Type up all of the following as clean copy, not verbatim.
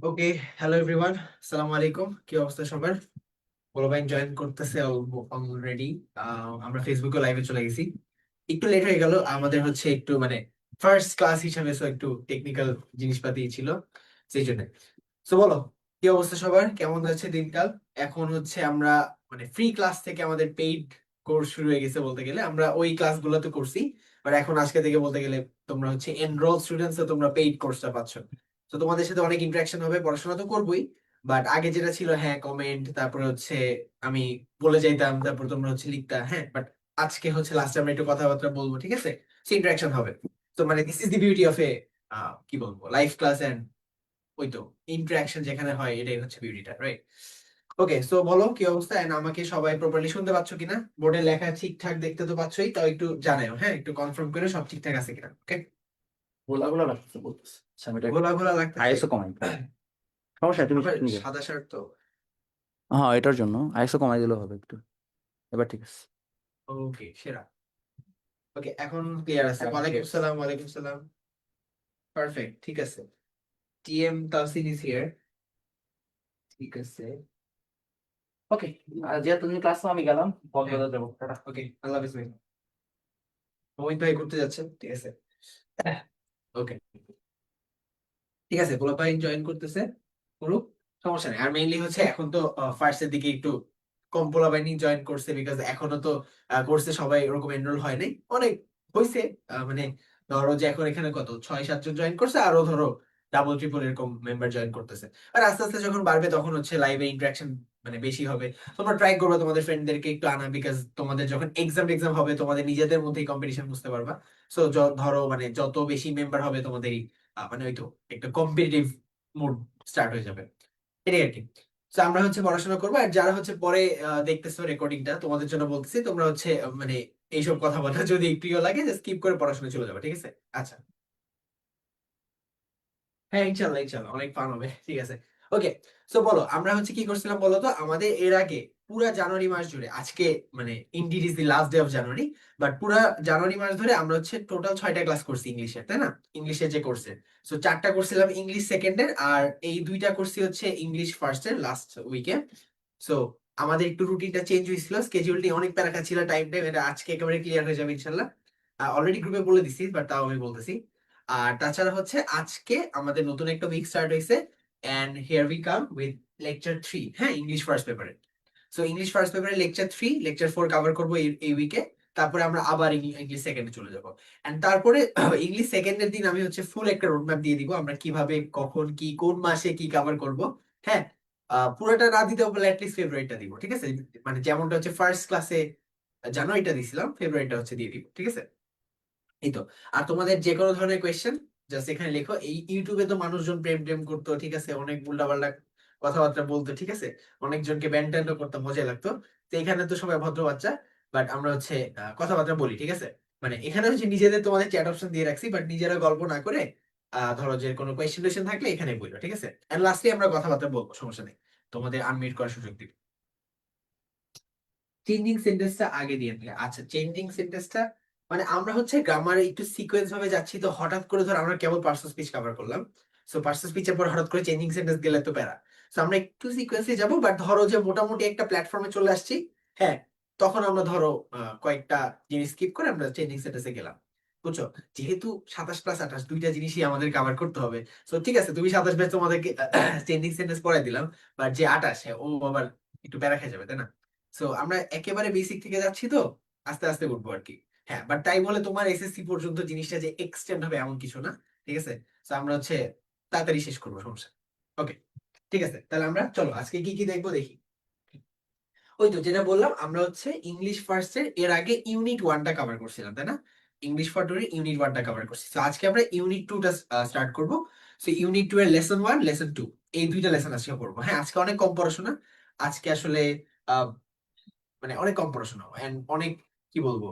ওকে, hello everyone, আসসালামু আলাইকুম। কি অবস্থা সবার? বলো ভাই জয়েন করতেছে অলরেডি। আমরা ফেসবুকে লাইভে চলে গেছি। একটু লেট হয়ে গেল, আমাদের হচ্ছে একটু মানে ফার্স্ট ক্লাস হিসাবে সো একটু টেকনিক্যাল জিনিসপাতি ছিল, সেই জন্য। তো বলো, কি অবস্থা সবার, কেমন যাচ্ছে দিনকাল? এখন হচ্ছে আমরা মানে ফ্রি ক্লাস থেকে আমাদের পেইড কোর্স শুরু হয়ে গেছে বলতে গেলে। আমরা ওই ক্লাসগুলো তো করছি, বাট এখন আজকে থেকে বলতে গেলে তোমরা হচ্ছে এনরোল স্টুডেন্টস, তোমরা পেইড কোর্সটা পাচ্ছ। তো তোমাদের সাথে অনেক ইন্টারাকশন হবে, পড়াশোনা তো করবোই, বাট আগে যেটা ছিল হ্যাঁ কমেন্ট, তারপরে হচ্ছে আমি বলে যাইতাম, তারপর তোমরা হচ্ছে লিখতা, হ্যাঁ। বাট আজকে হচ্ছে লাস্টে আমরা একটু কথাবার্তা বলবো, ঠিক আছে? সে ইন্টারাকশন হবে। তো মানে this is the beauty of এ কি বলবো, লাইভ ক্লাস এন্ড ওই তো ইন্টারাকশন যেখানে হয়, এটাই হচ্ছে বিউটিটা, রাইট? ওকে, সো বলো কি অবস্থা, এন্ড আমাকে সবাই প্রপারলি শুনতে পাচ্ছ কিনা? বোর্ডে লেখা ঠিকঠাক দেখতে তো পাচ্ছই, তাও একটু জানাও, হ্যাঁ, একটু কনফার্ম করে সব ঠিকঠাক আছে কিনা। ওকে, গোলাগুলা লাগতেছে বলতেছে। আচ্ছা, আমি এটা ঘোলা ঘোলা লাগতেছে। আইএসও কমাই। সমস্যা নেই, তুমি আমার তুমি যাও। সাদা শার্ট তো। হ্যাঁ, এটার জন্য আইএসও কমাই দিলেও হবে একটু। এবার ঠিক আছে। ওকে, সেরা। ওকে, এখন ক্লিয়ার আছে। এখন ঠিক ওয়ালাইকুম আছে। সালাম, ওয়ালাইকুম সালাম। পারফেক্ট, ঠিক আছে। TM Tahsin is here. ঠিক আছে। ওকে, যেহেতু তুমি ক্লাস আমি গেলাম, হ্যাঁ, কক্সবাজার যাবো, টাটা। ওকে, আল্লাহ হাফেজ ভাই। মোহিত ভাই ঘুরতে যাচ্ছেন, ঠিক আছে। ওকে, ঠিক আছে, পোলা ভাই জয়েন করতেছে, করুক, সমস্যা নেই। আর মেইনলি হচ্ছে এখন তো ফার্স্ট এর দিকে একটু কম পোলা বাহিনী জয়েন করছে, বিকজ এখনো তো কোর্সে সবাই ওরকম এনরোল হয় নাই, অনেক হয়েছে। মানে ধরো যে এখন এখানে কত 6-7 জন জয়েন করছে, আরো ধরো ডাবল ট্রিপল এরকম মেম্বার জয়েন করতেছে। আর আস্তে আস্তে যখন বাড়বে তখন হচ্ছে লাইভে ইন্টারাকশন মানে বেশি হবে। তোমরা ট্রাই করবে তোমাদের ফ্রেন্ডদেরকে একটু আনা, বিকজ তোমাদের যখন এক্সাম হবে তোমাদের নিজেদের মধ্যেই কম্পিটিশন বুঝতে পারবা। সো ধরো মানে যত বেশি মেম্বার হবে তোমাদেরই মানে ওই তো একটা কম্পিটিটিভ মুড স্টার্ট হয়ে যাবে, এটাই আর কি। তো আমরা হচ্ছে পড়াশোনা করবো, আর যারা হচ্ছে পরে দেখতেছো রেকর্ডিংটা, তোমাদের জন্য বলতেছি, তোমরা হচ্ছে মানে এইসব কথা বলা যদি প্রিয় লাগে স্কিপ করে পড়াশোনা চলে যাবে, ঠিক আছে? আচ্ছা, হ্যাঁ, ইনশাল্লাহ ইনশাল্লাহ অনেক ফান হবে, ঠিক আছে। ওকে, সো বলো আমরা হচ্ছে কি করছিলাম বলো তো। আমাদের এর আগে পুরা জানুয়ারি মাস জুড়ে, আজকে মানে indeed is the last day of January, but পুরা জানুয়ারি মাস ধরে আমরা হচ্ছে টোটাল 6টা ক্লাস করছি ইংলিশের, তাই না? ইংলিশের যে কোর্সে, সো 4টা করছিলাম ইংলিশ সেকেন্ডের, আর এই 2টা করছি হচ্ছে ইংলিশ ফার্স্টের লাস্ট উইকে। সো আমাদের একটু রুটিনটা চেঞ্জ হয়েছিল, স্কেডিউলটি অনেক প্যারাকা ছিল, টাইম টাইম, এটা আজকে একেবারে ক্লিয়ার হয়ে যাবে ইনশাল্লাহ। অলরেডি গ্রুপে বলে দিছি, বাট তাও আমি বলতেছি। আর তাছাড়া হচ্ছে আজকে আমাদের নতুন একটা উইক স্টার্ট হয়েছে, and here we come with lecture 3, হ্যাঁ, ইংলিশ ফার্স্ট পেপারে। সো ইংলিশ ফার্স্ট পেপারে লেকচার 3, লেকচার 4 কভার করবো এই উইকে। তারপরে আমরা আবার ইংলিশ সেকেন্ডে চলে যাবো। এন্ড তারপরে ইংলিশ সেকেন্ডের দিন আমি হচ্ছে ফুল একটা রোডম্যাপ দিয়ে দিব, আমরা কিভাবে কখন কি কোন মাসে কি কভার করব। হ্যাঁ, পুরোটা না দিতে বলে অ্যাটলিস্ট ফেব্রুয়ারিটা দিব, ঠিক আছে? মানে যেমনটা হচ্ছে ফার্স্ট ক্লাসে জানুয়ারিটা দিছিলাম, ফেব্রুয়ারিটা হচ্ছে দিয়ে দিব, ঠিক আছে? এই তো। আর তোমাদের যে কোনো ধরনের কোয়েশ্চেন জাস্ট এখানে লেখো। এই ইউটিউবে তো মানুষজন প্রেম টেম করতো, ঠিক আছে, অনেক উল্টাপাল্টা কথাবার্তা বলতো, ঠিক আছে, অনেকজনকে ব্যান ট্যানও করতে মজা লাগতো। তো এখানে তো সবাই ভদ্র বাচ্চা, বাট আমরা হচ্ছে কথাবার্তা বলি, ঠিক আছে? মানে এখানে হচ্ছে নিজেদের তোমাদের চ্যাট অপশন দিয়ে রাখছি, বাট নিজেরা গল্প না করে ধরো যে কোনো কোয়েশ্চেন টোয়েশ্চেন থাকলে এখানে বললো, ঠিক আছে? এন্ড লাস্টলি আমরা কথাবার্তা বলবো, সমস্যা নেই, তোমাদের আনমিউট করার সুযোগ দিব। চেঞ্জিং সেন্টেন্সটা আগে দিয়ে দিলে, আচ্ছা, চেঞ্জিং সেন্টেন্সটা মানে আমরা হচ্ছে গ্রামার একটু সিকোয়েন্স ভাবে যাচ্ছি, তো হঠাৎ করে ধর আমরা কেবল পার্সোনাল স্পিচ কভার করলাম। সো পার্সোনাল স্পিচের পর হঠাৎ করে চেঞ্জিং সেন্টেন্স গেলে তো প্যারা। সো আমরা একটু সিকোয়েন্সে যাব, বাট ধরো যে মোটামুটি একটা প্ল্যাটফর্মে চলে আসছি, হ্যাঁ, তখন আমরা ধরো কয়েকটা জিনিস স্কিপ করে আমরা চেঞ্জিং সেন্টেন্সে গেলাম, বুঝছো? যেহেতু 27+28 দুইটা জিনিসই আমাদের কভার করতে হবে। সো ঠিক আছে, তুমি 27 ব্যাচ, তোমাদেরকে চেঞ্জিং সেন্টেন্স পড়াই দিলাম, বাট যে 28, হ্যাঁ, ও আবার একটু প্যারা খেয়ে যাবে, তাই না? সো আমরা একেবারে বেসিক থেকে যাচ্ছি, তো আস্তে আস্তে উঠবো আর কি। হ্যাঁ, বাট তাই বলে তোমার এসএসসি পর্যন্ত জিনিসটা যে এক্সটেন্ড হবে এমন কিছু না, ঠিক আছে? তো আমরা হচ্ছে তাড়াতাড়ি শেষ করবো, সমস্যা। ওকে, ঠিক আছে, তাহলে আমরা চলো আজকে কি কি দেখবো দেখি। ওই তো যেটা বললাম, আমরা হচ্ছে ইংলিশ ফার্স্টের এর আগে ইউনিট 1টা কভার করছিলাম, তাই না? ইংলিশ ফার্স্টের ইউনিট 1টা কভার করছি, তো আজকে আমরা ইউনিট 2টা স্টার্ট করবো। সো ইউনিট 2 এর লেসন 1, লেসন 2, এই দুইটা লেসন আজকে পড়বো। হ্যাঁ, আজকে অনেক কম পড়াশোনা। আজকে আসলে মানে অনেক কম পড়াশোনা এন্ড অনেক কি বলবো,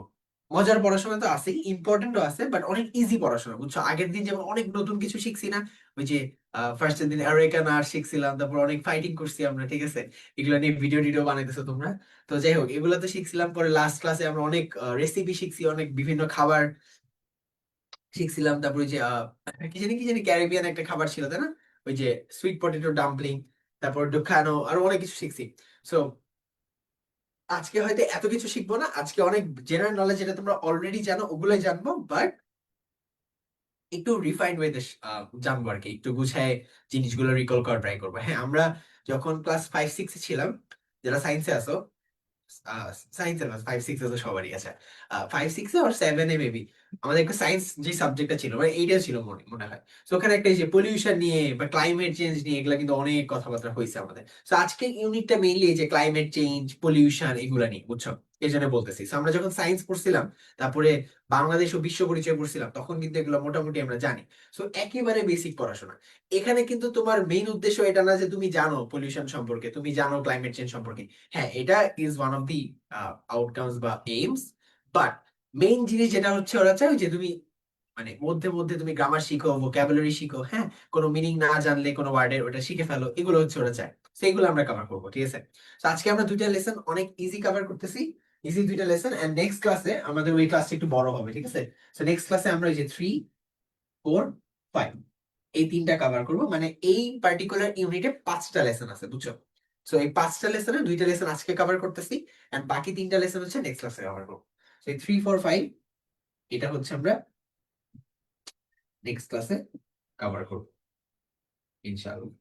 মজার পড়াশোনা তো আছে, ইম্পর্টেন্টও আছে, বাট অনেক ইজি পড়াশোনা, বুঝছো? আগের দিন যেমন অনেক নতুন কিছু শিখছি না, ওই যে ফার্স্টের দিন আমেরিকান আর্ট শিখছিলাম, তারপর অনেক ফাইটিং করছি আমরা, ঠিক আছে, এগুলো নিয়ে ভিডিও টিডিও বানাইতেছো তোমরা। তো যাই হোক, এগুলো তো শিখছিলাম, পরে লাস্ট ক্লাসে আমরা অনেক রেসিপি শিখছি, অনেক বিভিন্ন খাবার শিখছিলাম, তারপরে যে কি জানি ক্যারিবিয়ান একটা খাবার ছিল, তাই না? ওই যে সুইট পটেটো ডাম্পলিং, তারপর ডুকানো, আরো অনেক কিছু শিখছি। সো আজকে হয়তো এত কিছু শিখবো না, আজকে অনেক জেনারেল নলেজ যেটা তোমরা অলরেডি জানো ওগুলোই জানবো, বাট একটু রিফাইন্ড ওয়েতে জানবো আর কি, একটু গুছায় জিনিসগুলো রিকল করার ট্রাই করবো। হ্যাঁ, আমরা যখন ক্লাস 5-6 ছিলাম, যারা সায়েন্সে আছো, সায়েন্সের না, 5-6 তো সবারই আছে, 5-6 আর 7 মেবি আমাদের একটা সায়েন্স যে সাবজেক্টটা ছিল, মানে এইটা ছিল মনে মনে হয়। তো ওখানে একটা এই যে পলিউশন নিয়ে বা ক্লাইমেট চেঞ্জ নিয়ে এগুলা কিন্তু অনেক কথাবার্তা হয়েছে আমাদের। তো আজকে ইউনিটটা মেইনলি এই যে ক্লাইমেট চেঞ্জ, পলিউশন এগুলা নিয়ে, বুঝছো, এই জন্য বলতেছি। So আমরা যখন সায়েন্স পড়ছিলাম, তারপরে বাংলাদেশ ও বিশ্ব পরিচয় পড়ছিলাম, তখন কিন্তু এগুলো মোটামুটি আমরা জানি। সো একেবারে বেসিক পড়াশোনা। এখানে কিন্তু তোমার মেইন উদ্দেশ্য এটা না যে তুমি জানো পলিউশন সম্পর্কে, তুমি জানো ক্লাইমেট চেঞ্জ সম্পর্কে। হ্যাঁ, এটা is one of the outcomes বা এইমস, বাট মেইন জিনিস যেটা হচ্ছে ওরা চায় যে তুমি মানে মধ্যে মধ্যে তুমি গ্রামার শিখো, ভোকাবুলারি শিখো, হ্যাঁ, কোনো মিনিং না জানলে কোনো ওয়ার্ডের ওটা শিখে ফেলো, এগুলো হচ্ছে ওরা চায়। সেইগুলো আমরা কভার করবো, ঠিক আছে। তো আজকে আমরা দুইটা লেসন অনেক ইজি কভার করতেছি, ইজি দুইটা লেসন, এন্ড নেক্সট ক্লাসে আমাদের ওই ক্লাসটা একটু বড় হবে, ঠিক আছে। তো নেক্সট ক্লাসে আমরা ওই যে 3-4-5 এই তিনটা কভার করবো, মানে এই পার্টিকুলার ইউনিটে 5টা লেসন আছে, বুঝছো। সো এই 5টা লেসনে দুইটা লেসন আজকে কভার করতেছি, এন্ড বাকি 3টা লেসন হচ্ছে নেক্সট ক্লাসে কভার করবো। তো এই 3-4-5 এটা হচ্ছে আমরা নেক্সট ক্লাসে কভার করবো ইনশাআল্লাহ।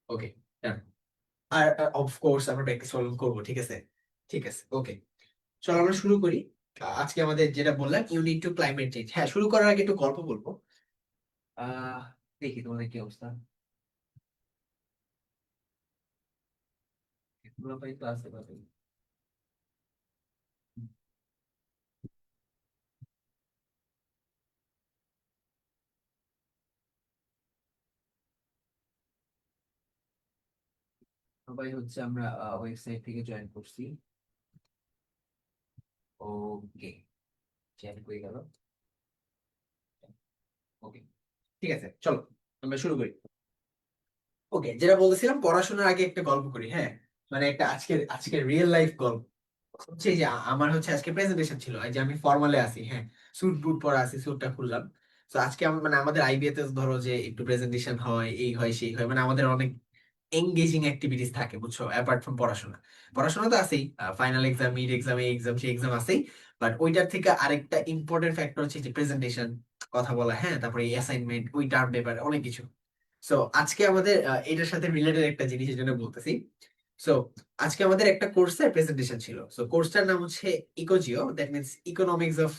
ওকে, ডান। আর অফকোর্স আমরা প্র্যাকটিস প্রবলেম করবো, ঠিক আছে। ঠিক আছে, ওকে, চলো আমরা শুরু করি। আজকে আমাদের যেটা বললাম ইউনিট টু ক্লাইমেট চেঞ্জ। হ্যাঁ, শুরু করার আগে একটু গল্প বলবো। আহ দেখি তোমাদের কি অবস্থা। তোমরা ভাই ক্লাসে পাবে। সবাই হচ্ছে আমরা ওয়েবসাইট থেকে জয়েন করছি। ওকে, জয়েন হয়ে গেল। ওকে, ঠিক আছে, চলো আমরা শুরু করি। ওকে, যেটা বলতেছিলাম, পড়াশোনার আগে একটা গল্প করি, হ্যাঁ, মানে একটা আজকের আজকের রিয়েল লাইফ গল্প। হচ্ছে এই যে আমার হচ্ছে আজকে প্রেজেন্টেশন ছিল, এই যে আমি ফর্মালে আছি, হ্যাঁ, স্যুট বুট পরা আছি, স্যুটটা খুললাম। তো আজকে মানে আমাদের আইবিএতে ধরো যে একটু প্রেজেন্টেশন হয়, এই হয় সেই হয়, মানে আমাদের অনেক এঙ্গেজিং অ্যাক্টিভিটিস থাকে, বুঝছো, অ্যাপার্ট ফ্রম পড়াশোনা। পড়াশোনা তো আছেই, ফাইনাল এক্সাম, মিড এক্সাম, এই এক্সাম সেই এক্সাম আছেই, বাট ওইটার থেকে আরেকটা ইম্পর্টেন্ট ফ্যাক্টর হচ্ছে যে প্রেজেন্টেশন, কথা বলা, হ্যাঁ, তারপরে অ্যাসাইনমেন্ট, ওই টার্ম পেপার, অনেক কিছু। সো আজকে আমাদের এটার সাথে রিলেটেড একটা জিনিসের জন্য বলতেছি। সো আজকে আমাদের একটা কোর্সের প্রেজেন্টেশন ছিল। সো কোর্সটার নাম হচ্ছে EcoGeo, that means economics of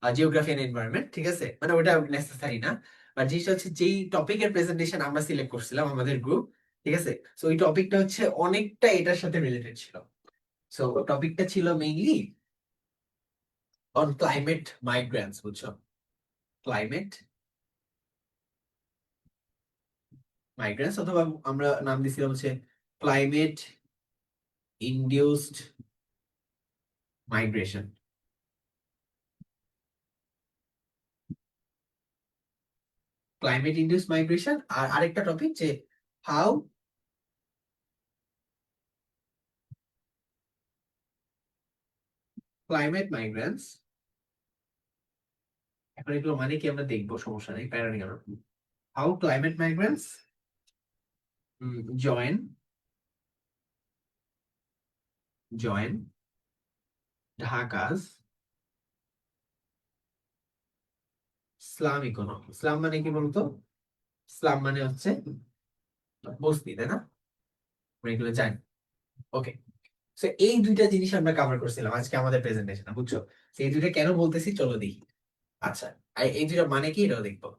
geography and environment, ঠিক আছে, মানে ওটা নেসেসারি না। বাট জিনিসটা হচ্ছে যেই টপিকের প্রেজেন্টেশন আমরা সিলেক্ট করছিলাম আমাদের গ্রুপ, ঠিক আছে, সো ওই টপিকটা হচ্ছে অনেকটা এটার সাথে রিলেটেড ছিল। সো টপিকটা ছিল মেইনলি অন ক্লাইমেট মাইগ্রেন্টস, বুঝছো, ক্লাইমেট মাইগ্রেন্টস, অথবা আমরা নাম দিছিলাম হচ্ছে climate induced migration. Climate induced migration, আর আরেকটা টপিক যে হাউ ক্লাইমেট মাইগ্রেন্টস, এখন এগুলো মানে কি আমরা দেখবো, সমস্যা নেই, প্যারা নেই কারণ। How climate migrants join Dhaka's slum economy. Slum মানে কি বলতো? স্লাম মানে হচ্ছে বস্তি, তাই না? আমরা এগুলো জানি। ওকে, সো এই দুইটা জিনিস আমরা কভার করছিলাম আজকে আমাদের প্রেজেন্টেশনে, বুঝছো। So এই দুইটা কেন বলতেছি চলো দেখি। আচ্ছা, আর এই দুইটা মানে কি এটাও দেখবো।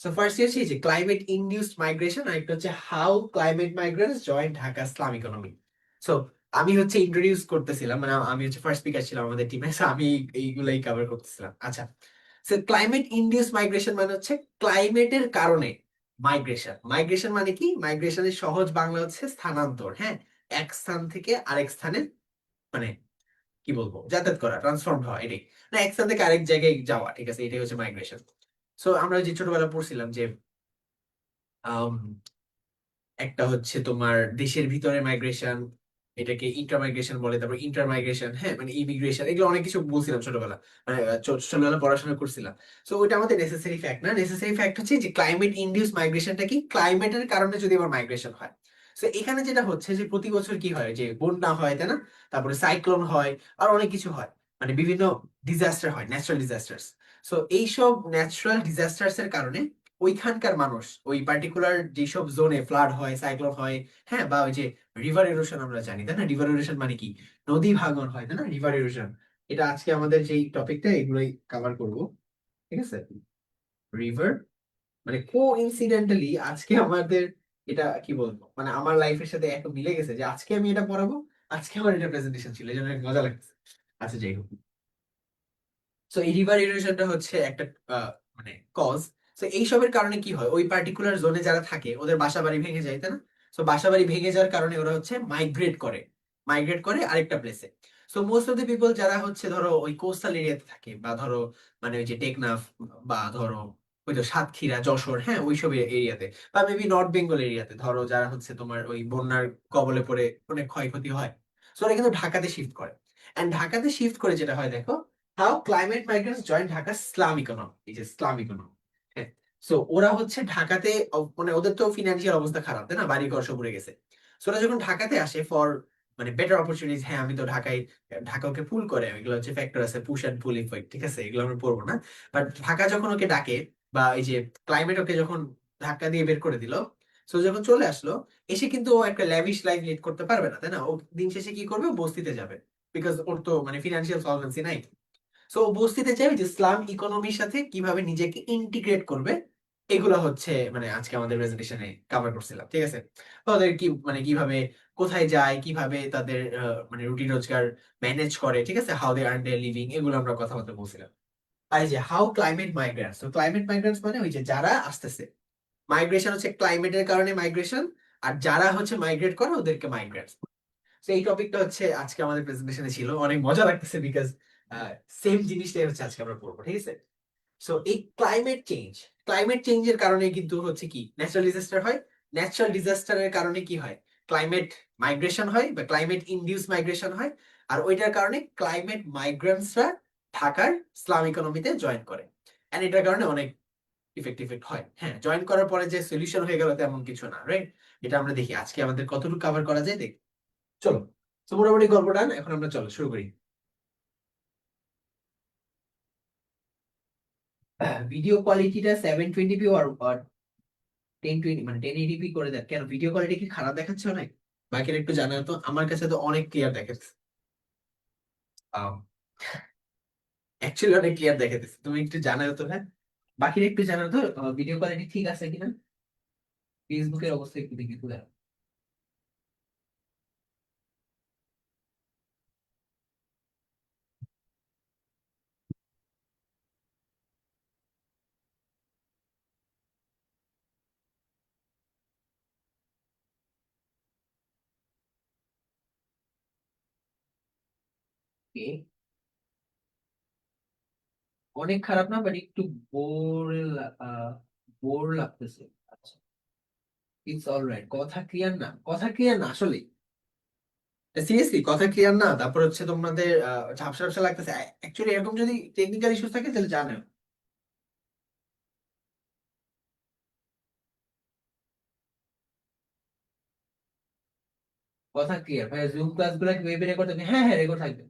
সো ফার্স্ট হচ্ছে যে ক্লাইমেট ইনডিউসড মাইগ্রেশন, আর একটা হচ্ছে how climate migrants join Dhaka slum economy. So আমি হচ্ছে ইন্ট্রোডিউস করতেছিলাম, মানে আমি হচ্ছে ফার্স্ট স্পিকার ছিলাম আমাদের টিমে, আমি এইগুলাই কভার করতেছিলাম। আচ্ছা, সো ক্লাইমেট ইনডিউস মাইগ্রেশন মানে হচ্ছে ক্লাইমেটের কারণে মাইগ্রেশন। মাইগ্রেশন মানে কি? মাইগ্রেশনের সহজ বাংলা হচ্ছে স্থানান্তর, হ্যাঁ, এক স্থান থেকে আরেক স্থানে, মানে কি বলবো, যাতায়াত করা, ট্রান্সফর্ম হওয়া, এটাই, না এক স্থান থেকে আরেক জায়গায় যাওয়া, ঠিক আছে, এটাই হচ্ছে মাইগ্রেশন। সো আমরা যে ছোটবেলা পড়ছিলাম যে আম, একটা হচ্ছে তোমার দেশের ভিতরে মাইগ্রেশন, এটাকে ইন্টারমাইগ্রেশন বলে, তারপর ইন্টারমাইগ্রেশন, হ্যাঁ মানে ইমিগ্রেশন, এগুলো অনেক কিছু বলছিলাম ছোটবেলা, মানে ছোটবেলা পড়াশোনা করছিলাম। সো ওইটা আমাদের নেসেসারি ফ্যাক্ট না। নেসেসারি ফ্যাক্ট হচ্ছে যে ক্লাইমেট ইনডিউস মাইগ্রেশনটা কি, ক্লাইমেটের কারণে যদি আবার মাইগ্রেশন হয়। সো এখানে যেটা হচ্ছে যে প্রতি বছর কি হয়, যে বন্যা হয় তাই না, তারপরে সাইক্লোন হয়, আর অনেক কিছু হয়, মানে বিভিন্ন ডিজাস্টার হয়, ন্যাচারাল ডিজাস্টার্স। সো এইসব ন্যাচারাল ডিজাস্টার্স এর কারণে ওইখানকার মানুষ, ওই পার্টিকুলার যেসব জোনে ফ্লাড হয়, সাইক্লোন হয়, হ্যাঁ, বা ওই যে রিভার এরোশন আমরা জানি তাই না, রিভার এরোশন মানে কি, নদী ভাঙন হয় তাই না, রিভার এরোশন। এটা আজকে আমাদের যেই টপিকটা এগুলোই কভার করব, ঠিক আছে। রিভার মানে কো ইনসিডেন্টালি আজকে আমাদের এটা কি বলবো, মানে আমার লাইফের সাথে এত মিলে গেছে যে আজকে আমি এটা পড়াবো, আজকে আমার এটা প্রেজেন্টেশন ছিল, এই জন্য অনেক মজা লাগছে। আচ্ছা যাই হোক, সো এই রিভার ইরোশনটা হচ্ছে একটা মানে কজ। সো এইসবের কারণে কি হয়, ওই পার্টিকুলার জোনে যারা থাকে ওদের বাসা বাড়ি ভেঙে যায় তাই না। সো বাসা বাড়ি ভেঙে যাওয়ার কারণে ওরা হচ্ছে মাইগ্রেট করে আরেকটা প্লেসে। So most of the people যারা হচ্ছে ধরো ওই কোস্টাল এরিয়াতে থাকে, বা ধরো মানে ওই যে টেকনাফ, বা ধরো ওই তো সাতক্ষীরা, যশোর, হ্যাঁ ওইসব এরিয়াতে, বা মেবি নর্থ বেঙ্গল এরিয়াতে, ধরো যারা হচ্ছে তোমার ওই বন্যার কবলে পড়ে অনেক ক্ষয়ক্ষতি হয়, সো ওরা কিন্তু ঢাকাতে শিফট করে। এন্ড ঢাকাতে শিফট করে যেটা হয় দেখো, how climate migrants join Dhaka slum economy, এই যে স্লাম ইকোনমি, হ্যাঁ। সো ওরা হচ্ছে ঢাকাতে মানে ওদের তো ফিনান্সিয়াল অবস্থা খারাপ তাই না, বাড়ি ঘর সব উড়ে গেছে। সো ওরা যখন ঢাকাতে আসে ফর মানে বেটার অপরচুনিটিস, হ্যাঁ আমি তো ঢাকায়, ঢাকা ওকে পুল করে, এগুলো হচ্ছে ফ্যাক্টর আছে, পুশ অ্যান্ড পুল ইফেক্ট, ঠিক আছে, এগুলো আমরা পড়বো না। বাট ঢাকা যখন ওকে ডাকে, বা এই যে ক্লাইমেট ওকে যখন ধাক্কা দিয়ে বের করে দিল, সো যখন চলে আসলো, এসে কিন্তু ও একটা ল্যাভিশ লাইফ লিড করতে পারবে না তাই না, ও দিন শেষে কি করবে, বস্তিতে যাবে, বিকজ ওর তো মানে ফিনান্সিয়াল সলভেন্সি নাই। সো বস্তিতে চাই যে ইসলাম ইকোনমির সাথে কিভাবে নিজেকে ইন্টিগ্রেট করবে, এগুলো হচ্ছে মানে আজকে আমাদের প্রেজেন্টেশনে কভার করছিলাম, ঠিক আছে। তো ওদের কি মানে কিভাবে কোথায় যায়, কিভাবে তাদের মানে রুটি রোজগার ম্যানেজ করে, ঠিক আছে, how they earn their living, এগুলো আমরা কথাবার্তা বলছিলাম। আর এই যে হাউ ক্লাইমেট মাইগ্রেন্টস, তো ক্লাইমেট মাইগ্রেন্টস মানে ওই যে যারা আসতেছে, মাইগ্রেশন হচ্ছে ক্লাইমেটের কারণে মাইগ্রেশন, আর যারা হচ্ছে মাইগ্রেট করে ওদেরকে মাইগ্রেন্টস। তো এই টপিকটা হচ্ছে আজকে আমাদের প্রেজেন্টেশনে ছিল, অনেক মজা লাগতেছে বিকজ সেম জিনিসটাই হচ্ছে আজকে আমরা পড়বো, ঠিক আছে। সো এই ক্লাইমেট চেঞ্জের কারণে কিন্তু হচ্ছে কি ন্যাচারাল ডিজাস্টার হয়, ন্যাচারাল ডিজাস্টারের কারণে কি হয়, ক্লাইমেট মাইগ্রেশন হয় বা ক্লাইমেট ইনডিউস মাইগ্রেশন হয়। আর ওইটার কারণে ক্লাইমেট মাইগ্রেন্টসরা ঢাকার স্লাম ইকোনমিতে জয়েন করে, এন্ড এটার কারণে অনেক ইফেক্ট হয়। হ্যাঁ, জয়েন করার পরে যে সলিউশন হয়ে গেল তেমন কিছু না, রাইট। এটা আমরা দেখি আজকে আমাদের কতটুকু কভার করা যায়, দেখ। চলো, তো মোটামুটি গল্প ডান, এখন আমরা চলো শুরু করি। ভিডিও কোয়ালিটিটা 720p আর 1020 মানে 1080p করে দেন, কেন ভিডিও কোয়ালিটি কি খারাপ দেখাচ্ছে অনেক? বাকিরা একটু জানাও তো, আমার কাছে তো অনেক ক্লিয়ার দেখাচ্ছে। অ্যাকচুয়ালি অনেক ক্লিয়ার দেখাচ্ছে, তুমি একটু জানাও তো, হ্যাঁ। বাকিরা একটু জানাও তো ভিডিও কোয়ালিটি ঠিক আছে কিনা, ফেসবুকের অবস্থা একটু দেখি তো। ওকে, অনেক খারাপ না, বাট একটু বোর বোর লাগতেছে। আচ্ছা, ইটস অলরাইট, কথা ক্লিয়ার না, কথা ক্লিয়ার না আসলে, সিরিয়াসলি কথা ক্লিয়ার না, তারপর হচ্ছে তোমাদের ঝাপসা ঝাপসা লাগতেছে। অ্যাকচুয়ালি এরকম যদি টেকনিক্যাল ইস্যু থাকে তাহলে জানাও। কথা ক্লিয়ার ভাই, জুম ক্লাস গুলা কি ওয়েবে রেকর্ড থাকবে? হ্যাঁ হ্যাঁ, রেকর্ড থাকবে।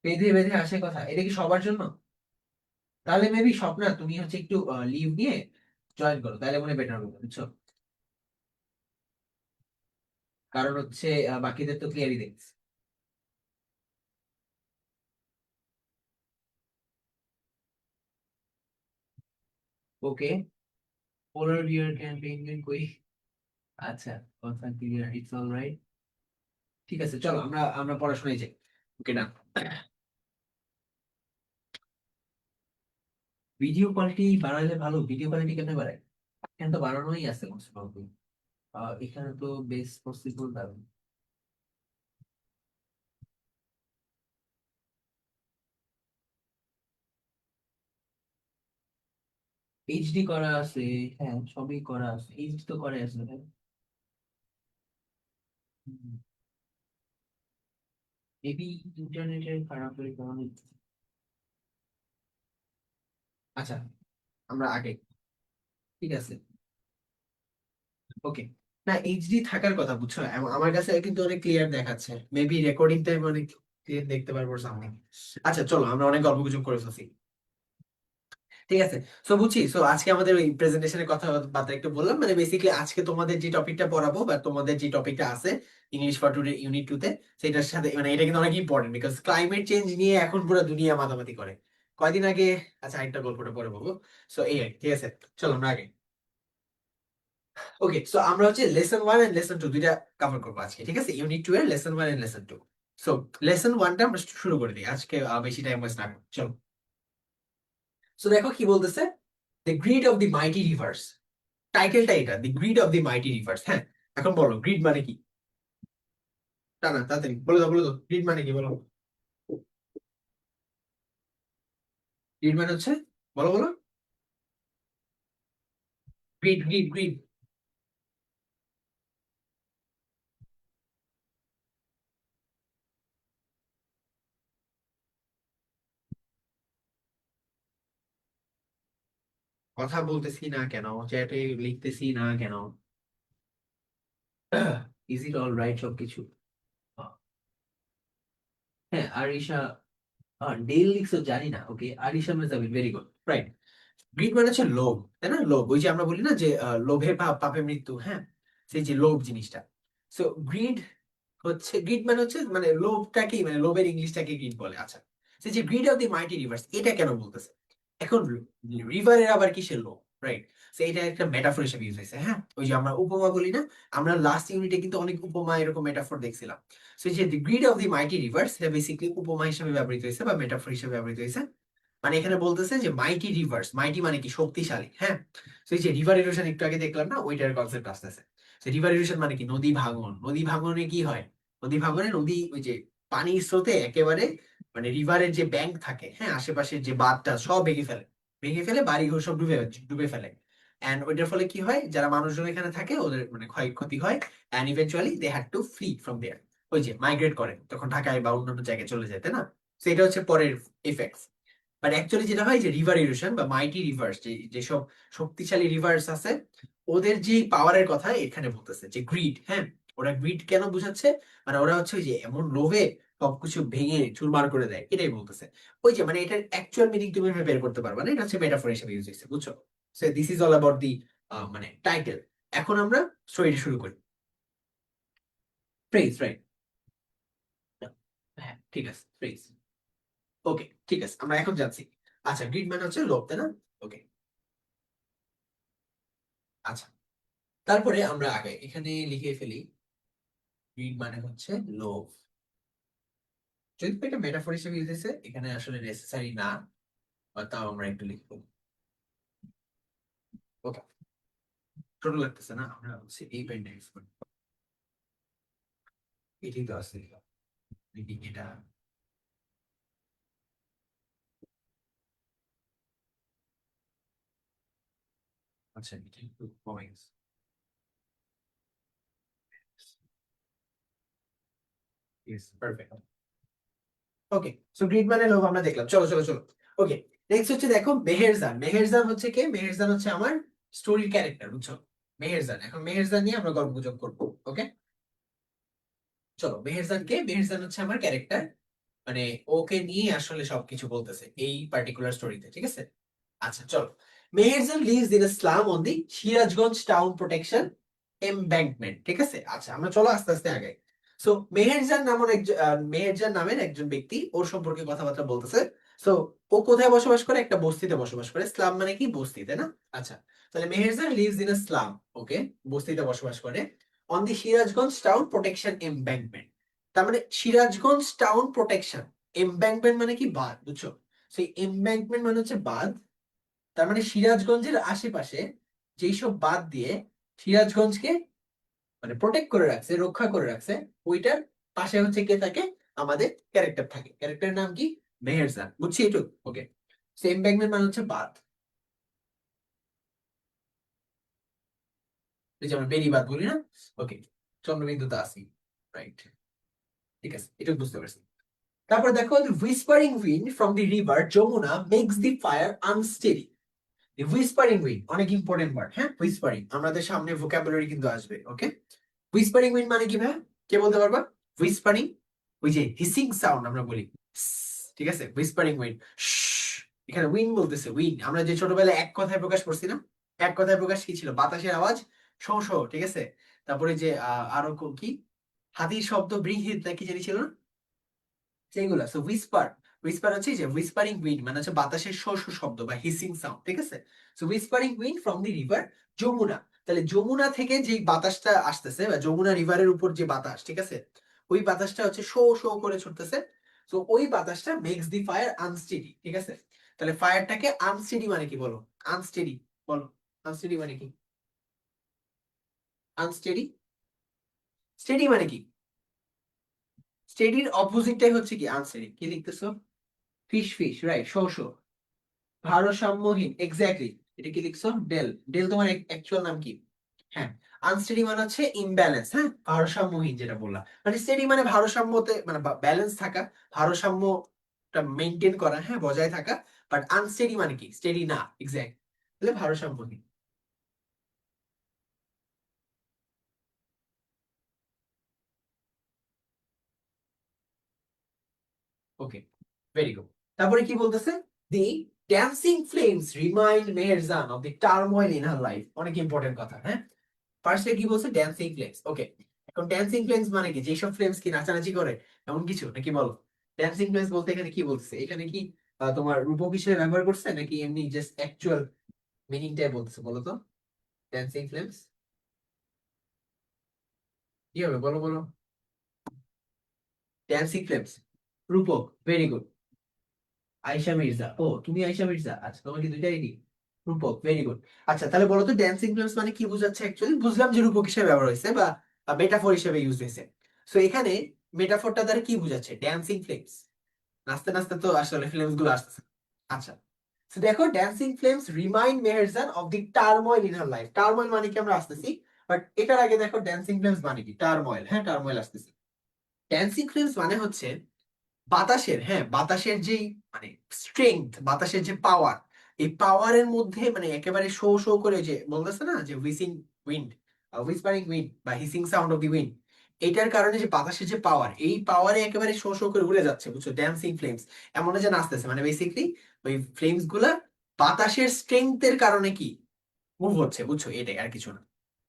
বেঁধে বেঁধে আসে কথা, এটা কি সবার জন্য? তাহলে মেবি স্বপ্না তুমি হচ্ছে একটু লিভ নিয়ে জয়েন করো, তাহলে মনে বেটার হবে, বুঝছো। কারণ হচ্ছে বাকিদের তো ক্লিয়ারই দেখছি। ওকে, পোলার বিয়ার ক্যান পেঙ্গুইন কই? আচ্ছা, কথা ক্লিয়ার, ইটস অলরাইট। ঠিক আছে, চলো আমরা আমরা পড়াশোনায় যাই। ওকে, না ভিডিও কোয়ালিটি বাড়ালে ভালো, ভিডিও কোয়ালিটি কেন বাড়ায়? এখানে তো বাড়ানোই আছে মোস্ট প্রবাবলি। এখানে তো বেস পসিবল দাঁড়াবে। এইচডি করা আছে, হ্যাঁ সবই করা আছে, এইচডি তো করে আছে, হ্যাঁ। হুম। মেবি ইন্টারনেটের খারাপ হলে কেমন হতো? আচ্ছা, আমরা আগে, ঠিক আছে, ওকে। না, এইচডি থাকার কথা বুঝছো, আমার কাছে কিন্তু অনেক ক্লিয়ার দেখাচ্ছে, মেবি রেকর্ডিং টাইম অনেক ক্লিয়ার দেখতে পারবো সামনে। আচ্ছা চলো, আমরা অনেক গল্প গুজব করে ফেলছি, ঠিক আছে। সো বুঝছি, সো আজকে আমাদের ওই প্রেজেন্টেশনের কথা বার্তা একটু বললাম, মানে বেসিক্যালি আজকে তোমাদের যে টপিকটা পড়াবো বা তোমাদের যে টপিকটা আছে ইংলিশ ফর টুডে ইউনিট 2 তে, সেটার সাথে মানে এটা কিন্তু অনেক ইম্পর্টেন্ট, বিকজ ক্লাইমেট চেঞ্জ নিয়ে এখন পুরো দুনিয়া মাতামাতি করে। কয়দিন আগে, আচ্ছা একটা গল্পটা পরে বলবো। সো এই আর কি, ঠিক আছে, চলো আমরা আগে। ওকে, সো আমরা হচ্ছে লেসন 1 এন্ড লেসন 2 দুইটা কভার করবো আজকে, ঠিক আছে, ইউনিট 2 এর lesson 1 and lesson 2। So lesson 1টা আমরা শুরু করে দিই আজকে, বেশি টাইম ওয়েস্ট না করি, চলো। সো দেখো কি বলতেছে, the greed of the mighty rivers, টাইটেলটা এটা, the greed of the mighty rivers. হ্যাঁ, এখন বলো গ্রিড মানে কি? না না, তাড়াতাড়ি বলে দাও, বলে দাও, গ্রিড মানে কি বলো। গ্রিড মানে হচ্ছে, বলো বলো, গ্রিড গ্রিড গ্রিড। কথা বলতেছি না কেন, চ্যাটে লিখতেছি না কেন? ইজ ইট অল রাইট সবকিছু? হ্যাঁ, আরিশা, ডেল লিখছো জানি না, okay, Arisha Mehzabin, very good, right. Greed মানে হচ্ছে লোভ, তাই না? লোভ, ওই যে আমরা বলি না যে লোভে পাপ, পাপে মৃত্যু, হ্যাঁ, সেই যে লোভ জিনিসটা। সো গ্রিড হচ্ছে, গ্রিড মানে হচ্ছে মানে লোভটাকেই, মানে লোভের ইংলিশটাকে গ্রিড বলে। আচ্ছা, সেই যে grid of the mighty rivers, এটা কেন বলতেছে? এখন রিভারের আবার কিসের লোভ, রাইট? সো এটা একটা মেটাফর হিসেবে ইউজ হয়েছে, হ্যাঁ, ওই যে আমরা উপমা বলি না, আমরা লাস্ট ইউনিটে কিন্তু অনেক উপমা এরকম মেটাফর দেখছিলাম। সো এই যে the greed of the mighty rivers, এটা বেসিক্যালি উপমা হিসেবে ব্যবহৃত হয়েছে বা মেটাফর হিসেবে ব্যবহৃত হয়েছে। মানে এখানে বলতেছে যে মাইটি রিভার্স, মাইটি মানে কি শক্তিশালী, হ্যাঁ। তো এই যে রিভার ইরোশন একটু আগে দেখলাম না, ওইটার কনসেপ্ট আসতেছে। রিভার ইরোশন মানে কি, নদী ভাঙন, নদী ভাঙনে কি হয়, নদী ভাঙনে নদী ওই যে পানির স্রোতে একেবারে মানে রিভারের যে ব্যাংক থাকে, হ্যাঁ, আশেপাশের যে বাঁধটা সব ভেঙে ফেলে, ভেঙে ফেলে বাড়ি ঘর সব ডুবে ডুবে ফেলে। এন্ড ওইটার ফলে কি হয়, যারা মানুষজন এখানে থাকে ওদের মানে ক্ষয়ক্ষতি হয়, and eventually they had to flee from there, ওই যে মাইগ্রেট করে তখন ঢাকায় বা অন্যান্য জায়গায় চলে যায়, তাই না? তো এটা হচ্ছে পরের ইফেক্ট। বাট অ্যাকচুয়ালি যেটা হয় যে রিভার ইরোশন বা মাইটি রিভার্স, যেসব শক্তিশালী রিভার্স আছে, ওদের যে পাওয়ারের কথা এখানে বলতেছে যে গ্রিড, হ্যাঁ। ওরা গ্রিড কেন বুঝাচ্ছে, মানে ওরা হচ্ছে ওই যে এমন লোভে সবকিছু ভেঙে চুরমার করে দেয়, এটাই বলতেছে। ওই যে মানে এটার অ্যাকচুয়াল মিনিং তুমি এভাবে বের করতে পারবে না, এটা হচ্ছে মেটাফর হিসেবে ইউজ হয়েছে, বুঝছো? So this is all about the মানে টাইটেল। এখন আমরা স্টোরিটা শুরু করি। Phrase, right? হ্যাঁ, ঠিক আছে, ফ্রেজ। ওকে, ঠিক আছে, আমরা এখন যাচ্ছি। আচ্ছা, গ্রিড মানে হচ্ছে লোভ, তাই না? ওকে, আচ্ছা, তারপরে আমরা আগে এখানে লিখে ফেলি, গ্রিড মানে হচ্ছে লোভ। যদি এটা মেটাফর হিসেবে ইউজ হয়েছে, এখানে আসলে নেসেসারি না, বা তাও আমরা একটু লিখবো। ওকে, ছোট লাগতেছে না, আমরা হচ্ছে এই পেনটা ইউজ করি, এটাই তো আছে, লিখি এটা। আচ্ছা, এটা একটু কমে গেছে। Yes, perfect. Okay, so greed মানে লোভ আমরা দেখলাম, চলো চলো চলো। ওকে, নেক্সট হচ্ছে দেখো মেহেরজান। মেহেরজান হচ্ছে কে? মেহেরজান হচ্ছে আমার স্টোরির ক্যারেক্টার, বুঝছো? মেহেরজান, এখন মেহেরজান নিয়ে আমরা গল্প গুজব করবো, ওকে। চলো, মেহেরজান কে? মেহেরজান হচ্ছে আমার ক্যারেক্টার, মানে ওকে নিয়ে আসলে সবকিছু বলতেছে এই পার্টিকুলার স্টোরিতে, ঠিক আছে। আচ্ছা চলো, Meherjan lives in a slum on the Sirajganj town protection embankment, ঠিক আছে। আচ্ছা, আমরা চলো আস্তে আস্তে আগাই। সো মেহেরজান নামের একজন মেহেরজান নামের একজন ব্যক্তি, ওর সম্পর্কে কথাবার্তা বলতেছে। সো ও কোথায় বসবাস করে? একটা বস্তিতে বসবাস করে। স্লাম মানে কি? বস্তি, তাই না? আচ্ছা, তাহলে Meherjan lives in a slum, okay, বস্তিতে বসবাস করে, on the Sirajganj town protection embankment. তার মানে সিরাজগঞ্জ টাউন প্রোটেকশন, এমব্যাঙ্কমেন্ট মানে কি? বাঁধ, বুঝছো? সেই এমব্যাঙ্কমেন্ট মানে হচ্ছে বাঁধ। তার মানে সিরাজগঞ্জের আশেপাশে যেই সব বাঁধ দিয়ে সিরাজগঞ্জকে মানে প্রোটেক্ট করে রাখছে, রক্ষা করে রাখছে, ওইটার পাশে হচ্ছে কে থাকে? আমাদের ক্যারেক্টার থাকে। ক্যারেক্টারের নাম কি? মেহেরজান, বুঝছি একটু, ওকে। সেম ব্যাংকম্যান মানে হচ্ছে বাঁধ, এই যে আমরা বেড়ি বাঁধ বলি না, ওকে, চন্দ্রবিন্দুতে আসি, রাইট, ঠিক আছে, এটা বুঝতে পারছি। তারপর দেখো, the whispering wind from the river Jamuna makes the fire unsteady. The whispering wind অনেক ইম্পর্টেন্ট ওয়ার্ড, হ্যাঁ, whispering আমাদের সামনে ভোকাবুলারি কিন্তু আসবে, ওকে। whispering wind মানে কি ভাই, কে বলতে পারবা? whispering, ওই যে হিসিং সাউন্ড আমরা বলি, ঠিক আছে, whispering wind। এখানে উইন বলতেছে, উইন আমরা যে ছোটবেলায় এক কথায় প্রকাশ করছি না, এক কথায় প্রকাশ কি ছিল? বাতাসের আওয়াজ, শো শো, ঠিক আছে। তারপরে যে আরো কি, হাতির শব্দ, বৃহিত নাকি জানি ছিল না, সেইগুলা। সো হুইসপার, হুইসপার হচ্ছে যে হুইসপারিং উইন্ড মানে হচ্ছে বাতাসের শো শো শব্দ বা হিসিং সাউন্ড, ঠিক আছে। So whispering wind from the river Jamuna, তাহলে যমুনা থেকে যে বাতাসটা আসতেছে বা যমুনা রিভারের উপর যে বাতাস, ঠিক আছে, ওই বাতাসটা হচ্ছে শো শো করে ছুটতেছে। সো ওই বাতাসটা মেক্স দি ফায়ার আনস্টেডি, ঠিক আছে। তাহলে ফায়ারটাকে আনস্টেডি মানে কি বলো? আনস্টেডি বলো, আনস্টেডি মানে কি? আনস্টেডি, স্টেডি মানে কি? স্টেডির অপোজিটটাই হচ্ছে কি? আনস্টেডি। কি লিখতেছো? Fish fish, right, show show, ভারসাম্যহীন, এক্স্যাক্টলি। এটা কি লিখছো? ডেল, ডেল তোমার অ্যাকচুয়াল নাম কি? হ্যাঁ, আনস্টেডি মানে হচ্ছে ইমব্যালেন্স, হ্যাঁ, ভারসাম্যহীন যেটা বললা। মানে স্টেডি মানে ভারসাম্যতে মানে ব্যালেন্স থাকা, ভারসাম্যটা মেনটেন করা, হ্যাঁ, বজায় থাকা। বাট আনস্টেডি মানে কি? স্টেডি না, এক্স্যাক্ট, তাহলে ভারসাম্যহীন। Okay, very good. তারপরে কি বলতেছে? The dancing flames remind Meherjan of the turmoil in her life. অনেক ইম্পর্টেন্ট কথা, হ্যাঁ। ফার্স্টে কি বলছে? Dancing flames, okay. এখন ড্যান্সিং ফ্লেমস মানে কি? যেসব ফ্লেমস কি নাচানাচি করে, এমন কিছু নাকি বলো? ড্যান্সিং ফ্লেমস বলতে এখানে কি বলছে? এখানে কি তোমার রূপক হিসেবে ব্যবহার করছে নাকি এমনি জাস্ট অ্যাকচুয়াল মিনিংটাই বলছে বলো তো? ড্যান্সিং ফ্লেমস কি হবে বলো বলো? ড্যান্সিং ফ্লেমস, রূপক, ভেরি গুড। আয়েশা মির্জা, ও তুমি আয়েশা মির্জা, আচ্ছা তোমার কি দুইটা আইডি? রূপক, ভেরি গুড। আচ্ছা তাহলে বলো তো ড্যান্সিং ফ্লেমস মানে কি বোঝাচ্ছে? অ্যাকচুয়ালি বুঝলাম যে রূপক হিসেবে ব্যবহার হয়েছে বা মেটাফোর হিসেবে ইউজ হয়েছে। সো এখানে মেটাফোরটা দ্বারা কি বোঝাচ্ছে? ড্যান্সিং ফ্লেমস, নাচতে নাচতে তো আসলে ফ্লেমস গুলো আসতেছে। আচ্ছা, তো দেখো, dancing flames remind Meherjan of the turmoil in her life. Turmoil মানে কি আমরা আসতেছি, বাট এটার আগে দেখো ড্যান্সিং ফ্লেমস মানে কি? টার্ময়েল, হ্যাঁ, টার্ময়েল আসতেছে। ড্যান্সিং ফ্লেমস মানে হচ্ছে বাতাসের, হ্যাঁ, বাতাসের যেই মানে স্ট্রেংথ, বাতাসের যে পাওয়ার, এই পাওয়ারের মধ্যে মানে একেবারে শো শো করে যে বলতেছে না যে হুইসিং উইন্ড, হুইসপারিং উইন্ড বা hissing sound of the wind, এটার কারণে যে বাতাসের যে পাওয়ার, এই পাওয়ারে একেবারে শো শো করে উড়ে যাচ্ছে, বুঝছো? ড্যান্সিং ফ্লেমস এমন না যে নাচতেছে, মানে বেসিকলি ওই ফ্লেমস গুলা বাতাসের স্ট্রেংথের কারণে কি মুভ হচ্ছে, বুঝছো? এটাই, আর কিছু না।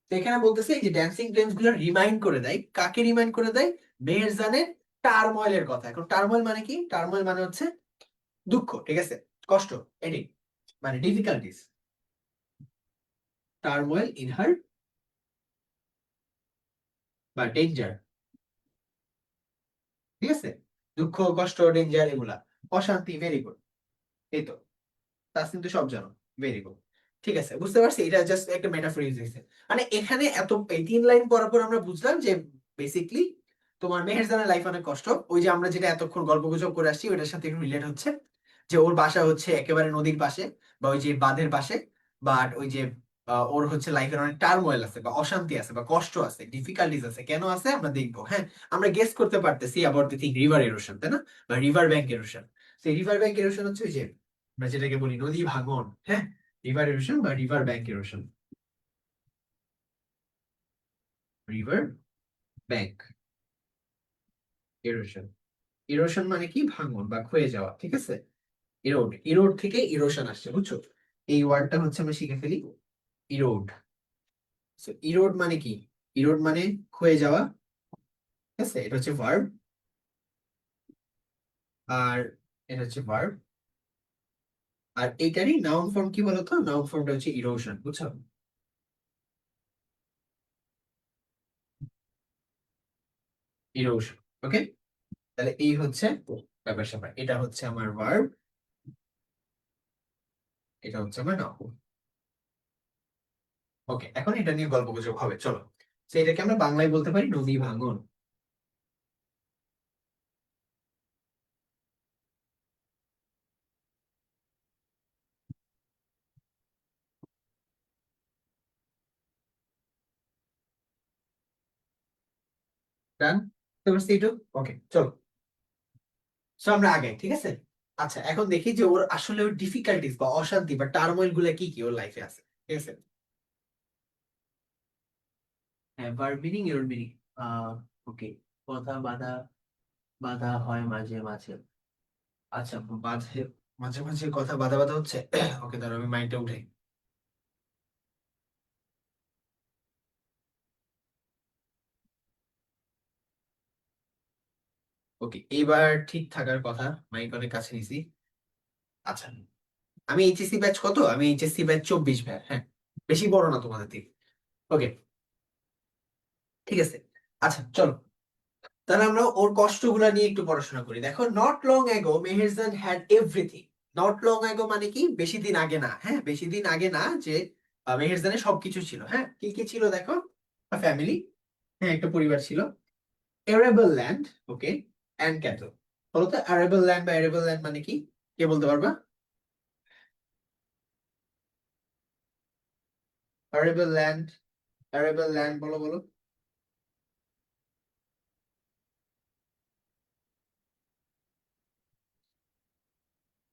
তো এখানে বলতেছে এই যে ড্যান্সিং ফ্লেমস গুলো রিমাইন্ড করে দেয়, কাকে রিমাইন্ড করে দেয়? মেহেরজানের টার্ময়েলের কথা। এখন টার্ময়েল মানে কি? টার্ময়েল মানে হচ্ছে দুঃখ, ঠিক আছে, কষ্ট, এটি মানে ডিফিকাল্টিস, টার্ময়েল ইন হার বা ডেঞ্জার, ঠিক আছে, দুঃখ, কষ্ট, ডেঞ্জার, এগুলা, অশান্তি, ভেরি গুড। এই তো, তা কিন্তু সব জানো, ভেরি গুড। ঠিক আছে, বুঝতে পারছি, এটা জাস্ট একটা মেটাফর ইউজ হয়েছে। মানে এখানে এত এই 3 লাইন পড়ার পর আমরা বুঝলাম যে বেসিকলি তোমার মেহেরজানের লাইফ অনেক কষ্ট। ওই যে আমরা যেটা এতক্ষণ গল্পগুজব করে আসছি ওইটার সাথে একটু রিলেট হচ্ছে, যে ওর বাসা হচ্ছে একেবারে নদীর পাশে বা ওই যে বাঁধের পাশে। বাট ওই যে ওর হচ্ছে লাইফের অনেক টার্মোয়েল আছে বা অশান্তি আছে বা কষ্ট আছে, ডিফিকাল্টিজ আছে। কেন আছে আমরা দেখবো, হ্যাঁ। আমরা গেস করতে পারতেছি about the thing river erosion, তাই না? বা রিভার ব্যাংক এরোশন। সেই রিভার ব্যাংক এরোশন হচ্ছে ওই যে আমরা যেটাকে বলি নদী ভাঙন, হ্যাঁ, রিভার এরোশন বা river bank erosion, river bank erosion. Erosion মানে কি? ভাঙন বা ক্ষয়ে যাওয়া, ঠিক আছে। ইরোড, ইরোড থেকে ইরোশন আসছে, বুঝছো? এই ওয়ার্ডটা হচ্ছে আমরা শিখে ফেলি, ইরোড। ইরোড মানে কি? ইরোড মানে ক্ষয়ে যাওয়া, ঠিক আছে, এটা হচ্ছে ভার্ব। আর এটা হচ্ছে ভার্ব। আর এইটারই নাউন ফর্ম কি বলতো? নাউন ফর্মটা হচ্ছে ইরোশন, বুঝছো? ইরোশন, ওকে। তাহলে এই হচ্ছে ব্যাপার স্যাপার, এটা হচ্ছে আমার ভার্ব, এটা হচ্ছে আমার নাউন। ওকে, এখন এটা নিয়ে গল্প গুজব হবে, চলো। তো এটাকে আমরা বাংলায় বলতে পারি নদী ভাঙন। ডান? বুঝতে পারছি এইটুকু? ওকে, চলো। সো আমরা আগাই, ঠিক আছে। আচ্ছা, এখন দেখি যে ওর আসলে ওর ডিফিকাল্টিস বা অশান্তি বা টার্মোইল গুলা কি কি ওর লাইফে আছে, ঠিক আছে। হ্যাঁ, ভার্ব মিনিং এর মিনিং। ওকে, কথা বাধা, বাধা হয় মাঝে মাঝে। আচ্ছা, বাধে মাঝে মাঝে কথা বাধা বাধা হচ্ছে। ওকে, তাহলে আমি মাইন্ডটা উঠাই। ওকে, এবার ঠিক থাকার কথা, মাইক অনেক কাছে নিছি। আচ্ছা, আমি এইচএসসি ব্যাচ কত, আমি এইচএসসি ব্যাচ 24 ব্যাচ, হ্যাঁ, বেশি বড় না তোমাদের থেকে। ওকে, ঠিক আছে। আচ্ছা চলো, তাহলে আমরা ওর কষ্টগুলা নিয়ে একটু পড়াশোনা করি। দেখো, not long ago Meherjaan had everything. Not long ago মানে কি, বেশি দিন আগে না, হ্যাঁ, বেশি দিন আগে না যে মেহেরজানের সবকিছু ছিল। হ্যাঁ, কি কি ছিল দেখো, ফ্যামিলি, হ্যাঁ, একটা পরিবার ছিল, এরেবল ল্যান্ড, ওকে, অ্যান্ড ক্যাটল। বলো তো অ্যারেবল ল্যান্ড বা এরেবল ল্যান্ড মানে কি, কে বলতে পারবা? অ্যারেবল ল্যান্ড, অ্যারেবল ল্যান্ড বলো বলো।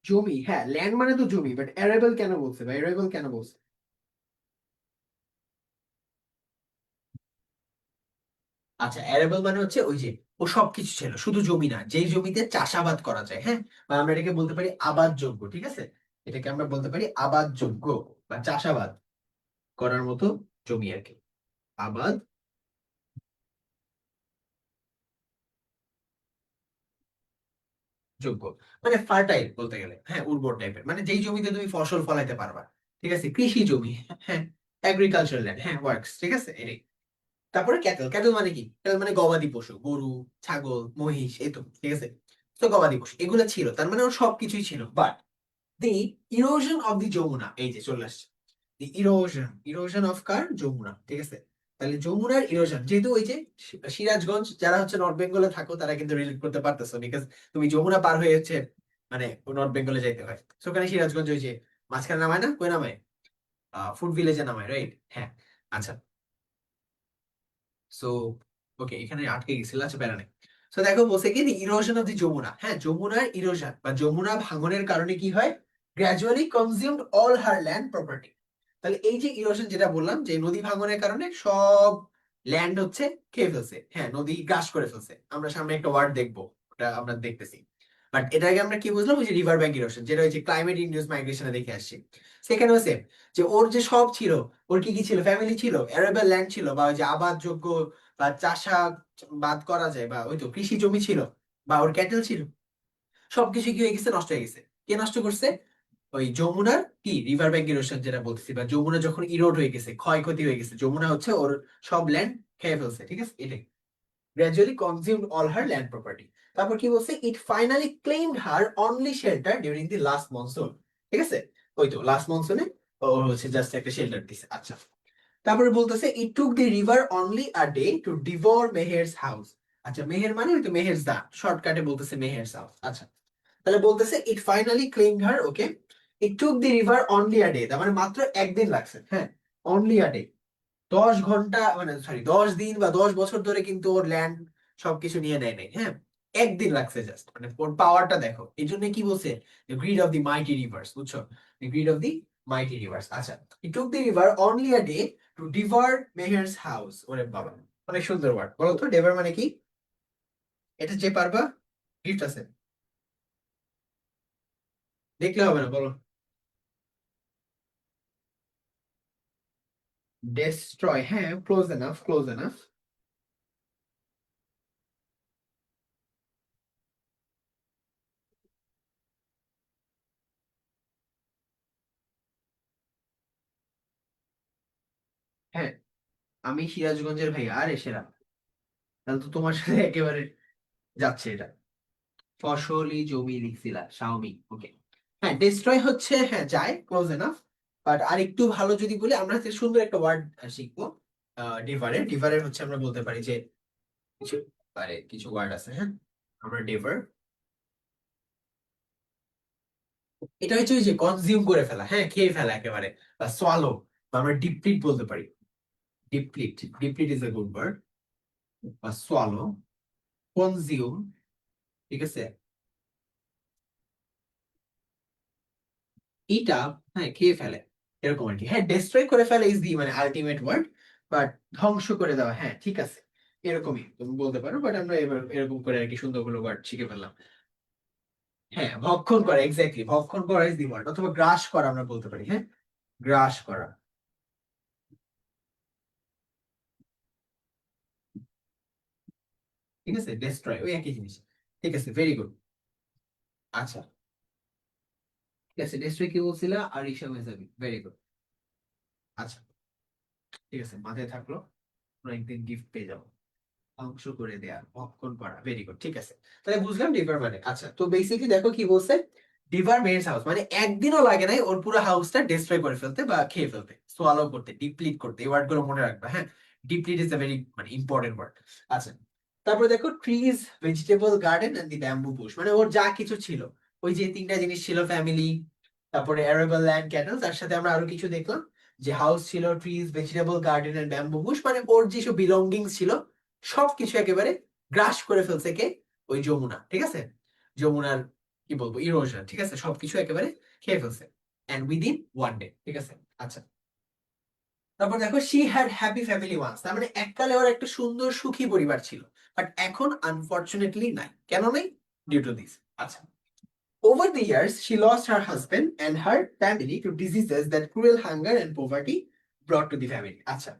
জমি, হ্যাঁ, ল্যান্ড মানে তো জমি, বাট অ্যারেবল কেন বলছে বা এরেবল কেন বলছে? আচ্ছা, অ্যারেবল মানে হচ্ছে ওই যে ও সবকিছু ছিল, শুধু জমি না, যেই জমিতে চাষাবাদ করা যায়, হ্যাঁ, বা আমরা এটাকে বলতে পারি আবাদযোগ্য, ঠিক আছে। এটাকে আমরা বলতে পারি আবাদযোগ্য বা চাষাবাদ করার মতো জমি আর কি, আবাদ যোগ্য, মানে ফার্টাইল বলতে গেলে, হ্যাঁ, উর্বর টাইপের, মানে যেই জমিতে তুমি ফসল ফলাইতে পারবা, ঠিক আছে, কৃষি জমি, হ্যাঁ, এগ্রিকালচার ল্যান্ড, হ্যাঁ, ওয়ার্কস, ঠিক আছে, এটাই। তারপরে ক্যাটল, ক্যাটল মানে কি, ক্যাটল মানে গবাদি পশু, গরু, ছাগল, মহিষ, এই তো, ঠিক আছে। তো গবাদি পশু এগুলো ছিল, তার মানে ওর সবকিছুই ছিল। But the erosion of the Jamuna, এই যে চলে আসছে, দি ইরোশন, ইরোশন অফ কার, যমুনা, ঠিক আছে। তাহলে যমুনার ইরোশন, যেহেতু ওই যে সিরাজগঞ্জ, যারা হচ্ছে নর্থ বেঙ্গলে থাকো তারা কিন্তু রিলেট করতে পারতেছো, বিকজ তুমি যমুনা পার হয়ে হচ্ছে মানে নর্থ বেঙ্গলে যাইতে হয়, তো ওখানে সিরাজগঞ্জ ওই যে মাঝখানে নামায় না, কই নামায়, ফুড ভিলেজে নামায়, রাইট, হ্যাঁ। আচ্ছা, সো ওকে, এখানে আটকে গেছিল, আচ্ছা প্যারা নেই। সো দেখো, বলছে কি ইরোশন অফ দি যমুনা, হ্যাঁ, যমুনার ইরোশন বা যমুনা ভাঙনের কারণে কি হয়, gradually consumed all her land property. তাহলে এই যে ইরোশন যেটা বললাম, যে নদী ভাঙনের কারণে সব ল্যান্ড হচ্ছে খেয়ে ফেলছে, হ্যাঁ, নদী গ্রাস করে ফেলছে। আমরা সামনে একটা ওয়ার্ড দেখবো, ওটা আমরা দেখতেছি। বাট এর আগে আমরা কি বুঝলাম, ওই যে রিভার ব্যাঙ্ক ইরোশন, যেটা হচ্ছে ক্লাইমেট ইন্ডিউস মাইগ্রেশনে দেখে আসছি, সেখানেও সেম, যে ওর যে সব ছিল, ওর কি কি ছিল, ফ্যামিলি ছিল, অ্যারেবল ল্যান্ড ছিল, বা ওই যে আবাদযোগ্য বা চাষাবাদ করা যায়, বা ওই তো কৃষি জমি ছিল, বা ওর ক্যাটেল ছিল, সবকিছু কি হয়ে গেছে, নষ্ট হয়ে গেছে। কে নষ্ট করছে? ওই যমুনার কি রিভার ব্যাঙ্ক ইরোশন যেটা বলতেছি, বা যমুনা যখন ইরোড হয়ে গেছে, ক্ষয়ক্ষতি হয়ে গেছে, যমুনা হচ্ছে ওর সব ল্যান্ড খেয়ে ফেলছে, ঠিক আছে, এটাই। Gradually consumed all her land property. তারপর কি বলছে, ইট finally claimed her only shelter during the last monsoon, ঠিক আছে। ওই তো লাস্ট মনসুনে ও হচ্ছে জাস্ট একটা শেল্টার দিছে, আচ্ছা। তারপরে বলতেছে, it took the river only a day to devour Meher's house. আচ্ছা, মেহের মানে ওই তো মেহেরস দা, শর্টকাটে বলতেছে মেহেরস হাউস, আচ্ছা। তাহলে বলতেছে ইট finally claimed her, okay, it took the river only a day, তার মানে মাত্র একদিন লাগছে, হ্যাঁ, অনলি আ ডে। 10 ঘন্টা, মানে সরি, 10 দিন বা 10 বছর ধরে কিন্তু ওর ল্যান্ড সবকিছু নিয়ে নেয় নাই, হ্যাঁ, একদিন লাগছে জাস্ট, মানে ওর পাওয়ারটা দেখো। এই জন্য কি বলছে, greed of the mighty rivers, বুঝছো, greed of the mighty rivers. আচ্ছা, he took the river only a day to devour Meher's house, ওরে বাবা, অনেক সুন্দর ওয়ার্ড। বলো তো ডেভার মানে কি, এটা যে পারবা গিফট আছে, দেখলে হবে না, বলো। ডেস্ট্রয়, হ্যাঁ, ক্লোজ এনাফ, ক্লোজ এনাফ। হ্যাঁ, আমি সিরাজগঞ্জের ভাই, আরে সেরা, তাহলে তো তোমার সাথে একেবারে যাচ্ছে এটা। ফসলি জমি লিখছিলা, শাওমি, ওকে। হ্যাঁ, ডিস্ট্রয় হচ্ছে, হ্যাঁ, যায়, ক্লোজ এনাফ। বাট আর একটু ভালো যদি বলি, আমরা হচ্ছে সুন্দর একটা ওয়ার্ড শিখবো, ডিভারের, ডিভারের হচ্ছে আমরা বলতে পারি যে কিছু, মানে কিছু ওয়ার্ড আছে, হ্যাঁ, আমরা ডিভার, এটা হচ্ছে ওই যে কনজিউম করে ফেলা, হ্যাঁ, খেয়ে ফেলা একেবারে, বা সোয়ালো, বা আমরা ডিপ্লিট বলতে পারি, ডিপ্লিট, ডিপ্লিট ইজ এ গুড ওয়ার্ড, বা সোয়ালো, কনজিউম, ঠিক আছে, এটা হ্যাঁ খেয়ে ফেলে, এরকম আর কি। হ্যাঁ ডেস্ট্রয় করে ফেলে ইজ দি মানে আলটিমেট ওয়ার্ড, বাট ধ্বংস করে দেওয়া, হ্যাঁ ঠিক আছে, এরকমই তুমি বলতে পারো, বাট আমরা এবার এরকম করে আর কি সুন্দরগুলো ওয়ার্ড শিখে ফেললাম। হ্যাঁ ভক্ষণ করা, এক্স্যাক্টলি ভক্ষণ করা ইজ দি ওয়ার্ড, অথবা গ্রাস করা আমরা বলতে পারি, হ্যাঁ গ্রাস করা। ঠিক আছে, ডেস্ট্রয় ওই একই জিনিস। ঠিক আছে, ভেরি গুড। আচ্ছা ঠিক আছে, ডেস্ট্রয় কি বলছিলা, আর ইসা হয়ে যাবে, ভেরি গুড। আচ্ছা ঠিক আছে, মাথায় থাকলো, আমরা একদিন গিফট পেয়ে যাবো। ধ্বংস করে দেয়া, ভক্ষণ করা, ভেরি গুড, ঠিক আছে। তাহলে বুঝলাম ডিভার মানে। আচ্ছা তো বেসিক্যালি দেখো কি বলছে, ডিভার মেডস হাউস মানে একদিনও লাগে নাই ওর পুরো হাউসটা ডিস্ট্রয় করে ফেলতে বা খেয়ে ফেলতে, সোয়ালো করতে, ডিপ্লিট করতে, এই ওয়ার্ড গুলো মনে রাখবা, হ্যাঁ ডিপ্লিট ইজ আ ভেরি মানে ইম্পর্টেন্ট ওয়ার্ড। আচ্ছা তারপরে দেখো trees, vegetable garden and the bamboo bush, মানে ওর যা কিছু ছিল, ওই যে তিনটা জিনিস ছিল, ফ্যামিলি, তারপরে অ্যারেবল ল্যান্ড, ক্যাটল, তার সাথে আমরা আরো কিছু দেখলাম, যে হাউস ছিল, trees, vegetable garden and bamboo bush, মানে ওর যেসব বিলঙ্গিংস ছিল সবকিছু একেবারে গ্রাস করে ফেলছে কে, ওই যমুনা, ঠিক আছে, যমুনার কি বলবো ইরোশন, ঠিক আছে, সবকিছু একেবারে খেয়ে ফেলছে, এন্ড উইদিন ওয়ান ডে, ঠিক আছে। আচ্ছা তারপর দেখো she had happy family once, তার মানে এককালে ওর একটা সুন্দর সুখী পরিবার ছিল, বাট এখন আনফরচুনেটলি নাই, কেন নাই, ডিউ টু দিস। আচ্ছা over the years she lost her husband and her family to diseases that cruel hunger and poverty brought to the family। আচ্ছা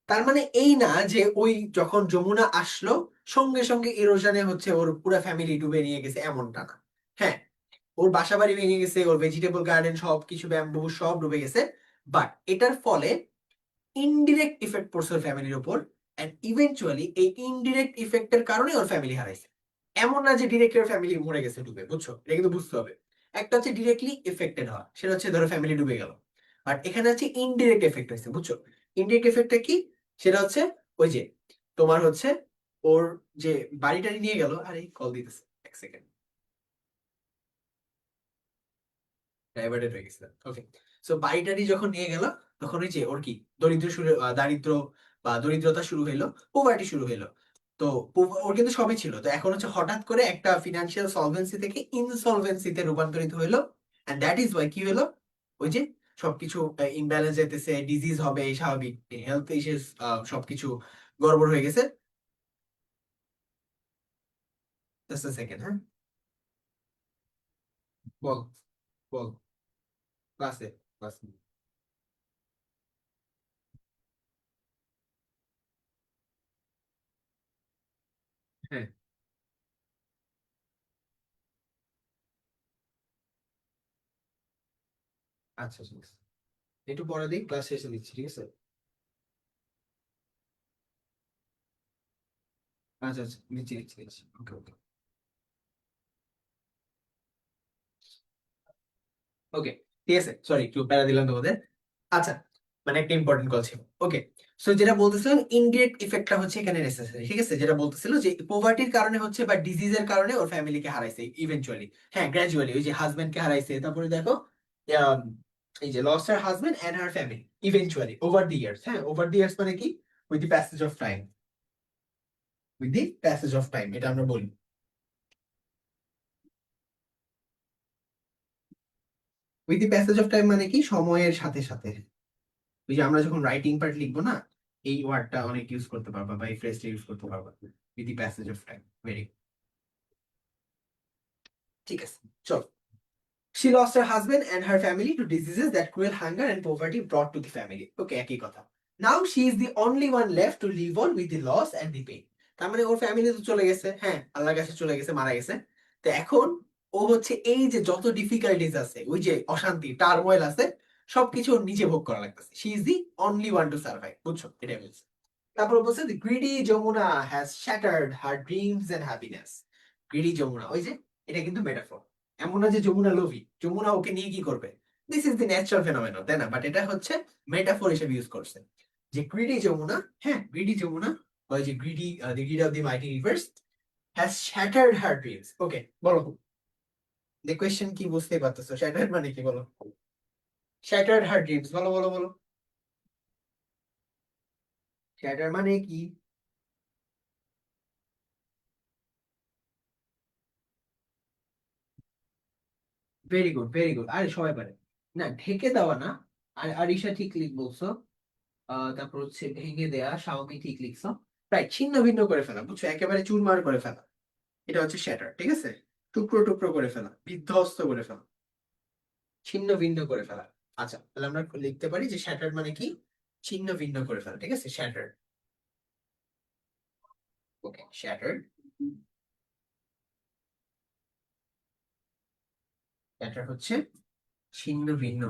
তার মানে এই না যে ওই যখন যমুনা আসলো সঙ্গে সঙ্গে ইরোশনে হচ্ছে ওর পুরো ফ্যামিলি ডুবে নিয়ে গেছে, এমনটা না। হ্যাঁ ওর বাসা বাড়ি ভেঙে গেছে, ওর ভেজিটেবল গার্ডেন সবকিছু, ব্যাম্বু সব ডুবে গেছে, বাট এটার ফলে ইনডিরেক্ট ইফেক্ট পড়ছে ওর ফ্যামিলির উপর, এন্ড ইভেনচুয়ালি এই ইনডিরেক্ট ইফেক্টের কারণে ওর ফ্যামিলি হারাইছে। এমন না যে ডিরেক্টলি ওর ফ্যামিলি মরে গেছে ডুবে, বুঝছো, এটা কিন্তু বুঝতে হবে। একটা হচ্ছে ডিরেক্টলি এফেক্টেড হওয়া, সেটা হচ্ছে ধরো ফ্যামিলি ডুবে গেল, বাট এখানে হচ্ছে ইনডিরেক্ট এফেক্ট হয়েছে, বুঝছো। ইনডিরেক্ট এফেক্টটা কি, সেটা হচ্ছে ওই যে তোমার হচ্ছে ওর যে বাড়িটারি নিয়ে গেল, আরে কল দিতেছে, এক সেকেন্ড, ডাইভার্টেড হয়ে গেছিল, ওকে। সো বাড়িটারি যখন নিয়ে গেল, তখন ওই যে ওর কি দরিদ্র শুরু, দারিদ্র বা দরিদ্রতা শুরু হইলো, পোভার্টি শুরু হইলো। তো ওর কিন্তু সবই ছিল, তো এখন হচ্ছে হঠাৎ করে একটা ফিনান্সিয়াল সলভেন্সি থেকে ইনসলভেন্সিতে রূপান্তরিত হইলো, এন্ড দ্যাট ইজ ওয়াই কি হলো, ওই যে সবকিছু ইমব্যালেন্স যেতেছে, ডিজিজ হবে, স্বাভাবিক হেলথ ইস্যুস, সবকিছু গড়বড় হয়ে গেছে। জাস্ট আ সেকেন্ড, হ্যাঁ বল, বল, ক্লাসে, ক্লাসে, হ্যাঁ আচ্ছা ঠিক আছে, একটু পরে দিই, ক্লাস শেষে দিচ্ছি, ঠিক আছে। আচ্ছা আচ্ছা নিচ্ছি নিচ্ছি নিচ্ছি, ওকে ওকে। ওকে ঠিক আছে, সরি একটু প্যারা দিলাম তোমাদের। আচ্ছা মানে একটা ইম্পর্টেন্ট কল ছিল, ওকে। সো যেটা বলতেছিলাম ইনডিরেক্ট ইফেক্টটা হচ্ছে এখানে নেসেসারি, ঠিক আছে, যেটা বলতেছিল যে পোভার্টির কারণে হচ্ছে বা ডিজিজের কারণে ওর ফ্যামিলিকে হারাইছে ইভেনচুয়ালি, হ্যাঁ গ্র্যাজুয়ালি, ওই যে হাজবেন্ডকে হারাইছে, তারপরে দেখো আম, এই যে lost her husband and her family eventually over the years, হ্যাঁ ওভার দি ইয়ার্স মানে কি, with the passage of time, with the passage of time এটা আমরা বলি। With the passage of time মানে কি, সময়ের সাথে সাথে, ওই যে আমরা যখন রাইটিং পার্ট লিখবো না, এই ওয়ার্ডটা অনেক ইউজ করতে পারবা বা এই ফ্রেজটা ইউজ করতে পারবা, with the passage of time, very, ঠিক আছে। চল, she lost her husband and her family to diseases that cruel hunger and poverty brought to the family, ওকে একই কথা। now she is the only one left to live on with the loss and the pain, তার মানে ওর family তো চলে গেছে, হ্যাঁ আল্লাহর কাছে চলে গেছে, মারা গেছে, তো এখন ও হচ্ছে এই যে যত ডিফিকাল্টিজ আছে, ওই যে অশান্তি টার্মোয়েল আছে, সবকিছু ওর নিজে ভোগ করা লাগতেছে, she is the only one to survive, বুঝছো, এটাই বলছে। তারপর বলছে the greedy Jamuna has shattered her dreams and happiness, greedy Jamuna, ওই যে এটা কিন্তু মেটাফর, এমন না যে যমুনা লোভী, যমুনা ওকে নিয়ে কি করবে, this is the natural phenomenon, তাই না, বাট এটা হচ্ছে মেটাফর হিসেবে ইউজ করছে, যে গ্রিডি যমুনা, হ্যাঁ গ্রিডি যমুনা, ওই যে greedy, the greed of the mighty rivers has shattered her dreams, okay বলো, দি কোয়েশ্চেন কি বুঝতেই পারতেছো, শ্যাটার্ড মানে কি বলো, শ্যাটার্ড হার ড্রিমস, বলো বলো বলো, শ্যাটার মানে কি, ভেরি গুড ভেরি গুড, আরে সবাই পারে। না, ঢেকে দেওয়া না। আর আরিশা ঠিক বলছো। তারপর হচ্ছে ভেঙে দেয়া, শাওমি ঠিক লিখছো। রাইট, ছিন্ন ভিন্ন করে ফেলা, বুঝছো, একেবারে চুরমার করে ফেলা। এটা হচ্ছে শ্যাটার, ঠিক আছে। টুকরো টুকরো করে ফেলা, বিধ্বস্ত করে ফেলা, ছিন্ন ভিন্ন করে ফেলা। আচ্ছা, তাহলে আমরা লিখতে পারি যে শ্যাটার মানে কি? ছিন্ন ভিন্ন করে ফেলা, ঠিক আছে, শ্যাটার। ওকে, শ্যাটার। শ্যাটার হচ্ছে ছিন্ন ভিন্ন।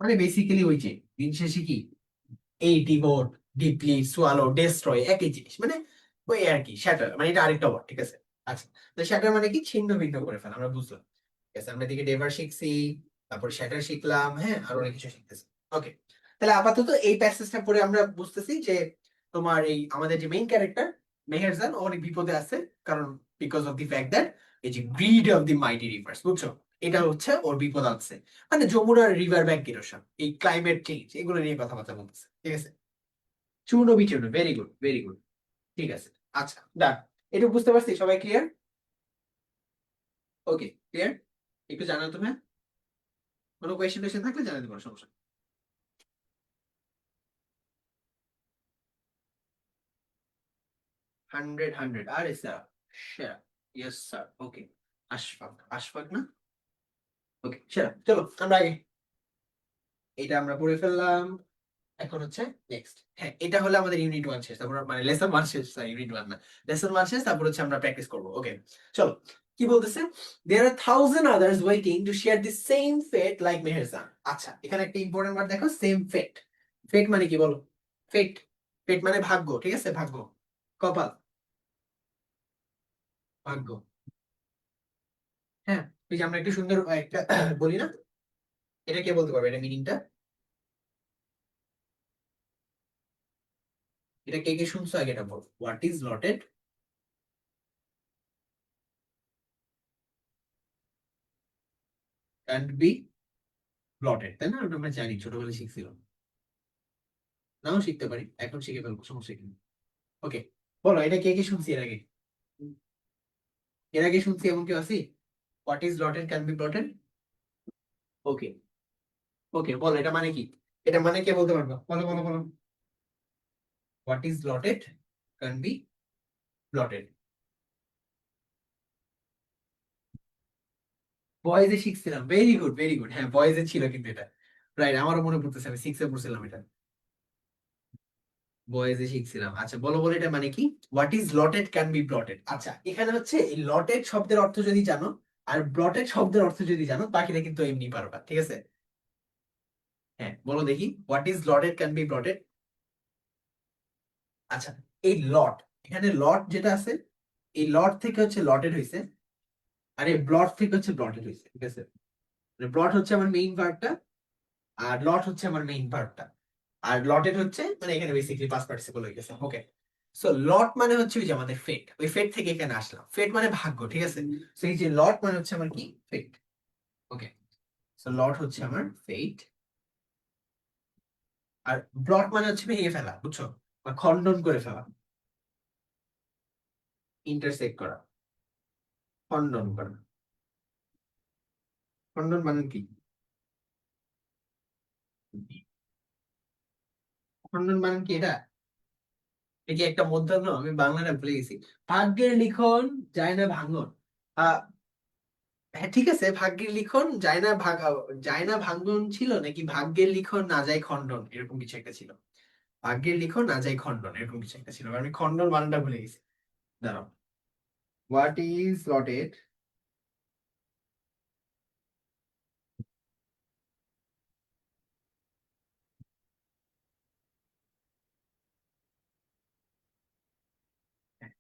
মানে বেসিক্যালি ওই যে দিন শেষে কি, এই ডিভোট, ডিপলি, সোয়ালো, ডেস্ট্রয় একই জিনিস, মানে ওই আর কি শ্যাটার মানে এটা আরেকটা ওয়ার্ড, ঠিক আছে। আচ্ছা, তো শ্যাটার মানে কি? ছিন্ন ভিন্ন করে ফেলা, আমরা বুঝলাম। ঠিক আছে, আমরা এদিকে ডেভার শিখছি, তারপর শ্যাটার শিখলাম, হ্যাঁ, আর অনেক কিছু শিখতেছি। ওকে, তাহলে আপাতত এই প্যাসেজটা পড়ে আমরা বুঝতেছি যে তোমার এই আমাদের যে মেইন ক্যারেক্টার মেহেরজান ও অনেক বিপদে আছে। কারণ because of the fact that এই যে grid of the mighty rivers, বুঝছো, এটা হচ্ছে ওর বিপদ আছে। মানে যমুনার রিভার ব্যাংক ইরোশন, এই ক্লাইমেট চেঞ্জ, এগুলো নিয়ে কথাবার্তা বলতেছে, ঠিক আছে। চূর্ণ বিচূর্ণ, ভেরি গুড, ভেরি গুড। ঠিক আছে, আচ্ছা, ডান। এটা বুঝতে পারছি, সবাই ক্লিয়ার? ওকে, ক্লিয়ার। একটু জানাও তুমি, কোনো কোয়েশ্চেন টোয়েশ্চেন থাকলে জানাতে পারো, সমস্যা নেই। 100 100, আরে স্যার, সেরা। ইয়েস স্যার, ওকে। আশফাক, আশফাক না? ওকে, সেরা, চলো আমরা আগে এটা আমরা পড়ে ফেললাম। এখন হচ্ছে নেক্সট, হ্যাঁ, এটা হলো আমাদের ইউনিট ওয়ান শেষ, তারপর মানে লেসন ওয়ান শেষ, ইউনিট ওয়ান না, লেসন ওয়ান শেষ, তারপর হচ্ছে আমরা প্র্যাকটিস করবো। ওকে, চলো। কি বলতেছে? There are thousand others waiting to share the same fate like Meherjan. আচ্ছা, এখানে একটা ইম্পর্টেন্ট ওয়ার্ড দেখো, সেম ফেট। ফেট মানে কি বলো? ফেট, ফেট মানে ভাগ্য, ঠিক আছে, ভাগ্য, কপাল, ভাগ্য। হ্যাঁ, এই যে আমরা একটু সুন্দর একটা বলি না, এটা কে বলতে পারবে এটা মিনিংটা? এটা কে কে শুনছো আগে এটা বল, what is lotted can't be blotted, তাই না? ওটা আমরা জানি, ছোটবেলায় শিখছিলাম। নাও শিখতে পারি, এখন শিখে ফেলবো, সমস্যা কি? ওকে, বলো এটা কে কে শুনছি এর আগে? এর আগে শুনছি এমন কেউ আছি? What is blotted can be blotted. Okay, okay, বলো এটা মানে কি? এটা মানে কে বলতে পারবা, বলো বলো বলো। What is blotted can be blotted. বয়েজে শিখছিলাম, ভেরি গুড, ভেরি গুড, হ্যাঁ বয়েজে ছিল কিন্তু এটা। রাইট, আমারও মনে পড়তেছে, আমি সিক্সে পড়ছিলাম এটা, বয়েজে শিখছিলাম। আচ্ছা, বলো বলো এটা মানে কি? What is lotted can be blotted. আচ্ছা, এখানে হচ্ছে এই লটেড শব্দের অর্থ যদি জানো আর ব্লটেড শব্দের অর্থ যদি জানো, বাকিটা কিন্তু এমনি পারবা, ঠিক আছে। হ্যাঁ, বলো দেখি, what is lotted can be blotted. আচ্ছা, এই লট, এখানে লট যেটা আছে, এই লট থেকে হচ্ছে লটেড হয়েছে, আর এই ব্লট থেকে হচ্ছে ব্লটেড হয়েছে, ঠিক আছে। ব্লট হচ্ছে আমার মেইন ভার্বটা, আর লট হচ্ছে আমার মেইন ভার্বটা। আর লটেড হচ্ছে মানে এখানে বেসিক্যালি পাস্ট পার্টিসিপল হয়ে গেছে। ওকে, সো লট মানে হচ্ছে ওই যে আমাদের ফেট, ওই ফেট থেকে এখানে আসলাম, ফেট মানে ভাগ্য, ঠিক আছে। সো এই যে লট মানে হচ্ছে আমার কি, ফেট। ওকে, সো লট হচ্ছে আমার ফেট, আর ব্লট মানে হচ্ছে ভেঙে ফেলা, বুঝছো, বা খণ্ডন করে ফেলা, ইন্টারসেক্ট করা, খণ্ডন করা। খণ্ডন মানে কি? খণ্ডন মানে কি এটা? এটা কি একটা মধ্যাহ্ন? আমি বাংলাটা ভুলে গেছি। ভাগ্যের লিখন যায় না ভাঙন। আহ হ্যাঁ, ঠিক আছে, ভাগ্যের লিখন যায় না যায় না ভাঙন ছিল নাকি ভাগ্যের লিখন না যায় খণ্ডন, এরকম কিছু একটা ছিল। ভাগ্যের লিখন না যায় খণ্ডন, এরকম কিছু একটা ছিল, আমি খণ্ডন বানানটা ভুলে গেছি। দাঁড়াও, হোয়াট ইজ লটেড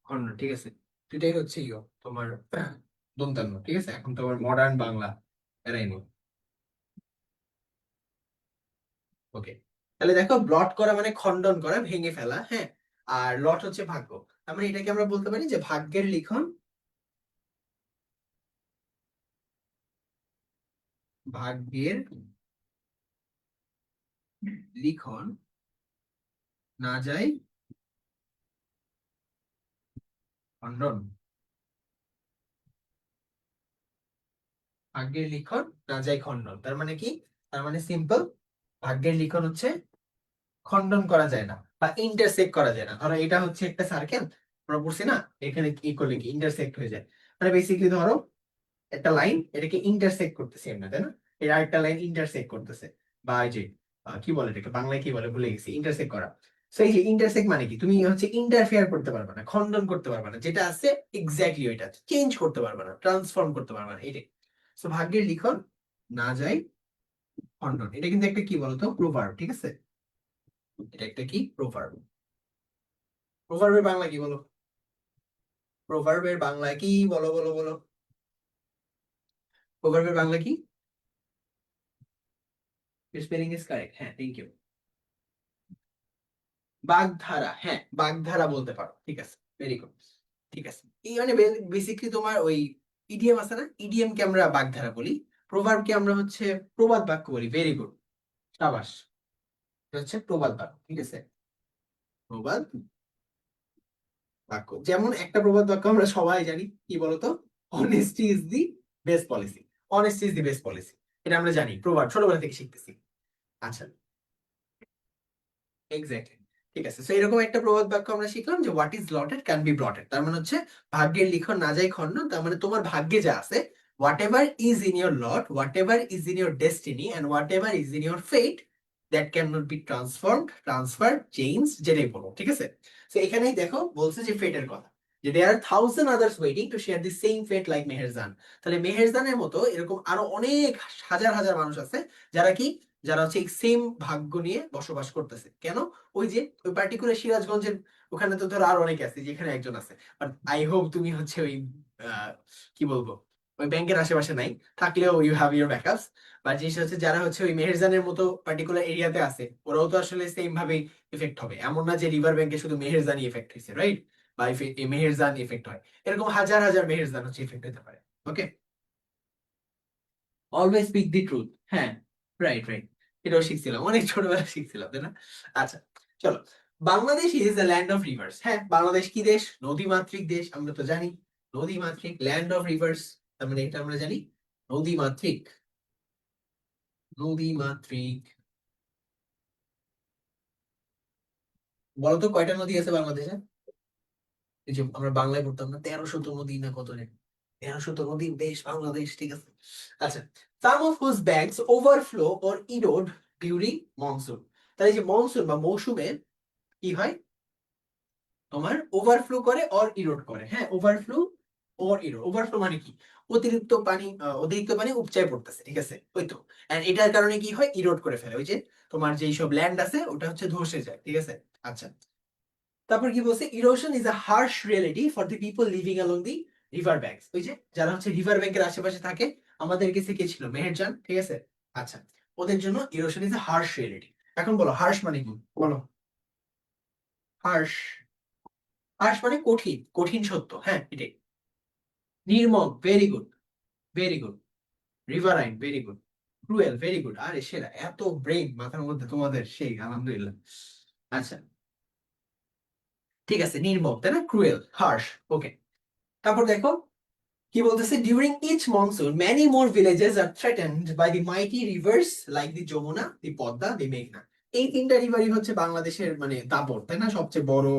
খণ্ডন, ঠিক আছে। এটাই হচ্ছে ইয়ো তোমার দন্তান্ন, ঠিক আছে। এখন তোমার মডার্ন বাংলা এরাই নেই। ওকে, তাহলে দেখো, ব্লট করা মানে খণ্ডন করা, ভেঙে ফেলা, হ্যাঁ। আর লট হচ্ছে ভাগ্য। আমরা এটাকে আমরা বলতে পারি যে ভাগ্যের লিখন, ভাগ্যের লিখন না যায় খণ্ডন, ভাগ্যের লিখন না যায় খণ্ডন, তার মানে কি? তার মানে সিম্পল, ভাগ্যের লিখন হচ্ছে খণ্ডন করা যায় না বা ইন্টারসেক্ট করা যায় না। ধরো এটা হচ্ছে একটা সার্কেল, আমরা পড়ছি না, এখানে কি করলে কি ইন্টারসেক্ট হয়ে যায়, মানে বেসিক্যালি ধরো একটা লাইন এটাকে ইন্টারসেক্ট করতেছে এমনি, তাই না? এর আরেকটা লাইন ইন্টারসেক্ট করতেছে, বা এই যে কি বলে এটাকে বাংলায় কি বলে ভুলে গেছি, ইন্টারসেক্ট করা। তো এই যে ইন্টারসেক্ট মানে কি, তুমি হচ্ছে ইন্টারফেয়ার করতে পারবে না, খণ্ডন করতে পারবে না, যেটা আছে এক্স্যাক্টলি ওইটা চেঞ্জ করতে পারবে না, ট্রান্সফর্ম করতে পারবে না, এটাই। তো ভাগ্যের লিখন না যায় খণ্ডন, এটা কিন্তু একটা কি বলতো প্রোভার্ব, ঠিক আছে? এটা একটা কি প্রোভার্ব। প্রোভার্বের বাংলা কি বলো? প্রোভার্বের বাংলা কি বলো, বলো বলো। প্রোভার্বের বাংলা কি? স্পেলিং ইজ কারেক্ট, হ্যাঁ, থ্যাংক ইউ। বাগধারা, হ্যাঁ বাগধারা বলতে পারো, ঠিক আছে, ভেরি গুড। ঠিক আছে, এই মানে বেসিক্যালি তোমার ওই ইডিএম আছে না, ইডিএম কে আমরা বাগধারা বলি, প্রভার্ব কে আমরা হচ্ছে প্রবাদ বাক্য বলি, ভেরি গুড, সাবাস। এটা হচ্ছে প্রবাদ বাক্য, ঠিক আছে, প্রবাদ বাক্য। যেমন একটা প্রবাদ বাক্য আমরা সবাই জানি, কি বলতো, honesty is the best policy, honesty is the best policy, এটা আমরা জানি, প্রবাদ ছোটবেলা থেকে শিখতেছি। আচ্ছা, এক্স্যাক্টলি, ঠিক আছে। তো এরকম একটা প্রবাদ বাক্য আমরা শিখলাম যে what is lotted can be blotted, তার মানে হচ্ছে ভাগ্যের লিখন না যায় খণ্ডন, তার মানে তোমার ভাগ্যে যা আছে, whatever is in your lot, whatever is in your destiny and whatever is in your fate, that can not be transformed, transfer, change, যেটাই বলো, ঠিক আছে। তো এখানেই দেখো বলছে যে ফেটের কথা, যে there are thousand others waiting to share the same fate like Meherjan. তাহলে মেহেরজানের মতো এরকম আরো অনেক হাজার হাজার মানুষ আছে, যারা কি, যারা হচ্ছে সেম ভাগ্য নিয়ে বসবাস করতেছে। কেন? ওই যে ওই পার্টিকুলার সিরাজগঞ্জের ওখানে তো ধরো আরো অনেকে আছে, যেখানে একজন আছে, বাট আই হোপ তুমি হচ্ছে ওই কি বলবো, ওই ব্যাংকের আশেপাশে নাই, থাকলেও ইউ হ্যাভ ইউর ব্যাকআপস। বা জিনিস হচ্ছে যারা হচ্ছে ওই মেহেরজানের মতো পার্টিকুলার এরিয়াতে আছে, ওরাও তো আসলে সেম ভাবে এফেক্ট হবে, এমন না যে রিভার ব্যাংকে শুধু মেহেরজানই এফেক্ট হয়েছে, রাইট? বা এই মেহেরজান এফেক্ট হয়, এরকম হাজার হাজার মেহেরজান হচ্ছে এফেক্ট হতে পারে। Okay, always speak the truth, হ্যাঁ, রাইট রাইট, এটাও শিখছিলাম, অনেক ছোটবেলা শিখছিলাম, তাই না? আচ্ছা, চলো, Bangladesh is the land of rivers. হ্যাঁ, বাংলাদেশ কি দেশ? নদীমাতৃক দেশ, আমরা তো জানি, নদীমাতৃক, ল্যান্ড অফ রিভার্স, তার মানে এটা আমরা জানি, নদীমাতৃক, নদীমাতৃক। বলতো কয়টা নদী আছে বাংলাদেশে? এই যে আমরা বাংলায় পড়তাম না, 1300 নদী না কত রে, 1300 নদীর দেশ বাংলাদেশ, ঠিক আছে। আচ্ছা, some of whose banks overflow or erode during monsoon। তাহলে এই যে মনসুন বা মৌসুমে কি হয়, তোমার ওভারফ্লো করে অর ইরোড করে, হ্যাঁ, ওভারফ্লো অর ইরোড। ওভারফ্লো মানে কি, অতিরিক্ত পানি, অতিরিক্ত পানি উপচায় পড়তেছে, ঠিক আছে, ওই তো। এন্ড এটার কারণে কি হয়, ইরোড করে ফেলে, ওই যে তোমার যেই সব ল্যান্ড আছে ওটা হচ্ছে ধসে যায়, ঠিক আছে। আচ্ছা, তারপর কি বলছে, erosion is a harsh reality for the people living along the river banks. ওই যে যারা হচ্ছে রিভার ব্যাংকের আশেপাশে থাকে, আমাদের কাছে কে ছিল, মেহেরজান, ঠিক আছে। আচ্ছা, ওদের জন্য erosion is a harsh reality. এখন বলো হার্শ মানে কি, বলো। হার্শ, হার্শ মানে কঠিন, কঠিন সত্য, হ্যাঁ এটাই। নির্মম, very good, very good. Riverine, very good. Cruel, very good, আরে সেরা, এত ব্রেন মাথার মধ্যে তোমাদের, সেই আলহামদুলিল্লাহ। আচ্ছা, ঠিক আছে, নির্মম, তাই না, ক্রুয়েল, হার্শ, ওকে। তারপর দেখো কি বলতেছে, during each monsoon many more villages are threatened by the mighty rivers like the Jamuna, the Padma, the মেঘনা। এই তিনটা রিভারই হচ্ছে বাংলাদেশের মানে দাপট, তাই না, সবচেয়ে বড়।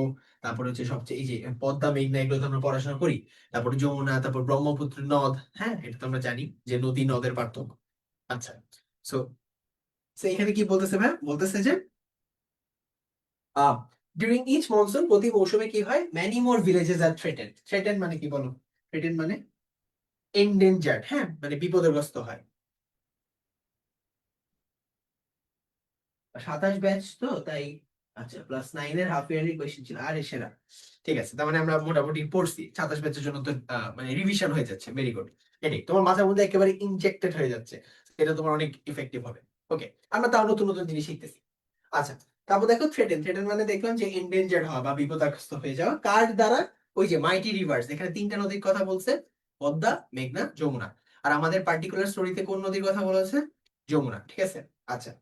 তারপর হচ্ছে সবচেয়ে এই যে পদ্মা মেঘনা, এগুলো তো আমরা পড়াশোনা করি। তারপর যমুনা, তারপর ব্রহ্মপুত্র নদ, হ্যাঁ এটা তো আমরা জানি যে নদী নদের পার্থক্য। আচ্ছা, সো এখানে কি বলতেছে ভাই, বলতেছে যে ডিউরিং ইচ মনসুন, প্রতি মৌসুমে কি হয়, many more villages are threatened. Threatened মানে কি বলো, থ্রেটেন্ড মানে এন্ডেঞ্জার্ড, হ্যাঁ মানে বিপদগ্রস্ত হয়। 27 ব্যাচ তো তাই। আচ্ছা, ক্লাস 9 এর হাফ ইয়ারলি কোয়েশ্চেন ছিল, আরে সেরা। ঠিক আছে, তার মানে আমরা মোটামুটি পড়ছি, 27 ব্যাচের জন্য তো মানে রিভিশন হয়ে যাচ্ছে, ভেরি গুড। এটাই তোমার মাথার মধ্যে একেবারে ইনজেক্টেড হয়ে যাচ্ছে, এটা তোমার অনেক ইফেক্টিভ হবে। ওকে, আমরা তাও নতুন নতুন জিনিস শিখতেছি। আচ্ছা, তারপর দেখো থ্রেটেন, থ্রেটেন মানে দেখলাম যে এন্ডেঞ্জার্ড হওয়া বা বিপদাগ্রস্ত হয়ে যাওয়া, কার দ্বারা? ওই যে মাইটি রিভার্স, এখানে তিনটা নদীর কথা বলছে, পদ্মা, মেঘনা, যমুনা। আর আমাদের পার্টিকুলার স্টোরিতে কোন নদীর কথা বলা হয়েছে, যমুনা, ঠিক আছে। আচ্ছা,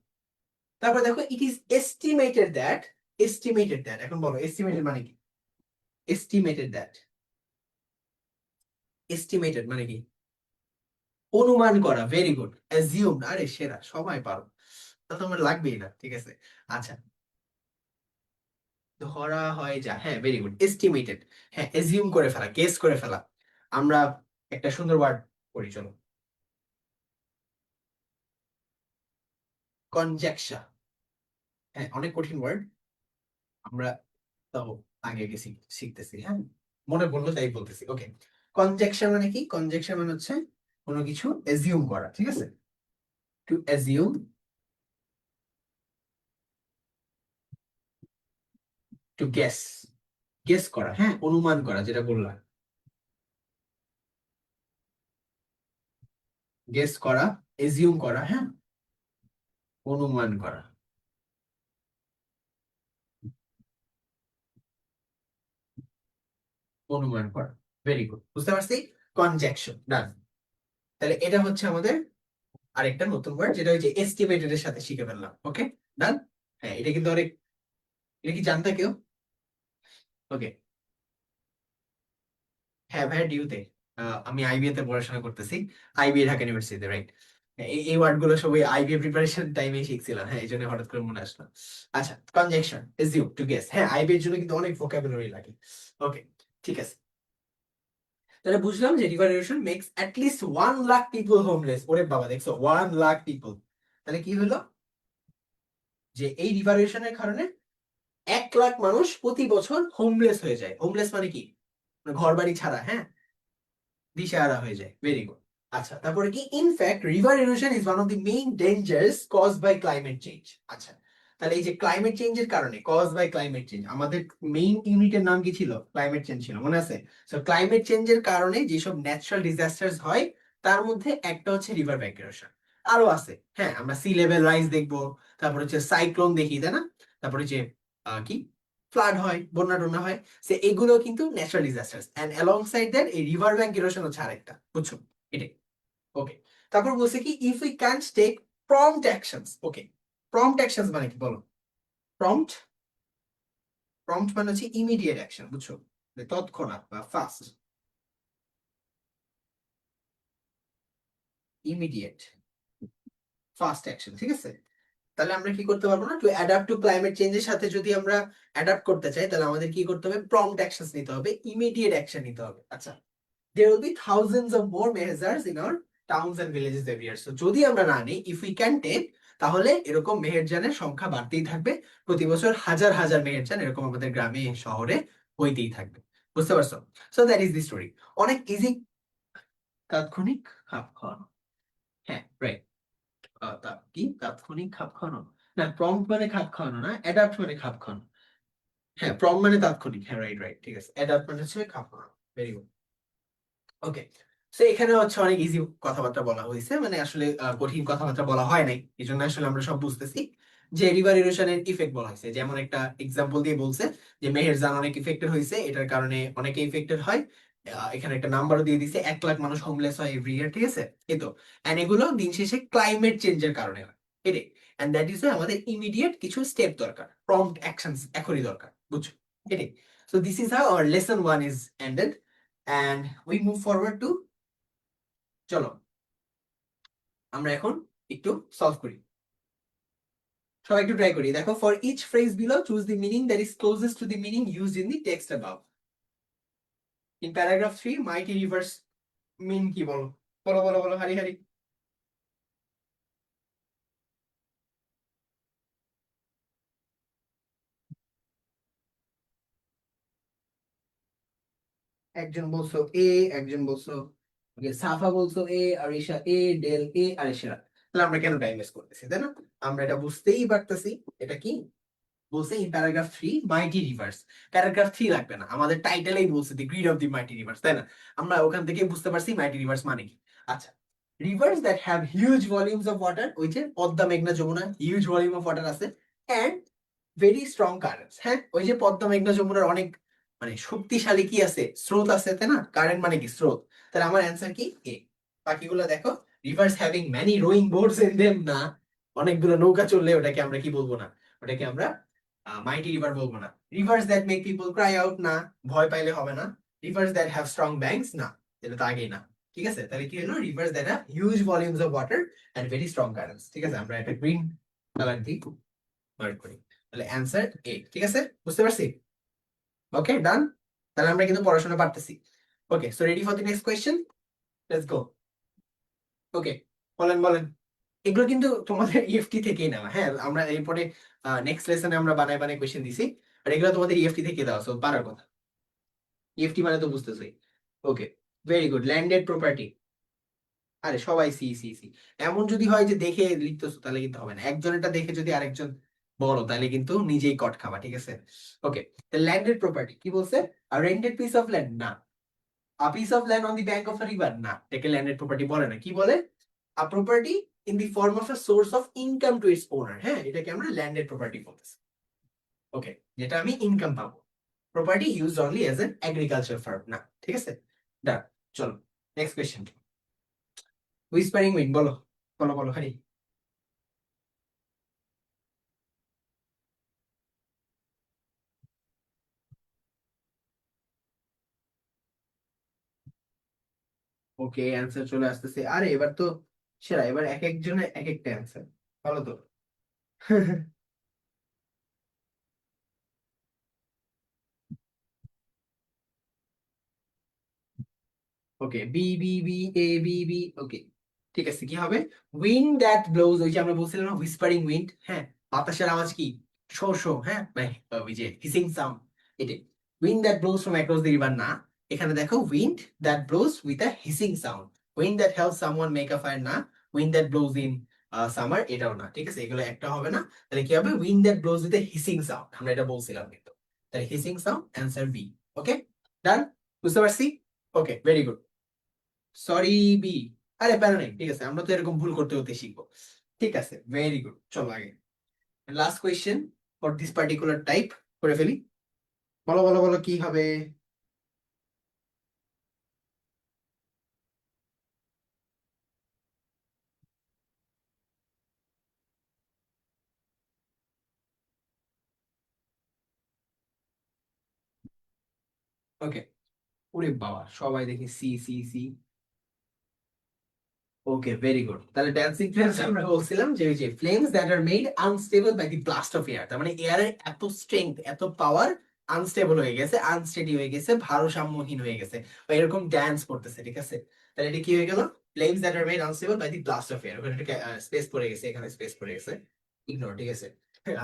তারপর দেখো it is estimated that, estimated that, এখন বলো এস্টিমেটেড মানে কি, এস্টিমেটেড দ্যাট, এস্টিমেটেড মানে কি? অনুমান করা, ভেরি গুড। অ্যাজিউম, আরে সেরা, সময় পারো, তা তোমার লাগবেই না, ঠিক আছে। আচ্ছা, ধরা হয় যা, হ্যাঁ ভেরি গুড, এস্টিমেটেড। হ্যাঁ, এজিউম করে ফেলা, গেস করে ফেলা। আমরা একটা সুন্দর ওয়ার্ড করি, চলো, কনজেকশা। হ্যাঁ, অনেক কঠিন ওয়ার্ড, আমরা তাও আগে আগে শিখতেছি, হ্যাঁ, মনে পড়লো তাই বলতেছি। ওকে, কনজেকশন মানে কি? কনজেকশন মানে হচ্ছে কোনো কিছু এজিউম করা, ঠিক আছে, to assume, to guess, guess করা, হ্যাঁ, অনুমান করা, যেটা বললাম, গেস করা, এজিউম করা, হ্যাঁ, অনুমান করা, অনুমান করা, ভেরি গুড, বুঝতে পারছি। কনজেকশন, ডান। তাহলে এটা হচ্ছে আমাদের আরেকটা নতুন ওয়ার্ড, যেটা হচ্ছে এস্টিমেটেড এর সাথে শিখে ফেললাম। ওকে, ডান। হ্যাঁ, এটা কিন্তু অনেক, এটা কি জানতা কেউ? ওকে, হ্যাঁ ভাইয়া, ডিউতে, আমি আইবিএ তে পড়াশোনা করতেছি, আইবিএ ঢাকা ইউনিভার্সিটিতে, রাইট। এই ওয়ার্ড গুলো সবাই আইবিএ প্রিপারেশন টাইমে শিখছিলাম, হ্যাঁ, এই জন্য হঠাৎ করে মনে আসলো। আচ্ছা, কনজেকশন, এজিউম, টু গেস, হ্যাঁ, আইবিএ এর জন্য কিন্তু অনেক ভোকাবুলারি লাগে। ওকে, ঠিক আছে। তাহলে বুঝলাম যে river erosion makes at least 1 lakh people homeless. ওরে বাবা, দেখছো, 1 লাখ পিপল। তাহলে কি হলো, যে এই রিভার ইরোশনের কারণে 1 লাখ মানুষ প্রতি বছর হোমলেস হয়ে যায়। হোমলেস মানে কি? মানে ঘর বাড়ি ছাড়া, হ্যাঁ, দিশেহারা হয়ে যায়, ভেরি গুড। আচ্ছা, তারপরে কি, in fact river erosion is one of the main dangers caused by climate change. আচ্ছা, তাহলে এই যে ক্লাইমেট চেঞ্জের কারণে, কজ বাই ক্লাইমেট চেঞ্জ, আমাদের মেইন ইউনিটের নাম কি ছিল? ক্লাইমেট চেঞ্জ ছিল, মনে আছে? সো ক্লাইমেট চেঞ্জের কারণে যেসব ন্যাচারাল ডিজাস্টার্স হয়, তার মধ্যে একটা হচ্ছে রিভার ব্যাঙ্ক ইরোশন। আরো আছে, হ্যাঁ, আমরা সি লেভেল রাইজ দেখবো, তারপর হচ্ছে সাইক্লোন দেখি, তাই না? তারপরে যে কি, ফ্লাড হয়, বন্যা টন্যা হয়, সে এগুলো কিন্তু natural disasters, and alongside that এই রিভার ব্যাঙ্ক ইরোশন হচ্ছে আরেকটা, বুঝছো? এটাই। ওকে, তারপর বলছে কি, if we can take prompt actions. Okay, prompt actions মানে কি বলো? প্রম্পট, প্রম্পট মানে হচ্ছে ইমিডিয়েট অ্যাকশন, বুঝছো, মানে তৎক্ষণাৎ বা ফাস্ট, ইমিডিয়েট ফাস্ট অ্যাকশন, ঠিক আছে। তাহলে আমরা কি করতে পারবো না, টু অ্যাডাপ্ট টু ক্লাইমেট চেঞ্জের সাথে যদি আমরা অ্যাডাপ্ট করতে চাই, তাহলে আমাদের কি করতে হবে? প্রম্পট অ্যাকশনস নিতে হবে, ইমিডিয়েট অ্যাকশন নিতে হবে। আচ্ছা, there will be thousands of more measures in our towns and villages every year. So যদি আমরা না নিই, if we can take, তাহলে এরকম মেহেরজানের সংখ্যা বাড়তেই থাকবে। প্রতি বছর হাজার হাজার মেহেরজান এরকম আমাদের গ্রামে শহরে হইতেই থাকবে, বুঝতে পারছো? So that is the story. অনেক ইজি, তাৎক্ষণিক খাপ খাওয়ানো, হ্যাঁ রাইট। কি তাৎক্ষণিক খাপ খাওয়ানো? না, প্রম্পট মানে খাপ খাওয়ানো না, অ্যাডাপ্ট মানে খাপ খাওয়ানো। হ্যাঁ, প্রম্পট মানে তাৎক্ষণিক, হ্যাঁ রাইট রাইট, ঠিক আছে। অ্যাডাপ্ট মানে হচ্ছে খাপ খাওয়ানো, ভেরি গুড। ওকে, সো এখানে হচ্ছে অনেক ইজি কথাবার্তা বলা হয়েছে, মানে আসলে কঠিন কথাবার্তা বলা হয় নাই, এই জন্য আসলে আমরা সব বুঝতেছি। যে রিভার ইরোশনের ইফেক্ট বলা হয়েছে, যেমন একটা এক্সাম্পল দিয়ে বলছে যে মেহেরজান অনেক ইফেক্টেড হয়েছে, এটার কারণে অনেকে ইফেক্টেড হয়। এখানে একটা নাম্বারও দিয়ে দিছে, 1 লাখ মানুষ হোমলেস হয় এভরি ইয়ার, ঠিক আছে। এই তো, এন্ড এগুলো দিন শেষে ক্লাইমেট চেঞ্জের কারণে হয়, এটাই। এন্ড দ্যাট ইজ আমাদের ইমিডিয়েট কিছু স্টেপ দরকার, প্রম্পট অ্যাকশনস এখনই দরকার, বুঝছো, এটাই। So this is how hour lesson 1 is ended, and we move forward to, চলো আমরা এখন একটু সলভ করি, সবাই একটু ট্রাই করি। দেখো, for each phrase below choose the meaning that is closest to the meaning used in the text above. In paragraph 3 mighty rivers mean কি? বলো বলো বলো বলো, হারি হারি। একজন বলছো এ, একজন বলছো, সাফা বলছো এ, আরিশা এ, ডেল এ, আরিশা। তাহলে আমরা কেন টাইম ওয়েস্ট করতেছি, তাই না? আমরা এটা বুঝতেই পারতেছি, এটা কি বলছে, in paragraph 3 mighty rivers. Paragraph 3 লাগবে না, আমাদের টাইটেলেই বলছে the greed of the mighty rivers, তাই না? আমরা ওখান থেকে বুঝতে পারছি মাইটি রিভার্স মানে কি। আচ্ছা, rivers that have huge volumes of water, ওই যে পদ্মা, মেঘনা, Jamuna, huge volume of water আছে, এন্ড ভেরি স্ট্রং কারেন্টস। হ্যাঁ, ওই যে পদ্মা, মেঘনা, যমুনার অনেক মানে শক্তিশালী কি আছে, স্রোত আছে, তাই না? কারেন্ট মানে কি? স্রোত। তাহলে আমার অ্যান্সার কি? এ। বাকিগুলো দেখো, rivers having many rowing boats in them, না। অনেকগুলো নৌকা চললে ওটাকে আমরা কি বলবো না, ওটাকে আমরা মাইটি রিভার বলবো না। Rivers that make people cry out, না, ভয় পাইলে হবে না। Rivers that have strong banks, না। এটা তো আগেই না, ঠিক আছে? তাহলে কি হলো, rivers that have huge volumes of water and very strong currents, ঠিক আছে? আমরা একটা গ্রিন কালার দিই, মার্ক করি। তাহলে অ্যান্সার এ, ঠিক আছে? বুঝতে পারছি? ওকে, ডান। তাহলে আমরা কিন্তু পড়াশোনা পারতেছি। Okay, so ready for the next question, let's go. Okay, বলেন বলেন। এগুলো কিন্তু তোমাদের ইএফটি থেকেই নেওয়া, হ্যাঁ? আমরা এরপরে নেক্সট লেসনে আমরা বানায় বানায় কোয়েশ্চেন দিছি, আর এগুলো তোমাদের ইএফটি থেকে দেওয়া, সো পারার কথা। ইএফটি মানে তো বুঝতেছই। ওকে, ভেরি গুড। ল্যান্ডেড প্রপার্টি, আরে সবাই সি সি সি। এমন যদি হয় যে দেখে লিখতেছো তাহলে কিন্তু হবে না, একজনেরটা দেখে যদি আরেকজন বলো তাহলে কিন্তু নিজেই কট খাবা, ঠিক আছে? ওকে, ল্যান্ডেড প্রপার্টি কি বলছে? আর রেন্টেড পিস অফ ল্যান্ড না, a piece of land on the bank of a river না, এটাকে ল্যান্ডেড প্রপার্টি বলে না। কি বলে? A property in the form of a source of income to its owner, হ্যাঁ, এটাকে আমরা ল্যান্ডেড প্রপার্টি বলতেছি। ওকে, যেটা আমি ইনকাম পাবো। Property use only as an agriculture farm না, ঠিক আছে? ডান। চলো নেক্সট কোয়েশ্চেন। হুইসপারিং উইন্ড, বলো বলো বলো, হারি। ওকে, অ্যান্সার চলে আসতেছে। আরে এবার তো সেরা, এবার এক একজনের এক একটা অ্যান্সার, ভালো তো। ওকে, B B B, A B B, ওকে, ঠিক আছে। কি হবে? উইন্ড দ্যাট ব্লোজ, ওই যে আমরা বলছিলাম না হুইসপারিং উইন্ড, হ্যাঁ, বাতাসের আওয়াজ কি? শো শো, হ্যাঁ, মানে ওই যে হিসিং সাউন্ড, এটাই। Wind that blows from across the river না, এখানে দেখো wind that blows with a hissing sound. Wind that help someone make a fire না, wind that blows in summer, এটাও না, ঠিক আছে? এগুলো একটা হবে না। তাহলে কি হবে? Wind that blows with a hissing sound, আমরা এটা বলছিলাম কিন্তু। তাহলে হিসিং সাউন্ড, অ্যান্সার বি। ওকে, ডান। বুঝতে পারছি? ওকে, ভেরি গুড। সরি বি, আরে প্যারা নেই, ঠিক আছে, আমরা তো এরকম ভুল করতে হতে শিখবো। ঠিক আছে, ভেরি গুড। চলো আগে last question for this particular type করে ফেলি। বলো বলো বলো, কি হবে? ওকে, ওরে বাবা, সবাই দেখি C C C. Okay, very good. তাহলে ড্যান্সিং ফ্লেমস আমরা বলছিলাম যে ওই যে flames that are made unstable by the blast of air, তার মানে এয়ারের এত স্ট্রেংথ, এত পাওয়ার, আনস্টেবল হয়ে গেছে, আনস্টেডি হয়ে গেছে, ভারসাম্যহীন হয়ে গেছে, বা এরকম ড্যান্স করতেছে, ঠিক আছে? তাহলে এটা কি হয়ে গেল? Flames that are made unstable by the blast of air, ওখানে একটা স্পেস পড়ে গেছে, এখানে স্পেস পড়ে গেছে, ইগনোর, ঠিক আছে?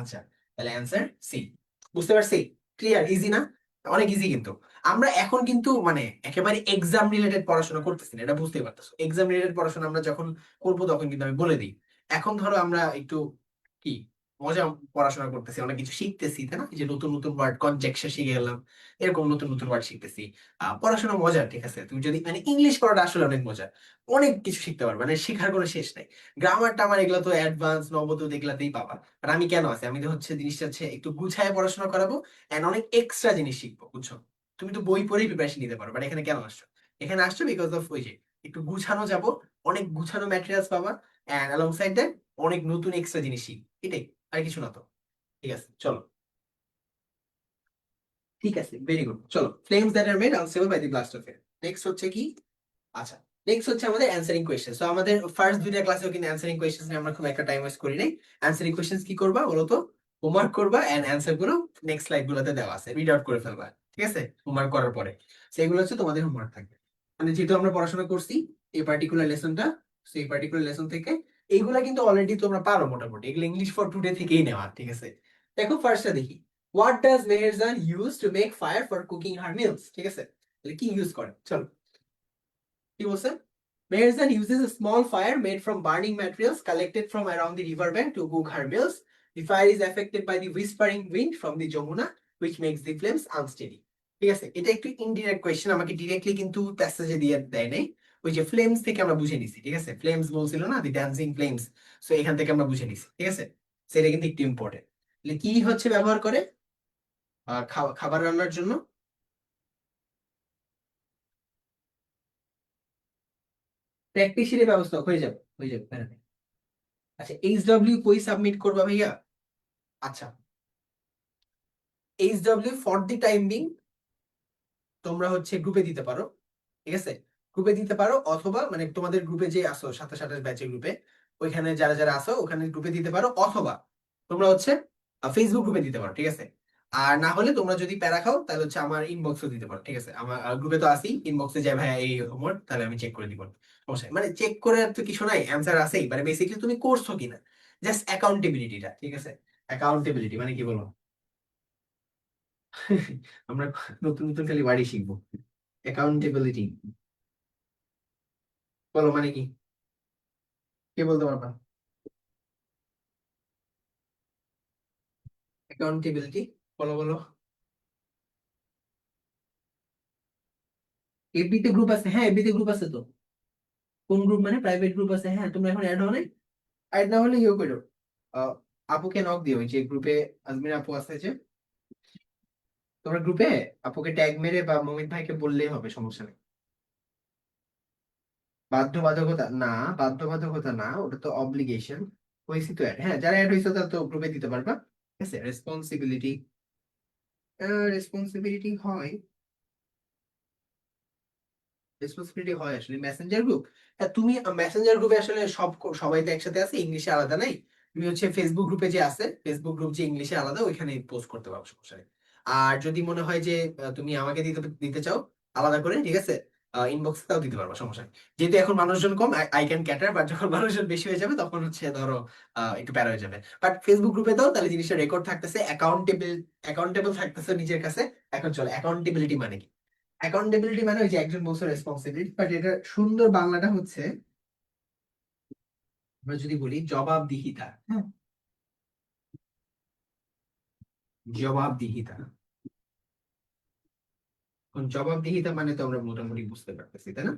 আচ্ছা, তাহলে অ্যান্সার সি। বুঝতে পারছি? ক্লিয়ার, ইজি না? অনেক ইজি কিন্তু। আমরা এখন কিন্তু মানে একেবারে এক্সাম রিলেটেড পড়াশোনা করতেছি না, এটা বুঝতেই পারতেছো। এক্সাম রিলেটেড পড়াশোনা আমরা যখন করবো তখন কিন্তু আমি বলে দিই। এখন ধরো আমরা একটু কি মজা পড়াশোনা করতেছি, অনেক কিছু শিখতেছি, তাই না? এই যে নতুন নতুন ওয়ার্ড কনজেকশন শিখে গেলাম, এরকম নতুন নতুন ওয়ার্ড শিখতেছি। পড়াশোনা মজার, ঠিক আছে? তুমি যদি মানে ইংলিশ পড়াটা আসলে অনেক মজা, অনেক কিছু শিখতে পারবে, মানে শেখার কোনো শেষ নাই। গ্রামার টামার এগুলো তো অ্যাডভান্স নবত এগুলাতেই পাবা। আর আমি কেন আছি, আমি তো হচ্ছে জিনিসটা হচ্ছে একটু গুছায় পড়াশোনা করাবো, এন্ড অনেক এক্সট্রা জিনিস শিখবো, বুঝছো? তুমি তো বই পড়েই প্রিপারেশন নিতে পারো, বাট এখানে কেন আসছো? এখানে আসছো বিকজ অফ ওই যে একটু গুছানো যাবো, অনেক গুছানো ম্যাটেরিয়ালস পাবা, এন্ড অ্যালং সাইড দ্যাট অনেক নতুন এক্সট্রা জিনিস শিখ, এটাই, আর কিছু না তো। ঠিক আছে, চলো। ঠিক আছে, ভেরি গুড। চলো, flames that are made unstable by the blast of air. Next হচ্ছে কি? আচ্ছা, নেক্সট হচ্ছে আমাদের অ্যানসারিং কোয়েশ্চেন। সো আমাদের ফার্স্ট দুইটা ক্লাসেও কিন্তু অ্যানসারিং কোয়েশ্চেন নিয়ে আমরা খুব একটা টাইম ওয়েস্ট করি নাই। অ্যানসারিং কোয়েশ্চেন কি করবা বলো তো? হোমওয়ার্ক করবা এন্ড অ্যানসার গুলো নেক্সট স্লাইড গুলোতে দেওয়া আছে, রিড আউট করে ফেলবা, ঠিক আছে? হোমওয়ার্ক করার পরে সেগুলো হচ্ছে তোমাদের হোমওয়ার্ক থাকবে। মানে যেহেতু আমরা পড়াশোনা করছি এই পার্টিকুলার লেসনটা, সেই পার্টিকুলার লেসন থেকে এইগুলা কিন্তু অলরেডি তোমরা পারো মোটামুটি, এগুলো ইংলিশ ফর টুডে থেকেই নেওয়া, ঠিক আছে? দেখো ফার্স্টটা দেখি, what does Meherjaan use to make fire for cooking her mills, ঠিক আছে? তাহলে কি ইউজ করে, চলো। কি বলছে? Meherzan uses a small fire made from burning materials collected from around the riverbank to cook her meals. The fire is affected by the whispering wind from the Jamuna, which makes the flames unsteady. ঠিক আছে, এটা একটু indirect question, আমাকে directly কিন্তু প্যাসেজে দিয়ে দেয় নাই। ওই যে ফ্লেমস থেকে আমরা বুঝে নিছি, ঠিক আছে? ফ্লেমস বলছিল না, দি ড্যান্সিং ফ্লেমস, সো এখান থেকে আমরা বুঝে নিছি, ঠিক আছে? সেটা কিন্তু একটু ইম্পর্টেন্ট। কি হচ্ছে ব্যবহার করে খাবার রান্নার জন্য? প্র্যাকটিসের ব্যবস্থা হয়ে যাবে, হয়ে যাবে, প্যারা নেই। আচ্ছা, এইচডব্লিউ কই সাবমিট করবা ভাইয়া? আচ্ছা, HW for the time being তোমরা হচ্ছে গ্রুপে দিতে পারো, ঠিক আছে? গ্রুপে দিতে পারো, অথবা মানে তোমাদের গ্রুপে যে আসো 27-28 ব্যাচের গ্রুপে, ওইখানে যারা যারা আসো ওখানে গ্রুপে দিতে পারো, অথবা তোমরা হচ্ছে ফেসবুক গ্রুপে দিতে পারো, ঠিক আছে। আর না হলে তোমরা যদি প্যারা খাও তাহলে হচ্ছে আমার ইনবক্সও দিতে পারো, ঠিক আছে। আমার গ্রুপে তো আসি, ইনবক্সে যাই ভাই এই হোমওয়ার্ক, তাহলে আমি চেক করে দিব, সমস্যা নেই। মানে চেক করে তো কিছু নাই, অ্যান্সার আছেই, মানে বেসিক্যালি তুমি করছো কিনা, জাস্ট অ্যাকাউন্টেবিলিটিটা, ঠিক আছে। অ্যাকাউন্টেবিলিটি মানে কি বলো? আমরা নতুন নতুন খালি বাড়ি শিখবো। অ্যাকাউন্টেবিলিটি বলো মানে কি? কে বলতে পারবা? অ্যাকাউন্টেবিলিটি বলো বলো। এফবিতে গ্রুপ আছে, হ্যাঁ এফবিতে গ্রুপ আছে তো। কোন গ্রুপ মানে? প্রাইভেট গ্রুপ আছে, হ্যাঁ। তোমরা এখন অ্যাড হও নাই? অ্যাড না হলে ইয়ে করো, আহ, আপুকে নক দিও, ওই যে গ্রুপে আজমির আপু আছে যে, তোমরা গ্রুপে আপুকে ট্যাগ মেরে বা মমিত ভাইকে বললেই হবে, সমস্যা নেই। বাধ্যবাধকতা না, বাধ্যবাধকতা না, ওটা তো অব্লিগেশন। হয়েছি তো অ্যাড, হ্যাঁ যারা অ্যাড হয়েছে তারা তো গ্রুপে দিতে পারবা, ঠিক আছে। রেসপন্সিবিলিটি, রেসপন্সিবিলিটি হয়, রেসপন্সিবিলিটি হয় আসলে মেসেঞ্জার গ্রুপ। তুমি মেসেঞ্জার গ্রুপে আসলে সবাই তো একসাথে আছে, ইংলিশে আলাদা নাই। তুমি হচ্ছে ফেসবুক গ্রুপে যে আছে, ফেসবুক গ্রুপ যে ইংলিশে আলাদা, ওইখানে পোস্ট করতে পারো, সমস্যা নেই। আর যদি মনে হয় যে তুমি আমাকে দিতে দিতে চাও আলাদা করে, ঠিক আছে, ইনবক্সে তাও দিতে পারবো, সমস্যা নেই। যেহেতু এখন মানুষজন কম, আই ক্যান ক্যাটার, বাট যখন মানুষজন বেশি হয়ে যাবে তখন হচ্ছে ধরো একটু প্যারা হয়ে যাবে। বাট ফেসবুক গ্রুপে দাও, তাহলে জিনিসটা রেকর্ড থাকতেছে, অ্যাকাউন্টেবল থাকতেছে নিজের কাছে। এখন চলো অ্যাকাউন্টেবিলিটি মানে কি? অ্যাকাউন্টেবিলিটি মানে ওই যে একজন বলছে রেসপন্সিবিলিটি, বাট এটা সুন্দর বাংলাটা হচ্ছে, আমরা যদি বলি জবাবদিহিতা, হ্যাঁ, জবাবদিহিতা। এখন জবাবদিহিতা মানে তো আমরা মোটামুটি বুঝতে পারতেছি, তাই না?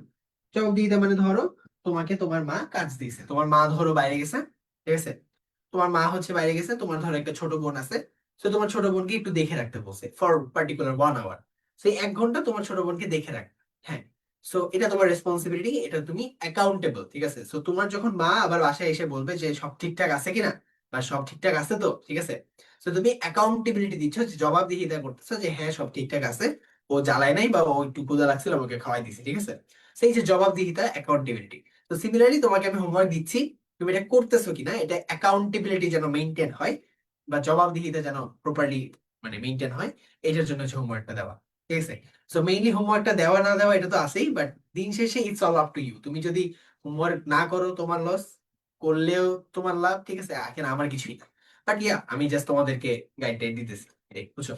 জবাবদিহিতা মানে ধরো তোমাকে তোমার মা কাজ দিয়েছে, তোমার মা ধরো বাইরে গেছে, ঠিক আছে। তোমার মা হচ্ছে বাইরে গেছে, তোমার ধরো একটা ছোট বোন আছে, তো তোমার ছোট বোনকে একটু দেখে রাখতে বলছে ফর পার্টিকুলার 1 আওয়ার। সেই 1 ঘন্টা তোমার ছোট বোনকে দেখে রাখ, হ্যাঁ। সো এটা তোমার রেসপন্সিবিলিটি, এটা তুমি অ্যাকাউন্টেবল, ঠিক আছে। সো তোমার যখন মা আবার বাসায় এসে বলবে যে সব ঠিকঠাক আছে কিনা, বা সব ঠিকঠাক আছে তো, ঠিক আছে, সো তুমি অ্যাকাউন্টেবিলিটি দিচ্ছ, যে জবাবদিহিতা করতেছো যে হ্যাঁ সব ঠিকঠাক আছে, ও জ্বালায় নাই, বা ও একটু ক্ষুধা লাগছিল আমাকে খাওয়াই দিছি, ঠিক আছে। সেই যে জবাবদিহিতা, অ্যাকাউন্টেবিলিটি। তো সিমিলারলি তোমাকে আমি হোমওয়ার্ক দিচ্ছি, তুমি এটা করতেছো কিনা, এটা অ্যাকাউন্টেবিলিটি যেন মেনটেন হয়, বা জবাবদিহিতা যেন প্রপারলি মানে মেনটেন হয়, এটার জন্য হচ্ছে হোমওয়ার্কটা দেওয়া, ঠিক আছে। সো মেইনলি হোমওয়ার্কটা দেওয়া না দেওয়া এটা তো আছেই, বাট দিন শেষে it's all up to you. তুমি যদি হোমওয়ার্ক না করো তোমার লস, করলেও তোমার লাভ, ঠিক আছে, এখানে আমার কিছুই না। বাট ইয়া, আমি জাস্ট তোমাদেরকে গাইড দিতেছি, এই বুঝছো।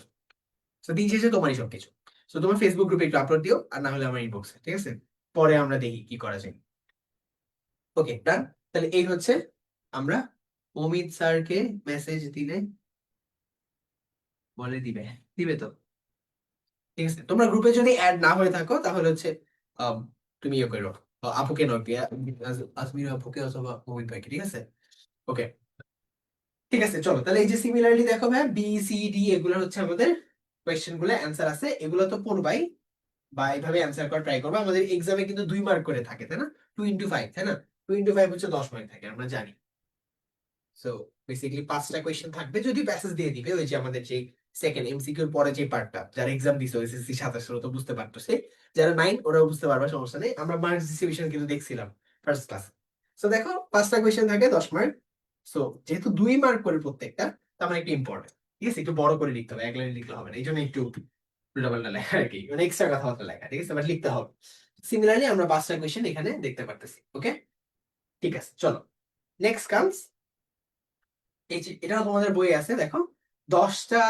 তো দিন শেষে তোমারই সবকিছু। তো তোমার ফেসবুক গ্রুপে একটু আপলোড দিও, আর না হলে আমার ইনবক্সে, ঠিক আছে। পরে আমরা দেখি কি করা যায়। ওকে ডান। তাহলে এই হচ্ছে, আমরা অমিত স্যারকে মেসেজ দিলে বলে দিবে, দিবে তো, ঠিক আছে। তোমরা গ্রুপে যদি অ্যাড না হয়ে থাকো তাহলে হচ্ছে আম, তুমি ইয়ে করো, আপুকে নক দিয়ে, আজমির আপুকে অথবা অমিত ভাইকে, ঠিক আছে। ওকে, ঠিক আছে। চলো তাহলে এই যে সিমিলারলি দেখো ভাই, বি সি ডি এগুলো হচ্ছে আমাদের কোয়েশ্চেন গুলো, অ্যান্সার আছে, এগুলো তো পড়বাই, বা এইভাবে অ্যান্সার করা ট্রাই করবো। আমাদের এক্সামে কিন্তু 2 মার্ক করে থাকে, তাই না? 2 × 5, তাই না? 2 × 5 হচ্ছে 10 মার্ক থাকে, আমরা জানি। সো বেসিক্যালি 5টা কোয়েশ্চেন থাকবে, যদি প্যাসেজ দিয়ে দিবে, ওই যে আমাদের যে সেকেন্ড এমসিকিউর পরে যে পার্টটা, যারা এক্সাম দিছে এসএসসি 27 তো বুঝতে পারতেছে, যারা 9 ওরাও বুঝতে পারবে, সমস্যা নেই। আমরা মার্কস ডিস্ট্রিবিউশন কিন্তু দেখছিলাম ফার্স্ট ক্লাস। সো দেখো 5টা কোয়েশ্চেন থাকে 10 মার্ক। সো যেহেতু 2 মার্ক করে প্রত্যেকটা, তার মানে একটু ইম্পর্টেন্ট, ঠিক আছে, একটু বড় করে লিখতে হবে, এক লাইনে লিখলে হবে না, এই জন্য একটু উল্টাপাল্টা লেখা আর কি, মানে এক্সট্রা কথাবার্তা লেখা, ঠিক আছে, বাট লিখতে হবে। সিমিলারলি আমরা 5টা কোয়েশ্চেন এখানে দেখতে পারতেছি, ওকে। ঠিক আছে, চলো নেক্সট কামস, এই যে এটা তোমাদের বইয়ে আছে, দেখো 10টা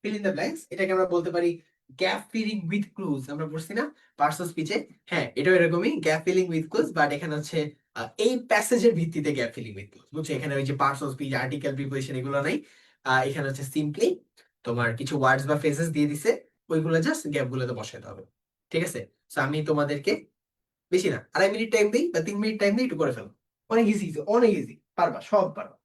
ফিল ইন দ্য ব্ল্যাঙ্কস, এটাকে আমরা বলতে পারি গ্যাপ ফিলিং উইথ ক্লুজ, আমরা পড়ছি না পার্টস অফ স্পিচে? হ্যাঁ, এটাও এরকমই gap filling with clues, but এখানে হচ্ছে এই প্যাসেজের ভিত্তিতে গ্যাপ ফিলিং উইথ ক্লুজ, বুঝছো। এখানে ওই যে parts of speech, article, preposition এগুলো নাই। এখানে হচ্ছে সিম্পলি তোমার কিছু ওয়ার্ডস বা ফ্রেজেস দিয়ে দিছে, ওইগুলো জাস্ট গ্যাপ গুলোতে বসাতে হবে, ঠিক আছে। তো আমি তোমাদেরকে বেশি না 2.5 মিনিট টাইম দিই, বা 3 মিনিট টাইম দিই, একটু করে ফেলো। অনেক ইজি, অনেক ইজি, পারবা, সব পারবা।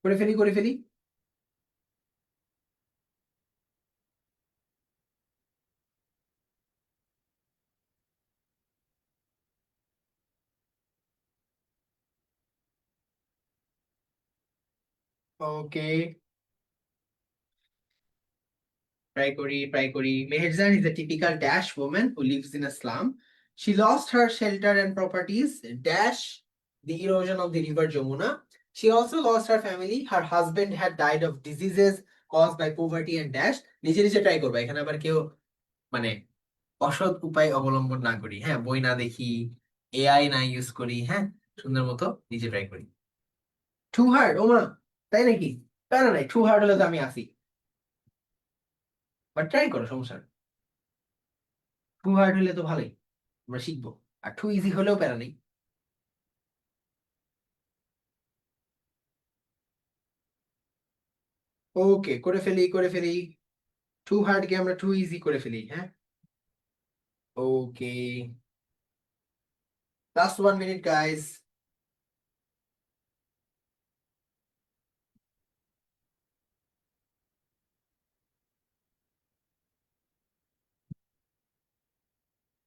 করে ফেলি, করে ফেলি। ওকে, try করি. Meherzan is a typical Dash woman who lives in a slum. She lost her shelter and properties, Dash, the erosion of the river Jamuna. She also lost her family. Her husband had died of diseases caused by poverty and Dash. নিজে নিজে try করবা, এখানে আবার কেউ মানে অসৎ উপায় অবলম্বন না করি, হ্যাঁ, বই না দেখি, এআই না ইউজ করি, হ্যাঁ, সুন্দর মতো নিজে ট্রাই করি। টু হার্ড, ওমা, তাই নাকি? প্যারা নাই, টু হার্ড হলে তো আমি আসি, বাট ট্রাই করো, সমস্যা নেই। টু হার্ড হলে তো ভালোই, আমরা শিখবো। আর টু ইজি হলেও প্যারা নেই। ওকে, করে ফেলি। টু হার্ড কে আমরা টু ইজি করে ফেলি, হ্যাঁ। Okay, last 1 minute guys.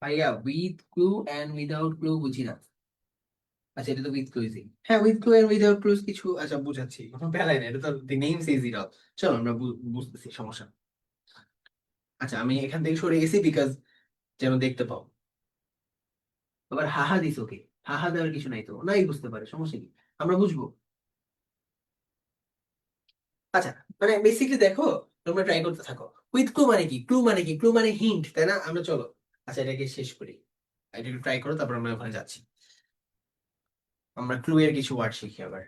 ভাইয়া, with clue and without clue বুঝি না। আচ্ছা, এটা তো উইথ ক্লু ইজি, হ্যাঁ, with clue and without clues কিছু, আচ্ছা বুঝাচ্ছি, কোনো প্যারাই না, এটা তো the name Sage it all. চলো আমরা বুঝতেছি, সমস্যা না। আচ্ছা, আমি এখান থেকে সরে গেছি বিকজ যেন দেখতে পাও। আবার হাহা দিস, ওকে, হাহা দেওয়ার কিছু নাই তো, নাই বুঝতে পারে, সমস্যা কি, আমরা বুঝবো। আচ্ছা, মানে বেসিকলি দেখো, তোমরা ট্রাই করতে থাকো। উইথ ক্লু মানে কি, ক্লু মানে হিন্ট, তাই না? আমরা চলো, আচ্ছা এটাকে শেষ করি, এটা একটু ট্রাই করো, তারপর আমরা ওখানে যাচ্ছি। আমরা ক্লু এর কিছু ওয়ার্ড শিখি আবার।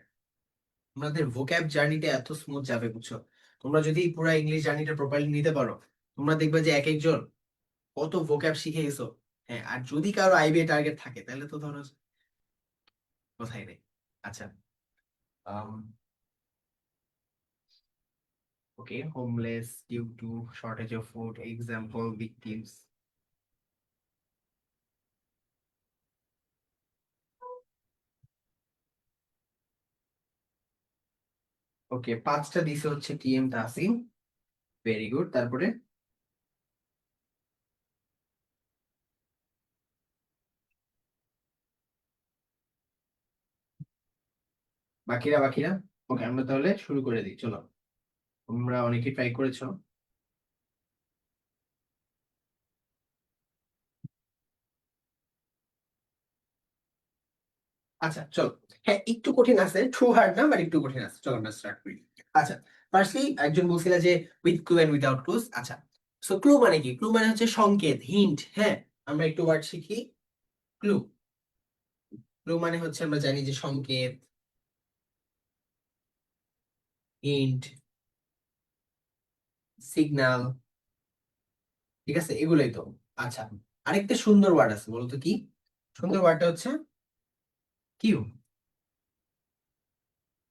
তোমাদের ভোক্যাব জার্নিটা এত স্মুথ যাবে, বুঝছো? তোমরা যদি পুরো ইংলিশ জার্নিটা প্রপারলি নিতে পারো, তোমরা দেখবে যে এক একজন কত ভোক্যাব শিখে গেছো। হ্যাঁ, আর যদি কারো আইবিএ টার্গেট থাকে, তাহলে তো ধরো কোথায় নেই। আচ্ছা, okay, homeless due to shortage of food, example victims. Okay, 5টা দিছে হচ্ছে টিএম তাসিম, ভেরি গুড। তারপরে বাকিরা, ওকে, আমরা তাহলে শুরু করে দিই, চলো। তোমরা অনেকে ট্রাই করেছো। আচ্ছা চলো, হ্যাঁ একটু কঠিন আছে, ট্রু হার্ড না, বাট একটু কঠিন আছে, চলো আমরা স্টার্ট করি। আচ্ছা, ফার্স্টলি একজন বলছিল যে with clue and without clues. আচ্ছা, সো ক্লু মানে কি? ক্লু মানে হচ্ছে সংকেত, হিন্ট, হ্যাঁ। আমরা একটু ওয়ার্ড শিখি। ক্লু, ক্লু মানে হচ্ছে আমরা জানি যে সংকেত, হিন্ট, সিগন্যাল, ঠিক আছে, এগুলোই তো। আচ্ছা, আরেকটা সুন্দর ওয়ার্ড আছে, বলতো কি সুন্দর ওয়ার্ডটা? হচ্ছে কিউ,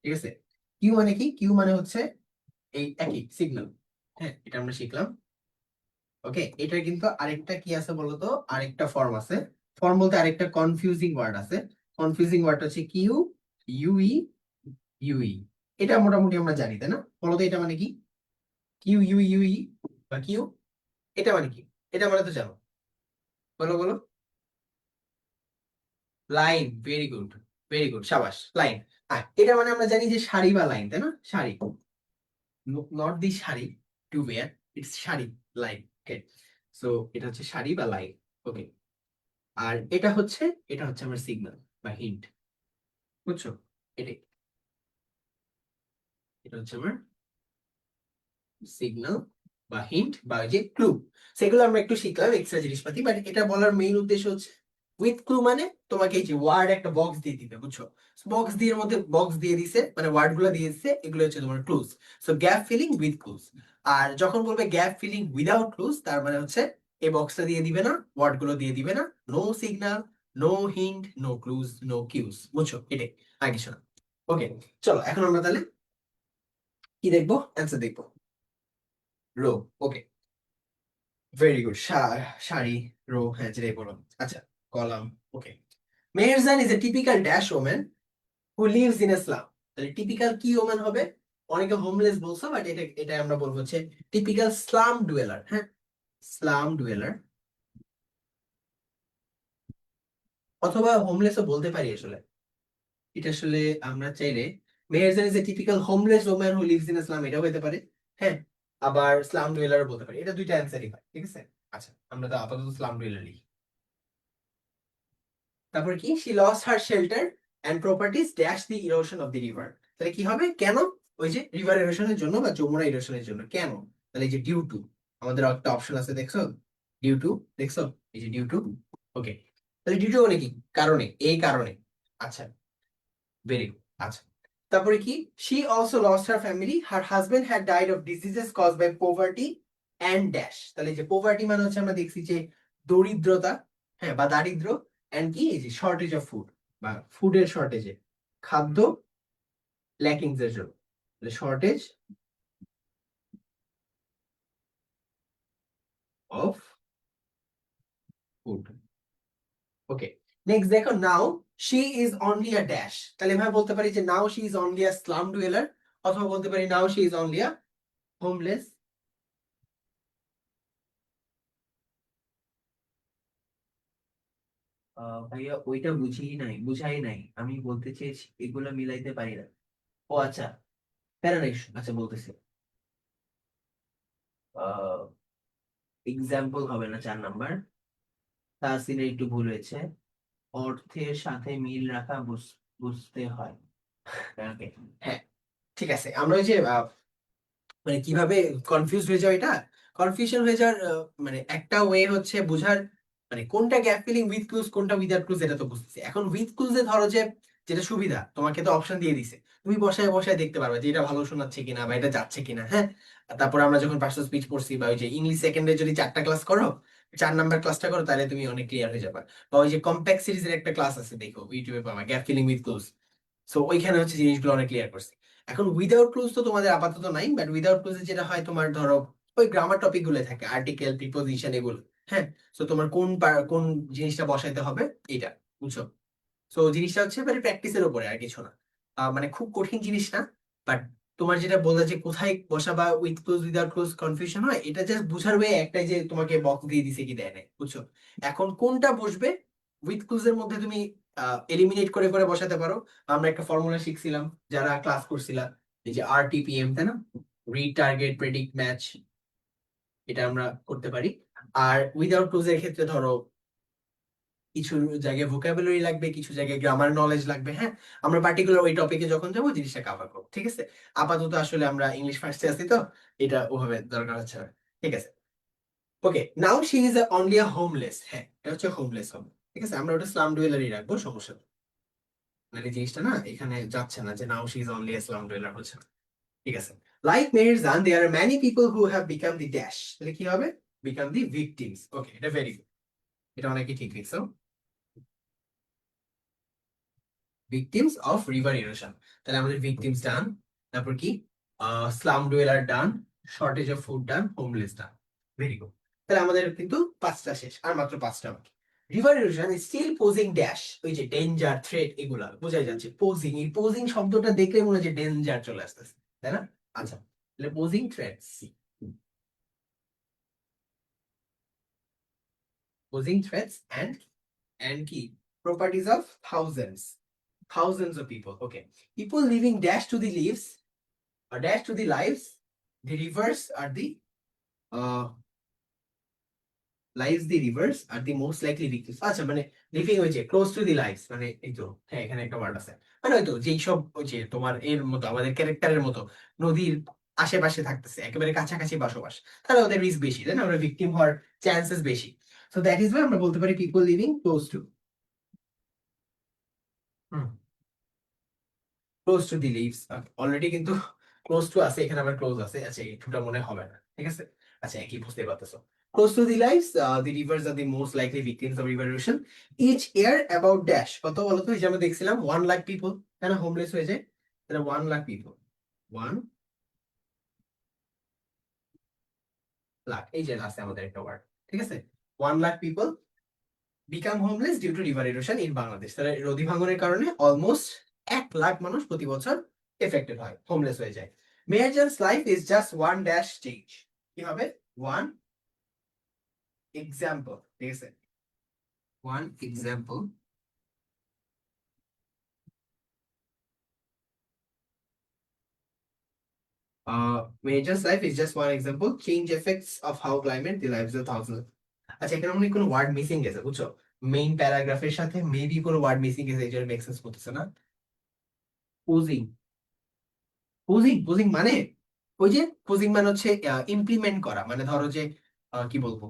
ঠিক আছে। কিউ মানে কি? কিউ মানে হচ্ছে এই একই সিগন্যাল, হ্যাঁ, এটা আমরা শিখলাম। ওকে, এটা কিন্তু আরেকটা কি আছে বলতো, আরেকটা ফর্ম আছে। ফর্ম বলতে আরেকটা কনফিউজিং ওয়ার্ড আছে। কনফিউজিং ওয়ার্ড হচ্ছে কিউ, ইউই, ইউই। এটা মোটামুটি আমরা জানি, তাই না? বলতো এটা মানে কি? কিউ ইউ ইউই বা কিউ, এটা মানে কি? এটা মানে তো জানো, বলো। Line, very good, very good, সাবাস, লাইন। এটা মানে আমরা জানি যে সারি বা লাইন, তাই না? সারি, not the sari two wire, it's sari, line, okay. So এটা হচ্ছে শাড়ি বা লাইন, ওকে। আর এটা হচ্ছে আমার সিগন্যাল বা হিন্ট, বুঝছো? এটাই, এটা হচ্ছে আমার সিগন্যাল বা হিন্ট বা ওই যে ক্লু। সেগুলো আমরা একটু শিখলাম, এক্সট্রা জিনিসপাতি, বাট এটা বলার মেইন উদ্দেশ্য হচ্ছে উইথ ক্লু মানে তোমাকে এই যে ওয়ার্ড একটা বক্স দিয়ে দিবে, বুঝছো? বক্স দিয়ে মধ্যে বক্স দিয়ে দিছে, মানে ওয়ার্ড গুলো দিয়ে দিছে, এগুলো হচ্ছে তোমার clues. So gap filling with clues. আর যখন বলবে গ্যাপ ফিলিং উইদাউট ক্লুজ, তার মানে হচ্ছে এই বক্সটা দিয়ে দিবে না, ওয়ার্ড গুলো দিয়ে দিবে না, no signal, no hint, no clues, no cues, বুঝছো? এটাই, আর কিছু না। ওকে, চলো এখন আমরা তাহলে কি দেখবো? অ্যান্সার দেখবো। Row, okay, very good. Sorry, row, হ্যাঁ যেটাই বলো। আচ্ছা, column, okay. Meherjan is a typical dash woman who lives in a slum. তাহলে টিপিক্যাল কি ওম্যান হবে? অনেকে হোমলেস বলছো, বাট এটা আমরা বলবো হচ্ছে টিপিক্যাল স্লাম ডুয়েলার, হ্যাঁ, স্লাম ডুয়েলার। অথবা হোমলেসও বলতে পারি আসলে। এটা আসলে আমরা চাইলে Meherjan is a typical homeless woman who lives in a slum, এটাও হতে পারে। হ্যাঁ, আবার স্লাম ডুয়েলারও বলতে পারে, এটা দুইটা অ্যান্সারই হয়, ঠিক আছে। আচ্ছা, আমরা তো আপাতত স্লাম ডুয়েলারই। তারপর কি, she lost her shelter and properties dash the erosion of the river. তাহলে কি হবে, কেন? ওই যে রিভার ইরোশনের জন্য বা যমুনা ইরোশনের জন্য। কেন? তাহলে এই যে ডিউ টু, আমাদের একটা অপশন আছে দেখছো, ডিউ টু, দেখছো এই যে ডিউ টু। ওকে, তাহলে ডিউ টু মানে কি, কারণে, এই কারণে। আচ্ছা, ভেরি গুড। আচ্ছা, তারপরে কি, she also lost her family, her husband had died of diseases caused by poverty and dash. তাহলে এই যে পোভার্টি মানে হচ্ছে আমরা দেখছি যে দরিদ্রতা, হ্যাঁ, বা দারিদ্র, এন্ড কি, এই যে শর্টেজ অফ ফুড বা ফুডের শর্টেজে, খাদ্য ল্যাকিংস এর জন্য, shortage of food. Okay, next দেখো, now she is only a dash. তাহলে এভাবে বলতে পারি যে now she is only a slum dweller, অথবা বলতে পারি now she is only a homeless. ভাইয়া ওইটা বুঝাই নাই, আমি বলতে চেয়েছি এগুলা মিলাইতে পারি না। ও আচ্ছা, প্যারাডাইস, আচ্ছা বলতেছি। এক্সাম্পল হবে না 4 নাম্বার, তাহসিনের একটু ভুল হয়েছে। অর্থের সাথে মিল রাখা বুঝতে হয়। Okay, হ্যাঁ, ঠিক আছে। আমরা ওই যে মানে কিভাবে কনফিউজ হয়ে যাও, এটা কনফিউশন হয়ে যাওয়ার মানে একটা ওয়ে হচ্ছে বুঝার, মানে কোনটা গ্যাপ ফিলিং উইথ ক্লুজ, কোনটা উইদাউট ক্লুজ, এটা তো বুঝতেছি। এখন উইথ ক্লুজে ধরো যে যেটা সুবিধা, তোমাকে তো অপশন দিয়ে দিছে, তুমি বসায় বসায় দেখতে পারবে যে এটা ভালো শোনাচ্ছে কিনা বা এটা যাচ্ছে কিনা। হ্যাঁ, তারপর আমরা যখন পার্সোনাল স্পিচ পড়ছি বা ওই যে ইংলিশ সেকেন্ডে যদি 4টা ক্লাস করো, 4 নাম্বার ক্লাসটা করো, তাহলে তুমি অনেক ক্লিয়ার হয়ে যাবে। বা ওই যে কম্প্যাক্ট সিরিজের একটা ক্লাস আছে, দেখো ইউটিউবে পাবা, gap filling with clues. So ওইখানে হচ্ছে জিনিসগুলো অনেক ক্লিয়ার করছে। এখন উইদাউট ক্লুজ তো তোমাদের আপাতত নাই, বাট উইদাউট ক্লুজে যেটা হয় তোমার ধরো ওই গ্রামার টপিক গুলো থাকে, আর্টিকেল, প্রিপোজিশন, এগুলো। হ্যাঁ, তো তোমার কোন জিনিসটা বসাইতে হবে, এটা, বুঝছো? সো জিনিসটা হচ্ছে মানে প্র্যাকটিসের উপরে, আর কিছু না। মানে খুব কঠিন জিনিস না। বাট তোমার যেটা বললা যে কোথায় বসাবা, with clues without clues confusion হয়, এটা জাস্ট বুঝার ওয়ে একটাই, যে তোমাকে বক্স দিয়ে দিছে কি দেয় নাই, বুঝছো? এখন কোনটা বসবে উইথ ক্লোজ এর মধ্যে তুমি এলিমিনেট করে করে বসাতে পারো। আমরা একটা ফর্মুলা শিখছিলাম যারা ক্লাস করছিলাম, এই যে RTPM, তাই না, রিড, টার্গেট, প্রেডিক্ট, ম্যাচ, এটা আমরা করতে পারি। আর উইদাউট ক্লোজ এর ক্ষেত্রে ধরো কিছু জায়গায় ভোকাবুলারি লাগবে, কিছু জায়গায় গ্রামার নলেজ লাগবে। হ্যাঁ, আমরা পার্টিকুলার ওই টপিকে যখন যাবো জিনিসটা কভার করবো, ঠিক আছে। আপাতত আসলে আমরা ইংলিশ ফার্স্টে আছি, তো এটা ওভাবে দরকার হচ্ছে না, ঠিক আছে। Okay, now she is only a homeless, হ্যাঁ এটা হচ্ছে হোমলেস হবে, ঠিক আছে। আমরা ওটা স্লাম ডুয়েলারই রাখবো, সমস্যা নেই। মানে জিনিসটা না এখানে যাচ্ছে না যে now she is only a slum dweller, হচ্ছে না, ঠিক আছে। Like Meherjan there are many people who have become the dash, তাহলে কি হবে, বিকাম দি ভিকটিমস। ওকে, এটা ভেরি গুড, এটা অনেকে ঠিক লিখছো। ভিকটিমস অফ রিভার ইরোশন, তাহলে আমাদের ভিকটিমস ডান। তারপর কি, slum dweller done, shortage of food done, homeless done. Very good. তাহলে আমাদের কিন্তু 5টা শেষ, আর মাত্র 5টা বাকি। River erosion still posing dash, ওই যে ডেঞ্জার, থ্রেট, এগুলা বোঝাই যাচ্ছে। পোজিং, এই পোজিং শব্দটা দেখলে মনে হয় যে ডেঞ্জার চলে আসতেছে, তাই না? আচ্ছা, তাহলে posing threats, posing threats and কি, properties of thousands of people. Okay, people living dash to the leaves or dash to the lives, the rivers are the uh lives, the rivers are the most likely victims। আচ্ছা, মানে living ওই যে close to the lives, মানে এই তো, হ্যাঁ এখানে একটা ওয়ার্ড আছে, মানে হয়তো যেই সব ওই যে তোমার এর মতো, আমাদের ক্যারেক্টারের মতো নদীর আশেপাশে থাকতেছে, একেবারে কাছাকাছি বসবাস, তাহলে ওদের রিস্ক বেশি, তাই না, ওরা ভিকটিম হওয়ার চান্সেস বেশি। সো দ্যাট ইজ ওয়াই আমরা বলতে পারি people living close to, close to the lives. Already কিন্তু ক্লোজ টু আছে, এখানে আবার ক্লোজ আছে। আচ্ছা, এই টুটা মনে হবে না, ঠিক আছে। আচ্ছা, একই বুঝতে পারতেছো। Close to the lives, the rivers are the most likely victims of river erosion. Each year about dash, কত বলতো, এই যে আমরা দেখছিলাম 1 লাখ পিপল, তাই না, হোমলেস হয়ে যায়। তাহলে 1 লাখ পিপল, 1 লাখ, এই যে আছে আমাদের একটা ওয়ার্ড, ঠিক আছে। 1 lakh people become homeless due to river erosion in Bangladesh. তাহলে নদী ভাঙনের কারণে অলমোস্ট 1 লাখ মানুষ প্রতি বছর এফেক্টেড হয়, হোমলেস হয়ে যায়। Meherjan's life is just one dash change, কি হবে, ওয়ান এক্সাম্পল, ঠিক আছে, one example Major's life is just one example. Change effects of how climate the lives of thousands. আচ্ছা এখানে মনে হয় কোনো ওয়ার্ড মিসিং গেছে বুঝছো, মেইন প্যারাগ্রাফের সাথে মেবি কোনো ওয়ার্ড মিসিং গেছে, এই জন্য মেক সেন্স করতেছে না। পোজিং, পোজিং মানে ওই যে পোজিং মানে হচ্ছে ইমপ্লিমেন্ট করা, মানে ধরো যে কি বলবো,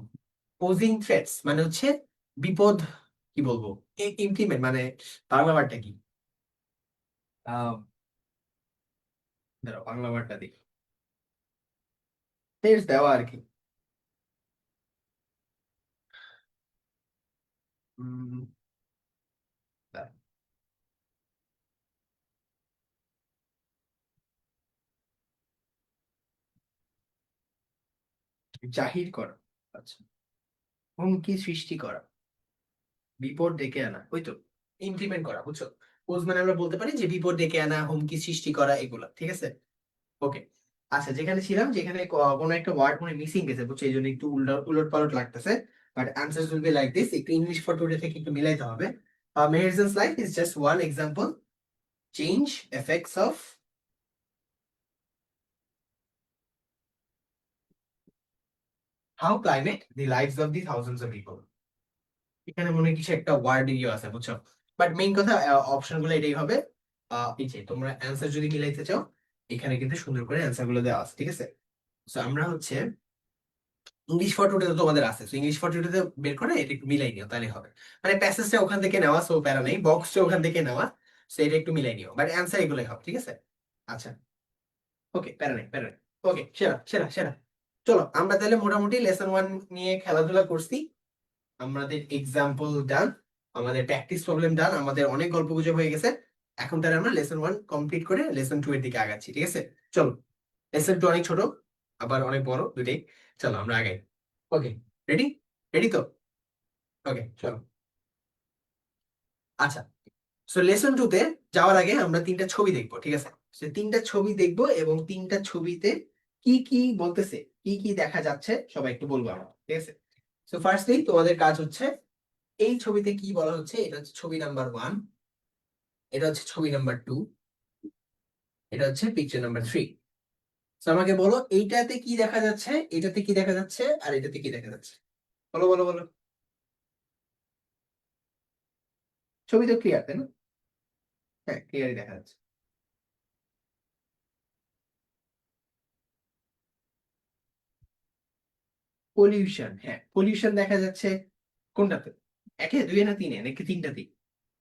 পোজিং থ্রেটস মানে হচ্ছে বিপদ, কি বলবো, ইমপ্লিমেন্ট মানে বাংলা ওয়ার্ডটা কি, দাঁড়াও বাংলা ওয়ার্ডটা দেখি, থ্রেটস দেওয়া আর কি। উম, দাঁড়াও, জাহির করা, আচ্ছা, হুমকি সৃষ্টি করা, বিপদ ডেকে আনা, ওই তো ইমপ্লিমেন্ট করা বুঝছো। পোজ মানে আমরা বলতে পারি যে বিপদ ডেকে আনা, হুমকি সৃষ্টি করা, এগুলা ঠিক আছে। ওকে, আচ্ছা যেখানে ছিলাম, যেখানে কোনো একটা ওয়ার্ড মনে মিসিং গেছে বুঝছো, এই জন্য একটু উলট পালট লাগতেছে, but answer will be like this, একটু ইংলিশ ফটোটা থেকে একটু মিলাইতে হবে। Meherjan's life is just one example, change effects of how climate the lives of the thousands of people. এখানে মনে হয় কিছু একটা ওয়ার্ড ইয়ে আছে বুঝছো, বাট মেইন কথা অপশন গুলো এটাই হবে। এই যে তোমরা অ্যান্সার যদি মিলাইতে চাও, এখানে কিন্তু সুন্দর করে অ্যান্সার গুলো দেওয়া আছে, ঠিক আছে। তো আমরা হচ্ছে ইংলিশ ফটোটা তো তোমাদের আছে, তো ইংলিশ ফটোটাতে বের করে এটা একটু মিলাই নিও তাহলে হবে, মানে প্যাসেজটা ওখান থেকে নেওয়া, সো প্যারা নেই, বক্সটা ওখান থেকে নেওয়া, সো এটা একটু মিলাই নিও, বাট অ্যান্সার এগুলোই হবে, ঠিক আছে। আচ্ছা, ওকে, প্যারা নেই, প্যারা নেই। ওকে, সেরা সেরা সেরা। চলো আমরা তাহলে মোটামুটি লেসন ওয়ান নিয়ে খেলাধুলা করছি, আমাদের এক্সাম্পল ডান, আমাদের প্র্যাকটিস প্রবলেম ডান, আমাদের অনেক গল্প গুজব হয়ে গেছে। এখন তাহলে আমরা লেসন ওয়ান কমপ্লিট করে লেসন টু এর দিকে আগাচ্ছি, ঠিক আছে। চলো, লেসন টু অনেক ছোট, আবার অনেক বড় দুটেই, চলো আমরা আগাই। ওকে, রেডি, রেডি তো, ওকে চলো। আচ্ছা, সো লেসন টু তে যাওয়ার আগে আমরা তিনটা ছবি দেখবো, ঠিক আছে। সে তিনটা ছবি দেখবো এবং তিনটা ছবিতে কি কি বলতেছে, কি কি দেখা যাচ্ছে সবাই একটু বলবো আমরা, ঠিক আছে। সো ফার্স্টলি তোমাদের কাজ হচ্ছে, এই ছবিতে কি বলা হচ্ছে, এটা হচ্ছে ছবি নাম্বার ওয়ান, এটা হচ্ছে ছবি নাম্বার টু, এটা হচ্ছে পিকচার নাম্বার থ্রি। তো আমাকে বলো এইটাতে কি দেখা যাচ্ছে, এটাতে কি দেখা যাচ্ছে, আর এটাতে কি দেখা যাচ্ছে, বলো বলো বলো। ছবি তো ক্লিয়ার তাই না? হ্যাঁ, ক্লিয়ারই দেখা যাচ্ছে। পলিউশন, হ্যাঁ পলিউশন দেখা যাচ্ছে কোনটাতে, একে দুই না তিনে নাকি তিনটাতেই?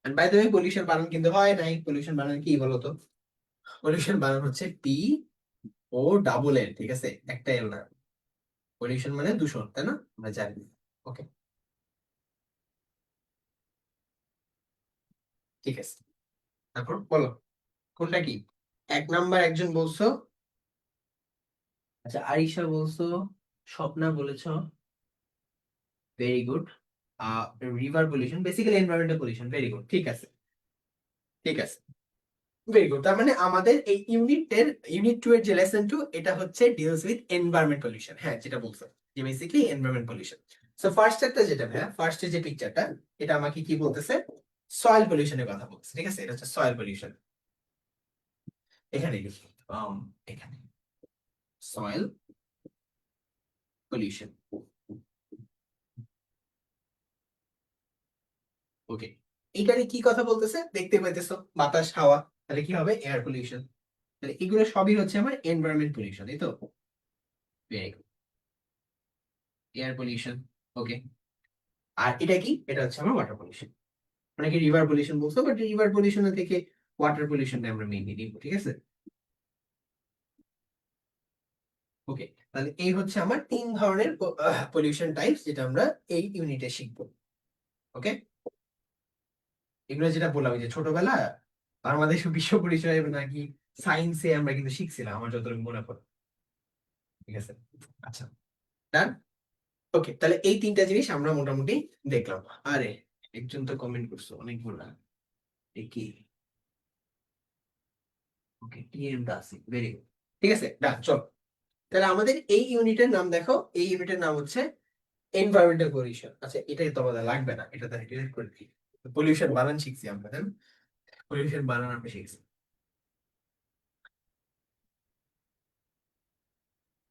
আর বাই দ্য ওয়ে পলিউশন বানান কিন্তু হয় নাই, পলিউশন বানান কি বলো তো? পলিউশন বানান হচ্ছে পি ও ডাবল এল, ঠিক আছে, একটা এল না। পলিউশন মানে দূষণ, তাই না, আমরা জানি। ওকে, ঠিক আছে, তারপর বলো কোনটা কি। এক নাম্বার একজন বলছো, আচ্ছা আরিশা বলছো, স্বপ্না বলেছো, very good. River pollution, basically environmental pollution, very good, ঠিক আছে, ঠিক আছে, ভেরি গুড। তার মানে আমাদের এই ইউনিট টু এর যে লেসন টু, এটা হচ্ছে ডিলস উইথ এনভায়রনমেন্ট পলিউশন, হ্যাঁ যেটা বলছো, যে basically environment pollution. So first একটা যেটা ভাইয়া, ফার্স্টে যে পিকচারটা, এটা আমাকে কি বলতেছে, সয়েল পলিউশনের কথা বলছে, ঠিক আছে, এটা হচ্ছে সয়েল পলিউশন। এখানে লিখি, এখানে সয়েল পলিউশন, ওকে। এখানে কি কথা বলতেছে দেখতে পাইতেছো, বাতাস হাওয়া, তাহলে কি হবে, এয়ার পলিউশন। তাহলে এগুলো সবই হচ্ছে আমার এনভায়রনমেন্ট পলিউশন, এই তো, ভেরি গুড, এয়ার পলিউশন, ওকে। আর এটা কি, এটা হচ্ছে আমার ওয়াটার পলিউশন, অনেকে রিভার পলিউশন বলছো, বাট রিভার পলিউশনের থেকে ওয়াটার পলিউশনটা আমরা মেইনলি নিব, ঠিক আছে। ওকে, তাহলে এই হচ্ছে আমার তিন ধরনের পলিউশন টাইপস, যেটা আমরা এই ইউনিটে শিখবো, ওকে। এগুলো যেটা বললাম এই যে ছোটবেলা বাংলাদেশ বিশ্ব পরিচয় নাকি সায়েন্সে আমরা কিন্তু শিখছিলাম, আমার যতটুকু মনে পড়ে, ঠিক আছে। আচ্ছা, ডান। ওকে, তাহলে এই তিনটা জিনিস আমরা মোটামুটি দেখলাম। আরে একজন তো কমেন্ট করছো অনেকগুলো, এ কি, ওকে টিএম দাসি, ভেরি গুড, ঠিক আছে, ডান, চল। তাহলে আমাদের এই ইউনিটের নাম দেখো, এই ইউনিটের নাম হচ্ছে এনভায়রনমেন্টাল পলিউশন। আচ্ছা এটা তো আমাদের লাগবে না, এটা তাহলে ডিলিট করে দিই। পলিউশন বানান শিখছি আমরা, তাই না? পলিউশন বানান আমরা শিখছি।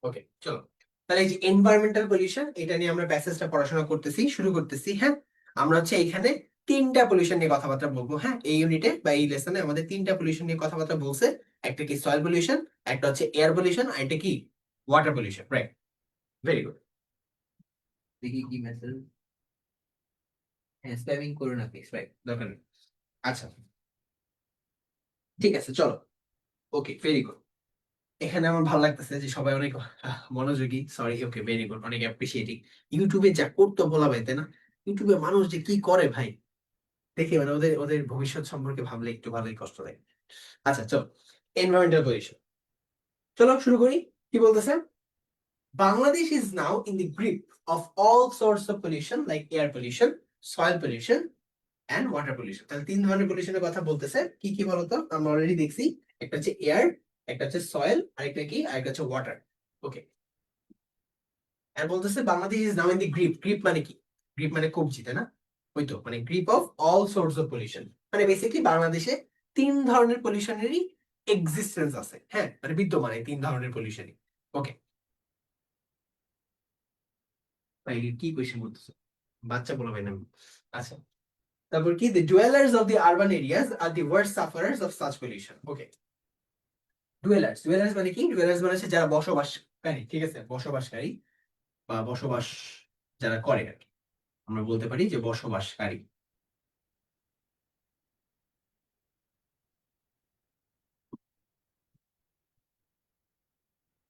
ওকে, চলো তাহলে এই যে এনভায়রনমেন্টাল পলিউশন, এটা নিয়ে আমরা প্যাসেজটা পড়াশোনা করতেছি, শুরু করতেছি। হ্যাঁ, আমরা হচ্ছে এইখানে তিনটা পলিউশন নিয়ে কথাবার্তা বলবো। হ্যাঁ, এই ইউনিটে বা এই লেসনে আমাদের তিনটা পলিউশন নিয়ে কথাবার্তা বলছে। একটা কি সয়েল পলিউশন, একটা হচ্ছে এয়ার পলিউশন, আর একটা কি water pollution. Right, very good. দেখি কি মেসেজ। হ্যাঁ, স্প্যামিং করো না প্লিজ, রাইট, দরকার নেই। আচ্ছা, ঠিক আছে, চলো। ওকে, ভেরি গুড। এখানে আমার ভালো লাগতেছে যে সবাই অনেক মনোযোগী। সরি, ওকে, ভেরি গুড, অনেক অ্যাপ্রিসিয়েটিং। ইউটিউবে যা করতে বলা ভাই, তাই না? ইউটিউবে মানুষ যে কি করে ভাই, দেখে মানে ওদের ওদের ভবিষ্যৎ সম্পর্কে ভাবলে একটু ভালোই কষ্ট লাগে। আচ্ছা, চলো, এনভায়রনমেন্টাল পলিউশন, চলো শুরু করি। কি বলতেছে? Bangladesh is now in the grip of all source of pollution like air pollution, soil pollution and water pollution. তাহলে তিন ধরনের পলিউশনের কথা বলতেছে। কি কি বলতো? আমরা অলরেডি দেখছি, একটা হচ্ছে এয়ার, একটা হচ্ছে সয়েল, আরেকটা কি, আরেকটা হচ্ছে ওয়াটার। ওকে, আর বলতেছে Bangladesh is now in the grip. Grip মানে কি? গ্রিপ মানে কবজি, তাই না? ওই তো, মানে grip of all source of pollution, মানে বেসিক্যালি বাংলাদেশে তিন ধরনের পলিউশনেরই এক্সিস্টেন্স আছে। হ্যাঁ, মানে বিদ্যমান এই তিন ধরনের পলিউশনই। ওকে, ভাই কি কোয়েশ্চেন করতেছো? বাচ্চা বলো ভাই না। আচ্ছা, তারপর কি, the dwellers of the urban areas are the worst sufferers of such pollution. Okay, dwellers মানে কি? ডুয়েলার্স মানে হচ্ছে যারা বসবাসকারী, ঠিক আছে, বসবাসকারী বা বসবাস যারা করে আর কি, আমরা বলতে পারি যে বসবাসকারী।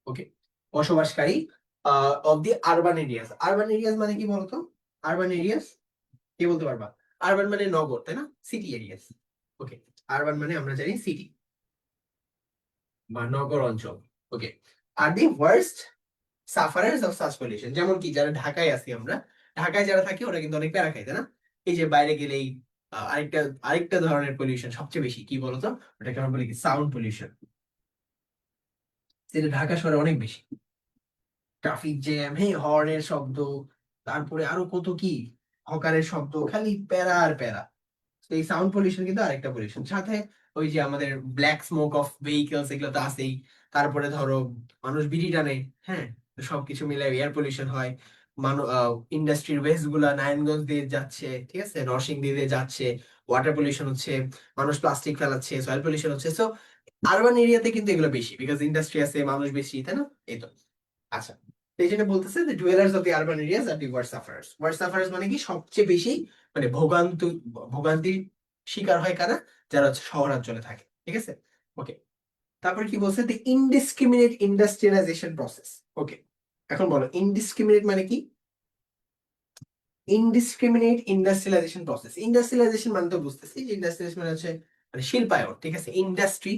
ওকে, বসবাসকারী of the urban areas. Urban areas মানে কি বলতো? আরবান এরিয়াস কে বলতে পারবা? আরবান মানে নগর, তাই না? City areas. ওকে, আরবান মানে আমরা জানি সিটি বা নগর অঞ্চল। ওকে, আর the worst sufferers of such pollution, যেমন কি যারা ঢাকায় আছি আমরা, ঢাকায় যারা থাকি ওরা কিন্তু অনেক প্যারা খাই, তাই না? এই যে বাইরে গেলেই আরেকটা আরেকটা ধরনের পলিউশন সবচেয়ে বেশি, কি বলতো? ওটাকে আমরা বলি কি, সাউন্ড পলিউশন। যেটা ঢাকা শহরে অনেক বেশি। ট্রাফিক জ্যাম, হ্যাঁ, হর্নের শব্দ, তারপরে আরো কত কি, হকারের শব্দ, খালি প্যারা আর প্যারা। তো এই সাউন্ড পলিউশন কিন্তু আরেকটা পলিউশন। সাথে ওই যে আমাদের ব্ল্যাক স্মোক অফ ভেহিকলস, এগুলো তো আছেই। তারপরে ধরো মানুষ বিড়ি টানে, হ্যাঁ, তো সবকিছু মিলে এয়ার পলিউশন হয়। মানুষ, ইন্ডাস্ট্রির ওয়েস্ট গুলা নারায়ণগঞ্জ দিয়ে যাচ্ছে, ঠিক আছে, নরসিংদী দিয়ে যাচ্ছে, ওয়াটার পলিউশন হচ্ছে, মানুষ প্লাস্টিক ফেলাচ্ছে, সয়েল পলিউশন হচ্ছে। সো আরবান এরিয়াতে কিন্তু এগুলো বেশি, বিকজ ইন্ডাস্ট্রি আছে, মানুষ বেশি, তাই না? এই তো। আচ্ছা, তো এই জন্য বলতেছে যে dwellers of the urban areas R the worst সাফারার্স। Worst সাফারার্স মানে কি, সবচেয়ে বেশি মানে ভোগান্তির শিকার হয় কারা? যারা হচ্ছে শহরাঞ্চলে থাকে, ঠিক আছে। ওকে, তারপর কি বলছে? দি ইনডিসক্রিমিনেট ইন্ডাস্ট্রিয়ালাইজেশন প্রসেস। ওকে, এখন বলো ইনডিসক্রিমিনেট মানে কি? Indiscriminate industrialisation process. ইন্ডাস্ট্রিয়ালাইজেশন মানে তো বুঝতেছি যে ইন্ডাস্ট্রিয়ালাইজেশন মানে হচ্ছে মানে শিল্পায়ন, ঠিক আছে। ইন্ডাস্ট্রি,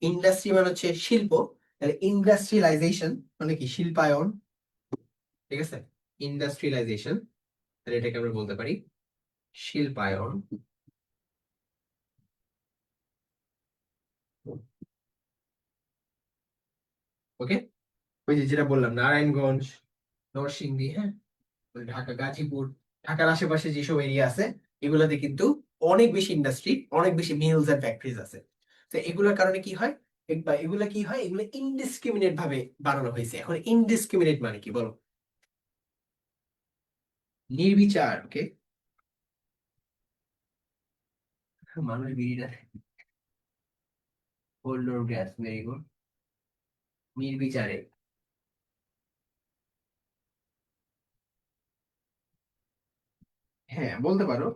ইন্ডাস্ট্রি মানে হচ্ছে শিল্প, তাহলে ইন্ডাস্ট্রিয়ালাইজেশন মানে কি, শিল্পায়ন, ঠিক আছে। ইন্ডাস্ট্রিয়ালাইজেশন, তাহলে এটাকে আমরা বলতে পারি শিল্পায়ন। ওকে, ওই যে যেটা বললাম, নারায়ণগঞ্জ, নরসিংদী, হ্যাঁ, ওই ঢাকা, গাজীপুর, ঢাকার আশেপাশে যেসব এরিয়া আছে, এগুলোতে কিন্তু অনেক বেশি ইন্ডাস্ট্রি, অনেক বেশি মিলস এন্ড ফ্যাক্টরিজ আছে। তো এগুলোর কারণে কি হয়, এগুলা কি হয়, এগুলো ইনডিসক্রিমিনেট ভাবে বানানো হয়েছে। এখন ইনডিসক্রিমিনেট মানে কি বলো? নির্বিচার। ওকে, মানুষ বিড়িটা, হোল্ডোর গ্যাস, ভেরি গুড। নির্বিচারে, হ্যাঁ বলতে পারো।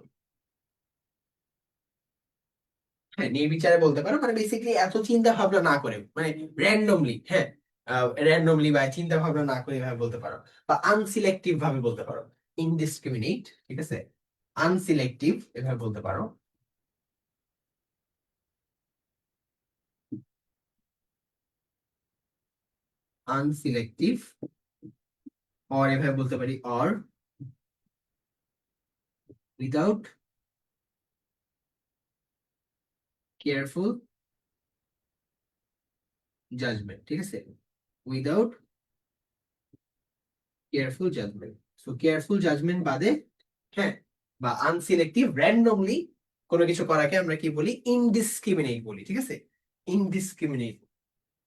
হ্যাঁ, নির্বিচারে বলতে পারো, মানে বেসিক্যালি এত চিন্তা ভাবনা না করে, মানে র্যান্ডমলি, হ্যাঁ, র্যান্ডমলি বা চিন্তা ভাবনা না করে এভাবে বলতে পারো, বা আনসিলেক্টিভ ভাবে বলতে পারো। ইনডিসক্রিমিনেট, ঠিক আছে, আনসিলেক্টিভ এভাবে বলতে পারো। আনসিলেক্টিভ, অর এভাবে বলতে পারি, অর উইদাউট কেয়ারফুল জাজমেন্ট, ঠিক আছে, without careful judgment. So careful judgment বাদে, হ্যাঁ, বা আনসিলেক্টিভ, র্যান্ডমলি কোনো কিছু করাকে আমরা কি বলি? ইনডিসক্রিমিনেট বলি, ঠিক আছে, ইনডিসক্রিমিনেট।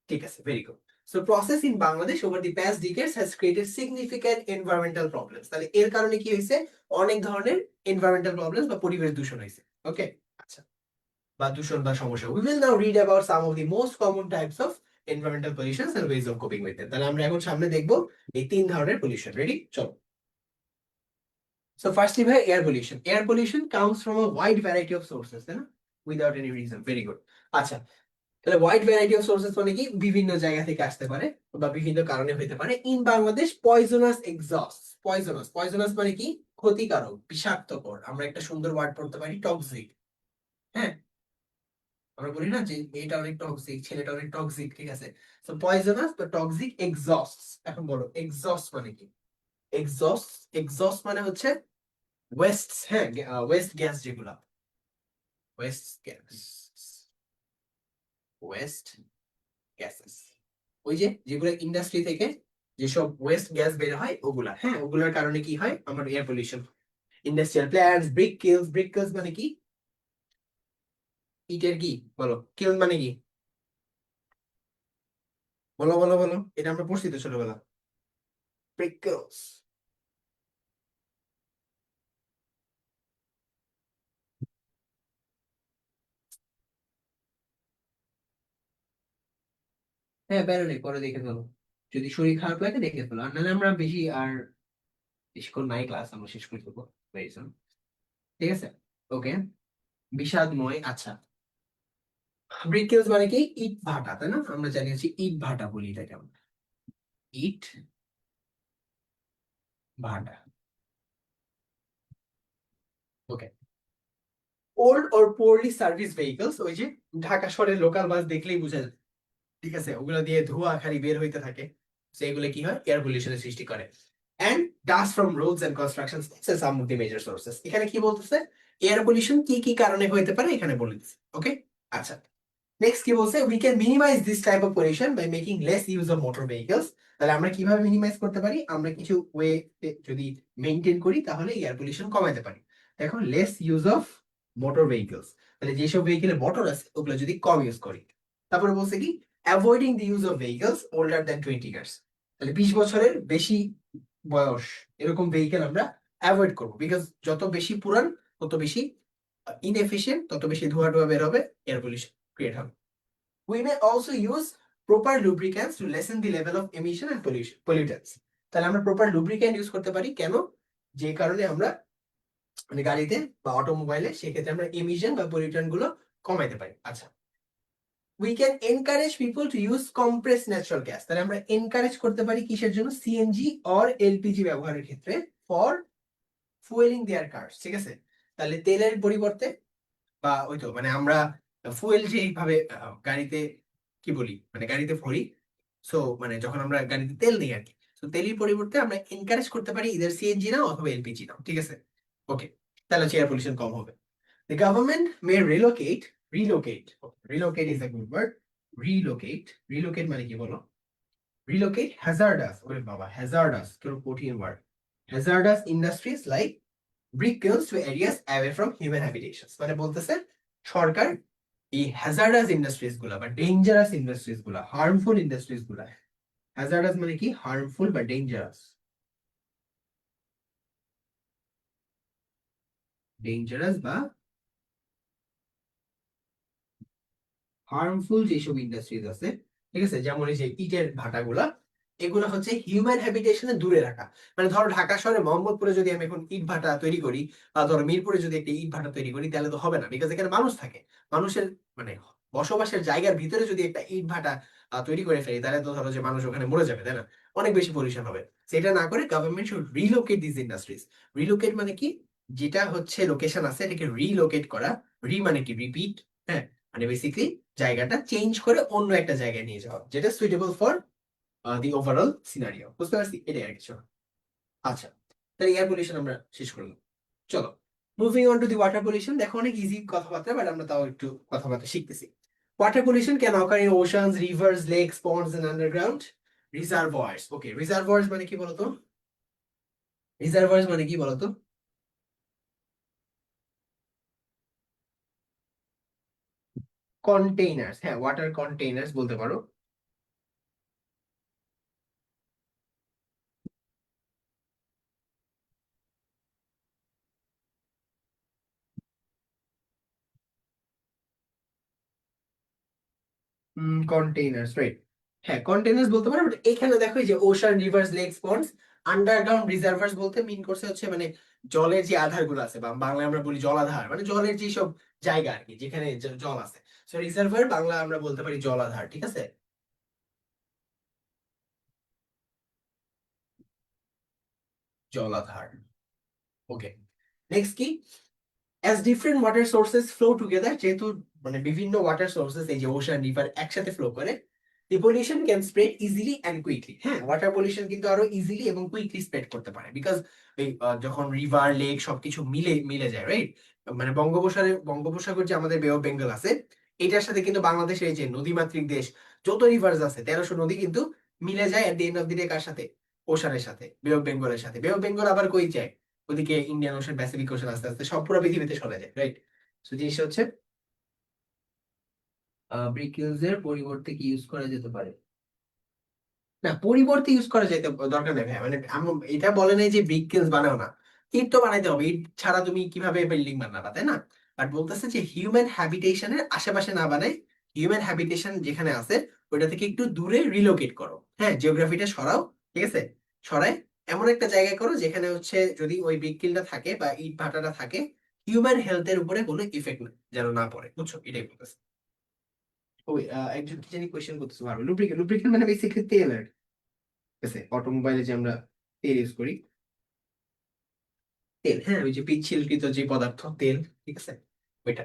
ঠিক আছে, very good. So process in Bangladesh over the past decades has created significant environmental problems. তাহলে এর কারণে কি হয়েছে? অনেক ধরনের environmental problems বা পরিবেশ দূষণ হয়েছে। ওকে, আচ্ছা, বা দূষণ বা সমস্যা। We will now read about some of the most common types of environmental pollutions and ways of coping with them. তাহলে আমরা এখন সামনে দেখব এই তিন ধরনের পলিউশন। রেডি? চলো। So firstly ভাই air pollution. Air pollution comes from a wide variety of sources, তাই না? Without any reason. Very good. আচ্ছা, তাহলে ওয়াইড ভ্যারাইটি অফ সোর্সেস মানে কি বিভিন্ন জায়গা থেকে আসতে পারে বা বিভিন্ন কারণে হতে পারে। In Bangladesh poisonous exhaust, poisonous, poisonous মানে কি ক্ষতিকারক, বিষাক্তকর। আমরা একটা সুন্দর ওয়ার্ড পড়তে পারি টক্সিক। হ্যাঁ, আমরা বলি না যে এটা অনেক টক্সিক, ছেলেটা অনেক টক্সিক, ঠিক আছে? সো পয়জনাস বা টক্সিক এক্সস্ট। এখন বলো এক্সস্ট মানে কি? এক্সস্ট, এক্সস্ট মানে হচ্ছে ওয়েস্ট, হ্যাঁ, ওয়েস্ট গ্যাস যেগুলা, ওয়েস্ট গ্যাস, ওয়েস্ট গ্যাসেস, ওই যে যেগুলো ইন্ডাস্ট্রি থেকে যেসব ওয়েস্ট গ্যাস বের হয় ওগুলা, হ্যাঁ, ওগুলোর কারণে কি হয় আমার air pollution. Industrial plants, brick kills, brick kills মানে কি? ইটের কি বলো, কিল মানে কি? বলো বলো বলো, এটা আমরা পড়ছি তো ছোটবেলা, ব্রিক কিলস। হ্যাঁ, বেরো নেই, পরে দেখে ফেলো, যদি শরীর খারাপ লাগে দেখে ফেলো, আর নাহলে আমরা বেশি আর বেশিক্ষণ নাই ক্লাস, আমরা শেষ করে দেবো very soon, ঠিক আছে? ওকে, বিষাদময়। আচ্ছা, ব্রিক কিলস মানে কি ইট ভাটা, তাই না? আমরা জানি হচ্ছে ইট ভাটা বলি এটাকে আমরা, ইট ভাটা। Okay, old or poorly serviced vehicles, ওই যে ঢাকা শহরের লোকাল বাস দেখলেই বোঝা যায়, ঠিক আছে? ওগুলো দিয়ে ধোঁয়া খালি বের হইতে থাকে, সেগুলো কি হয় এয়ার পলিউশনের সৃষ্টি করে। And dust from roads and construction some of the major sources. এখানে কি বলতেছে, এয়ার পলিউশন কি কি কারণে হইতে পারে এখানে বলে দিচ্ছে। ওকে, আচ্ছা, নেক্সট কি বলছে, we can minimise this type of pollution by making less use of motor vehicles. তাহলে আমরা কিভাবে মিনিমাইজ করতে পারি? আমরা কিছু ওয়ে যদি মেইনটেইন করি তাহলে এয়ার পলিউশন কমাতে পারি। দেখো, less use of motor vehicles, তাহলে যেসব ভেহিকেলে মোটর আছে ওগুলো যদি কম ইউজ করি। তারপরে বলছে কি, avoiding the use of vehicles older than 20 years. তাহলে 20 বছরের বেশি বয়স এরকম ভেহিকেল আমরা অ্যাভয়েড করবো, বিকজ যত বেশি পুরান তত বেশি ইনএফিশিয়েন্ট, তত বেশি ধোঁয়া টোয়া বের হবে, এয়ার পলিউশন ক্রিয়েট হবে। We may also use proper lubricants to lessen the level of emission and pollution pollutants. তাহলে আমরা প্রপার লুব্রিক্যান্ট ইউজ করতে পারি, কেন? যে কারণে আমরা মানে গাড়িতে বা অটোমোবাইলে সেক্ষেত্রে আমরা এমিশন বা পলিউশন গুলো কমাইতে পারি। আচ্ছা, we can encourage people to use compressed natural gas। তাহলে আমরা এনকারেজ করতে পারি কিসের জন্য? সিএনজি অর এলপিজি ব্যবহারের ক্ষেত্রে, ফর ফুয়েলিং দেয়ার কার্স, ঠিক আছে? তাহলে তেলের পরিবর্তে বা ওই তো মানে আমরা ফুয়েল যে এইভাবে গাড়িতে কি বলি মানে গাড়িতে ভরি, সো মানে যখন আমরা গাড়িতে তেল দিই আর কি, তো তেলের পরিবর্তে আমরা এনকারেজ করতে পারি ইদার সিএনজি নাও অথবা এলপিজি নাও, ঠিক আছে? ওকে, তাহলে হচ্ছে এয়ার পলিউশন কম হবে। The government may relocate is a good word, relocate মানে কি বলো? Relocate hazardous, ওরে বাবা, hazardous কেন কঠিন word, hazardous industries like brick kilns to areas away from human habitations। মানে বলতেছে সরকার এই হ্যাজার্ডাস ইন্ডাস্ট্রিজ গুলা বা ডেঞ্জারাস ইন্ডাস্ট্রিজ গুলা, হার্মফুল ইন্ডাস্ট্রিজ গুলা, হ্যাজার্ডাস মানে কি হার্মফুল বা ডেঞ্জারাস, ডেঞ্জারাস বা হার্মফুল যেসব ইন্ডাস্ট্রিজ আছে, ঠিক আছে, যেমন এই যে ইটের ভাটাগুলা, এগুলো হচ্ছে হিউম্যান হ্যাবিটেশনে দূরে রাখা। মানে ধরো ঢাকা শহরে মোহাম্মদপুরে যদি আমি এখন ইট ভাটা তৈরি করি, বা ধরো মিরপুরে যদি একটা ইট ভাটা তৈরি করি, তাহলে তো হবে না, বিকজ এখানে মানুষ থাকে। মানুষের মানে বসবাসের জায়গার ভিতরে যদি একটা ইট ভাটা তৈরি করে ফেলি, তাহলে তো ধরো যে মানুষ ওখানে মরে যাবে, তাই না? অনেক বেশি পলিউশন হবে। সেটা না করে government should relocate this industries. Relocate মানে কি, যেটা হচ্ছে লোকেশন আছে এটাকে রিলোকেট করা। রি মানে কি রিপিট, হ্যাঁ, মানে বেসিক্যালি জায়গাটা চেঞ্জ করে অন্য একটা জায়গায় নিয়ে যাওয়া, যেটা suitable for the overall scenario. বুঝতে পারছি, এটাই আর কিছু না। আচ্ছা, তাহলে এয়ার পলিউশন আমরা শেষ করলাম। চলো, moving on to the water pollution. দেখো অনেক ইজি কথাবার্তা, বাট আমরা তাও একটু কথাবার্তা শিখতেছি। Water pollution can occur in oceans, rivers, lakes, ponds and underground reservoirs. Okay, reservoirs মানে কি বলতো? রিজার্ভয়ার্স মানে কি বলতো? কন্টেইনার্স, হ্যাঁ, ওয়াটার কন্টেইনার্স বলতে পারো। Containers, right. হ্যাঁ, কন্টেইনার্স বলতে পারো, বাট এখানে দেখো এই যে ocean, rivers, lakes, ponds, underground reservoirs বলতে মিন করছে হচ্ছে মানে জলের যে আধার গুলো আছে, বা বাংলায় আমরা বলি জলাধার, মানে জলের যে সব জায়গা আর কি যেখানে জল আছে। সো রিজার্ভার বাংলা আমরা বলতে পারি জলাধার, ঠিক আছে? জলাধার। ওকে, নেক্সট কি? As different water sources flow together, যেহেতু মানে বিভিন্ন ওয়াটার সোর্সেস এই যে ওশান, রিভার একসাথে ফ্লো করে, the pollution can spread easily and quickly। হ্যাঁ, ওয়াটার পলিউশন কিন্তু আরো ইজিলি এবং কুইকলি স্প্রেড করতে পারে, বিকজ এই যখন রিভার, লেক সবকিছু মিলে মিলে যায়, রাইট? মানে বঙ্গোপসাগর যে আমাদের বে অফ বেঙ্গল আছে, এটার সাথে কিন্তু বাংলাদেশের এই যে নদীমাতৃক দেশ যত রিভার্স আছে 1300 নদী কিন্তু মিলে যায় at the end of the day কার সাথে? ওশানের সাথে, বে অফ বেঙ্গলের সাথে। বে অফ বেঙ্গল আবার কই যায়? ওদিকে ইন্ডিয়ান ওশান, প্যাসিফিক ওশান, আস্তে আস্তে সব পুরো পৃথিবীতে সরে যায়, রাইট? সো জিনিসটা হচ্ছে ব্রিকেলস এর পরিবর্তে কি ইউজ করা যেতে পারে? না, পরিবর্তে ইউজ করা যাইতে দরকার নেই ভাই, মানে এটা বলে নাই যে ব্রিকেলস বানাও না, ইট তো বানাইতে হবে, ইট ছাড়া তুমি কিভাবে বিল্ডিং বানাবা, তাই না? বাট বলতেছে যে হিউম্যান হ্যাবিটেশনের আশেপাশে না বানাই, হিউম্যান হ্যাবিটেশন যেখানে আছে ওইটা থেকে একটু দূরে রিলোকেট করো। হ্যাঁ, জিওগ্রাফিটা সরাও, ঠিক আছে? সরাই এমন একটা জায়গায় করো যেখানে হচ্ছে যদি ওই ব্রিকেলটা থাকে বা ইট ভাটাটা থাকে, হিউম্যান হেলথের উপরে কোনো ইফেক্ট যেন না পড়ে, বুঝছো? এটাই বলতেছে। ওই একজন কি জানি কোয়েশ্চেন করতেছে, ভালো। লুব্রিকেন্ট, লুব্রিকেন্ট মানে বেসিক্যালি তেল আর কি, ঠিক আছে? অটোমোবাইলে যে আমরা তেল ইউজ করি, তেল, হ্যাঁ, ওই যে পিচ্ছিলকৃত যে পদার্থ তেল, ঠিক আছে? ওইটা।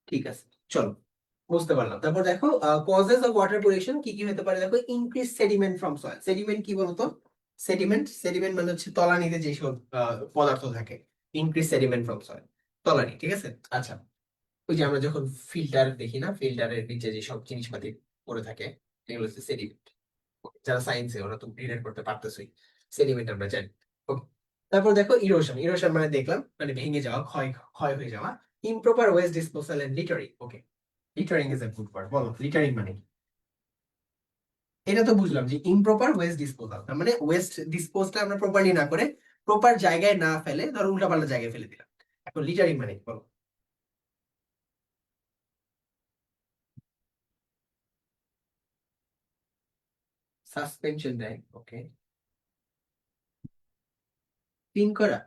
ঠিক আছে, চলো, বুঝতে পারলাম। তারপর দেখো কজেস অফ ওয়াটার পলিউশন কি কি হতে পারে, দেখো increase sediment from soil. Sediment কি বলতো? সেডিমেন্ট, সেডিমেন্ট মানে হচ্ছে তলানিতে যেসব পদার্থ থাকে। ইনক্রিজ সেডিমেন্ট ফ্রম সয়েল, তলানি, ঠিক আছে? আচ্ছা, ওই যে আমরা যখন ফিল্টার দেখি না, ফিল্টারের নিচে যে সব জিনিসপাতি পড়ে থাকে, এগুলো হচ্ছে সেডিমেন্ট। যারা সায়েন্সে ওরা তো রিলেট করতে পারতেছই, সেডিমেন্ট আমরা জানি। Okay. তারপর দেখো ইরোশন, ইরোশন মানে দেখলাম মানে ভেঙে যাওয়া, ক্ষয়, ক্ষয় হয়ে যাওয়া। Improper waste disposal and littering. Okay, littering is a good word, বলো লিটারিং মানে কি? এটা তো বুঝলাম যে ইমপ্রপার ওয়েস্ট ডিসপোজাল, তার মানে ওয়েস্ট ডিসপোজটা আমরা প্রপারলি না করে প্রপার জায়গায় না ফেলে ধরো উল্টাপাল্টা জায়গায় ফেলে দিলাম। এখন লিটারিং মানে কি বলো? সাসপেনশন দেয়, ওকে। ক্লিন করা?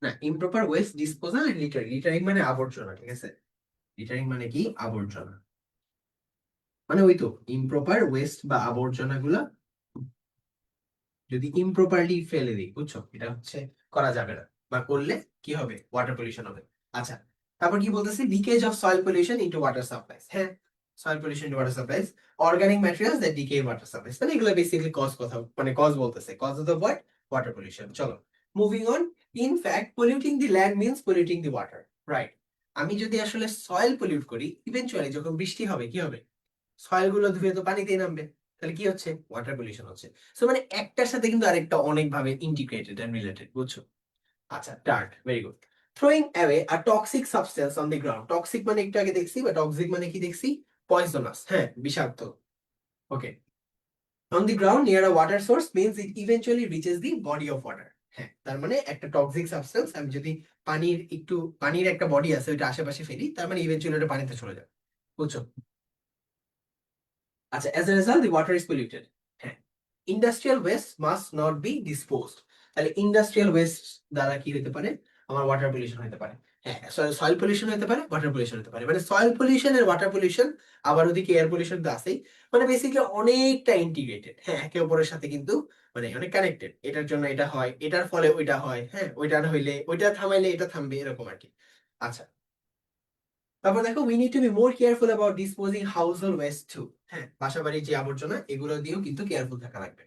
না, improper waste disposal and littering, littering মানে আবর্জনা, ঠিক আছে? লিটারিং মানে কি? আবর্জনা। মানে ওই তো ইমপ্রপার ওয়েস্ট বা আবর্জনা গুলা যদি ইমপ্রপারলি ফেলে দিই, বুঝছো? এটা হচ্ছে করা যাবে না, বা করলে কি হবে? ওয়াটার পলিউশন হবে। আচ্ছা, তারপর কি বলতেছে? Leakage of soil pollution into water supplies. হ্যাঁ, soil pollution into water supplies, organic materials that decay water supplies, মানে এগুলো বেসিক্যালি কজ, কথা মানে কজ বলতেছে, cause of the what? Water pollution. চলো, moving on. In fact polluting the land means polluting the water, right? আমি যদি আসলে soil pollute করি, ইভেনচুয়ালি যখন বৃষ্টি হবে কি হবে? সয়েল গুলো ধুয়ে তো পানিতেই নামবে, তাহলে কি হচ্ছে? ওয়াটার পলিউশন হচ্ছে। সো মানে একটার সাথে কিন্তু আরেকটা অনেক ভাবে ইন্টিগ্রেটেড এন্ড রিলেটেড, বুঝছো? আচ্ছা, dirt, very good. Throwing away a toxic substance on the ground. Toxic মানে একটু আগে দেখছি, বা টক্সিক মানে কি দেখছি? পয়জনাস, হ্যাঁ, বিষাক্ত। Okay, on the ground near a water source means it eventually reaches the body of water. হ্যাঁ, তার মানে একটা টক্সিক সাবস্টেন্স আমি যদি পানির একটা বডি আছে ওইটা আশেপাশে ফেলি, তার মানে ইভেন্চুয়ালি ওটা পানিতে চলে যাবে, বুঝছো? আচ্ছা, as a result the water is polluted। হ্যাঁ, industrial waste must not be disposed. তাহলে ইন্ডাস্ট্রিয়াল ওয়েস্ট দ্বারা কি হতে পারে? আমার ওয়াটার পলিউশন হতে পারে। হ্যাঁ, সয়েল পলিউশন হতে পারে, ওয়াটার পলিউশন হতে পারে, মানে সয়েল পলিউশন এর ওয়াটার পলিউশন, আবার ওদিকে এয়ার পলিউশন তো আছেই। মানে বেসিক্যালি অনেকটা ইন্টিগ্রেটেড, হ্যাঁ, একে অপরের সাথে কিন্তু মানে অনেক কানেক্টেড। এটার জন্য এটা হয়, এটার ফলে ওইটা হয়, হ্যাঁ, ওইটার হইলে ওইটা থামাইলে এটা থামবে, এরকম আর কি। আচ্ছা, তারপর দেখো we need to be more careful about disposing household waste too. হ্যাঁ, বাসাবাড়ির যে আবর্জনা এগুলো দিয়েও কিন্তু কেয়ারফুল থাকা লাগবে।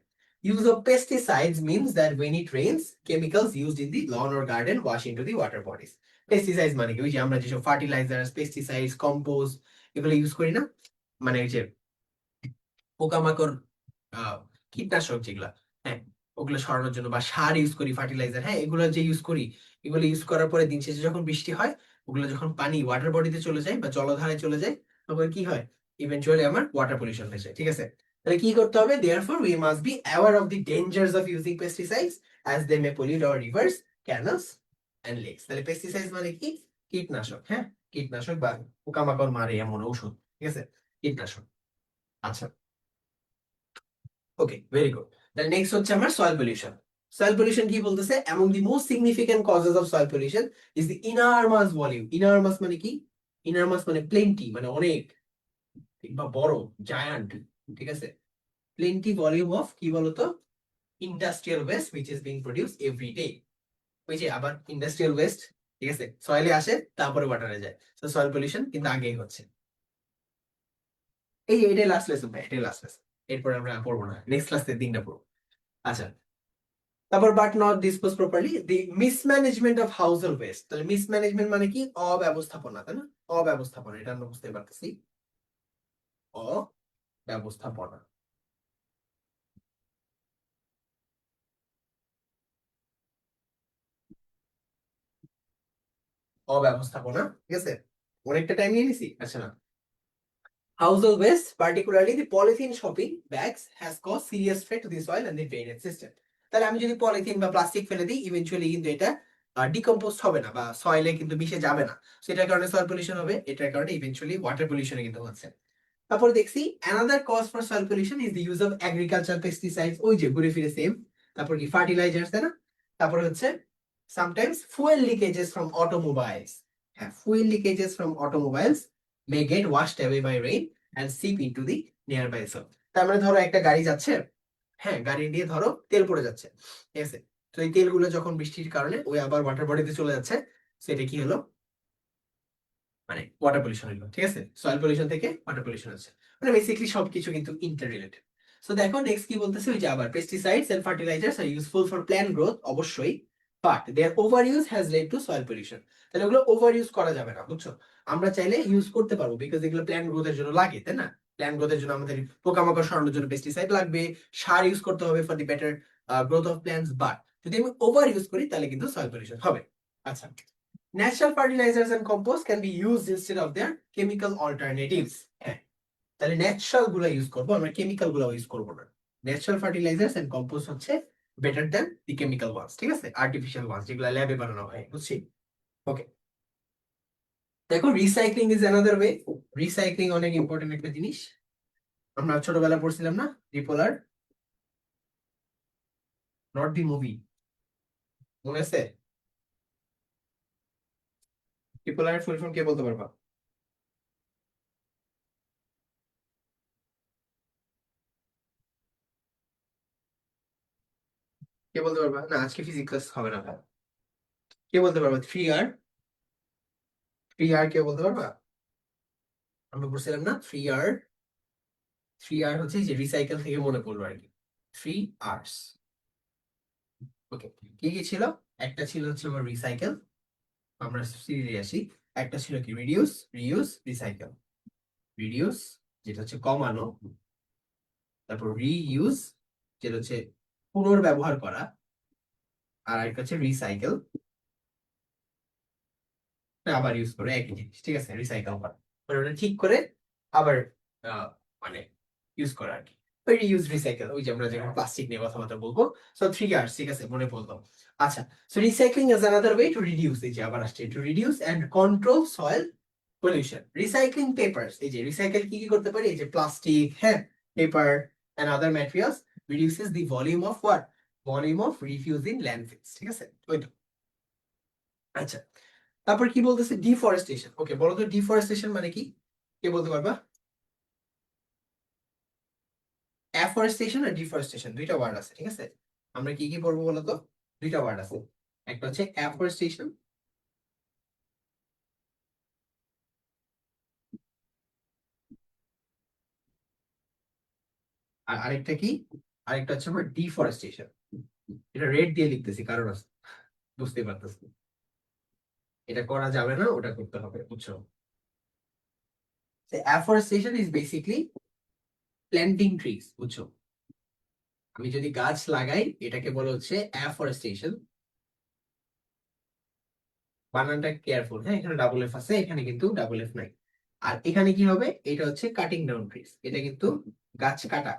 Use of pesticides means that when it rains chemicals used in the lawn or garden wash into the water bodies। Pesticides মানে কি? ওই যে আমরা যেসব ফার্টিলাইজার্স, পেস্টিসাইডস, কম্পোস্ট এগুলো ইউজ করি না, মানে ওই যে পোকামাকড়, আহ, কীটনাশক যেগুলা, হ্যাঁ, ওগুলো সরানোর জন্য, বা সার ইউজ করি, ফার্টিলাইজার, হ্যাঁ, এগুলো যে ইউজ করি, এগুলো ইউজ করার পরে দিন শেষে যখন বৃষ্টি হয়, ওগুলো যখন পানি ওয়াটার বডিতে চলে যায় বা জলধারায় চলে যায়, তখন কি হয়? ইভেন্চুয়ালি আমার ওয়াটার পলিউশন হয়ে যায়, ঠিক আছে? তাহলে কি করতে হবে? Therefore we must be aware of the dangers of using pesticides as they may pollute our rivers, canals and lakes. তাহলে পেস্টিসাইডস মানে কি? কীটনাশক, হ্যাঁ, কীটনাশক বা পোকামাকড় মারে এমন ঔষধ, ঠিক আছে, কীটনাশক। আচ্ছা, ওকে, ভেরি গুড। তাহলে নেক্সট হচ্ছে আমার সয়েল পলিউশন। সয়েল পলিউশন কি বলতেছে, among the most significant causes of soil pollution is the enormous volume. Enormous মানে কি? ইনারমাস মানে প্লেন্টি, মানে অনেক বা বড়, জায়ান্ট, ঠিক আছে, প্লেন্টি ভলিউম অফ কি বলতো, industrial waste which is being produce every day. ওই যে আবার ইন্ডাস্ট্রিয়াল ওয়েস্ট, ঠিক আছে, সয়েলে আসে তারপরে ওয়াটারে যায়। তো সয়েল পলিউশন কিন্তু আগেই হচ্ছে। এটাই লাস্ট লেসন ভাই, এটাই লাস্ট লেসন। এরপর আমরা পড়বো না, নেক্সট ক্লাসে দিনটা পড়বো। আচ্ছা, তারপর but not dispose properly, the mismanagement of household West. তাহলে মিসম্যানেজমেন্ট মানে কি? অব্যবস্থাপনা, তাই না? অব্যবস্থাপনা, এটা আমরা বুঝতে পারতেছি, অব্যবস্থাপনা। অব্যবস্থাপনা, ঠিক আছে, অনেকটা টাইম নিয়ে নিছি। আচ্ছা না, household waste, particularly the polythene shopping bags, has caused serious threat to the soil and the drainage system. তাহলে আমি যদি পলিথিন বা প্লাস্টিক ফেলে দিই, ইভেনচুয়ালি কিন্তু এটা ডিকম্পোজ হবে না বা সয়েলে কিন্তু মিশে যাবে না। সেটার কারণে সয়েল পলিউশন হবে, এটার কারণে ইভেনচুয়ালি ওয়াটার পলিউশন কিন্তু হচ্ছে। তারপরে দেখছি another cause for soil pollution is the use of agriculture pesticides. ওই যে ঘুরে ফিরে সেম। তারপর কি ফার্টিলাইজার্স, তাই না? তারপরে হচ্ছে sometimes fuel leakages from automobiles. হ্যাঁ, fuel leakages from automobiles may get washed away by rain and seep into the nearby soil. তার মানে ধরো একটা গাড়ি যাচ্ছে, হ্যাঁ, গাড়ি দিয়ে ধরো তেল পড়ে যাচ্ছে, ঠিক আছে, তো এই তেলগুলো যখন বৃষ্টির কারণে ওই আবার ওয়াটার বডিতে চলে যাচ্ছে, সেটা কি হলো, মানে ওয়াটার পলিউশন হলো, ঠিক আছে, সয়েল পলিউশন থেকে ওয়াটার পলিউশন হচ্ছে। মানে বেসিক্যালি সবকিছু কিন্তু ইন্টার রিলেটেড। সো দেখো নেক্সট কি বলতেছে, ওই যে আবার pesticides and fertilisers are useful for plant growth, অবশ্যই, but their overuse has led to soil pollution. তাহলে ওগুলো ওভার ইউজ করা যাবে না, বুঝছো? আমরা চাইলে ইউজ করতে পারবো, বিকজ এগুলো প্ল্যান্ট গ্রোথের জন্য লাগে, তাই না? প্ল্যান্ট গ্রোথের জন্য আমাদের পোকামাকড় সরানোর জন্য পেস্টিসাইড লাগবে, সার ইউজ করতে হবে for the better growth of plants, but যদি আমি ওভার ইউজ করি তাহলে কিন্তু সয়েল পলিউশন হবে। আচ্ছা, natural fertilizers and compost can be used instead of their chemical alternatives. হ্যাঁ, তাহলে ন্যাচারাল গুলো ইউজ করবো আমরা, কেমিক্যাল গুলো ইউজ করবো না। ন্যাচারাল ফার্টিলাইজার্স এন্ড কম্পোস্ট হচ্ছে better than the chemical ones, ঠিক আছে, আর্টিফিশিয়াল ওয়ান্স যেগুলো ল্যাবে বানানো হয়, বুঝছি? ওকে, দেখো recycling is another way. Recycling অনেক ইম্পর্টেন্ট একটা জিনিস, আমরা ছোটবেলা পড়ছিলাম না, রিপোলার, নট দি মুভি, মনে আছে? রিপোলারের ফুল ফর্ম কে বলতে পারবা? কে বলতে পারবা? না, আজকে ফিজিক্স ক্লাস হবে না ভাই। কে বলতে পারবা? থ্রি আর, থ্রি আর কে বলতে পারবা? আমরা বলছিলাম না থ্রি আর, থ্রি আর হচ্ছে যে রিসাইকেল থেকে মনে পড়লো আর কি, থ্রি আর্স। ওকে, কি কি ছিল? একটা ছিল হচ্ছে আমার রিসাইকেল, আমরা সিরিজে আসি। একটা ছিল কি রিডিউস, রিইউজ, রিসাইকেল। রিডিউস যেটা হচ্ছে কমানো, তারপর রিইউজ যেটা হচ্ছে পুনর্ব্যবহার করা, আর একটা হচ্ছে রিসাইকেল, আবার ইউজ করে একই জিনিস, ঠিক আছে, রিসাইকেল করা মানে ওটা ঠিক করে আবার মানে ইউজ করা আর কি। ওই রিইউজ রিসাইকেল, ওই যে আমরা যখন প্লাস্টিক নিয়ে কথাবার্তা বলবো। সো থ্রি আর্স, ঠিক আছে, মনে পড়লো। আচ্ছা, so recycling is another way to reduce, এই যে আবার আসছে, to reduce and control soil pollution. Recycling papers, এই যে রিসাইকেল কি কি করতে পারি, এই যে প্লাস্টিক, হ্যাঁ, paper and other materials reduces the volume of what, volume of refuse in landfills, ঠিক আছে, ওই তো। আচ্ছা, তারপর কি বলতেছে, ডিফরেস্টেশন। ওকে, বলো তো ডিফরেস্টেশন মানে কি? কে বলতে পারবা? অ্যাফরেস্টেশন আর ডিফরেস্টেশন দুইটা ওয়ার্ড আছে, ঠিক আছে, আমরা কি কি পড়বো বলো তো? দুইটা ওয়ার্ড আছে, একটা হচ্ছে অ্যাফরেস্টেশন আর আরেকটা কি, আরেকটা হচ্ছে আমার ডিফরেস্টেশন। এটা রেড দিয়ে লিখতেছি কারণ আছে, বুঝতে পারতেছি, এটা করা যাবে না, ওটা করতে হবে, বুঝছো? Afforestation is basically planting trees, বুঝছো? আমি যদি গাছ লাগাই এটাকে বলা হচ্ছে অ্যাফরেস্টেশন। বানানটা কেয়ারফুল, হ্যাঁ, এখানে ডাবল এফ আছে, এখানে কিন্তু ডাবল এফ নাই। আর এখানে কি হবে, এটা হচ্ছে কাটিং ডাউন ট্রিজ, এটা কিন্তু গাছ কাটা।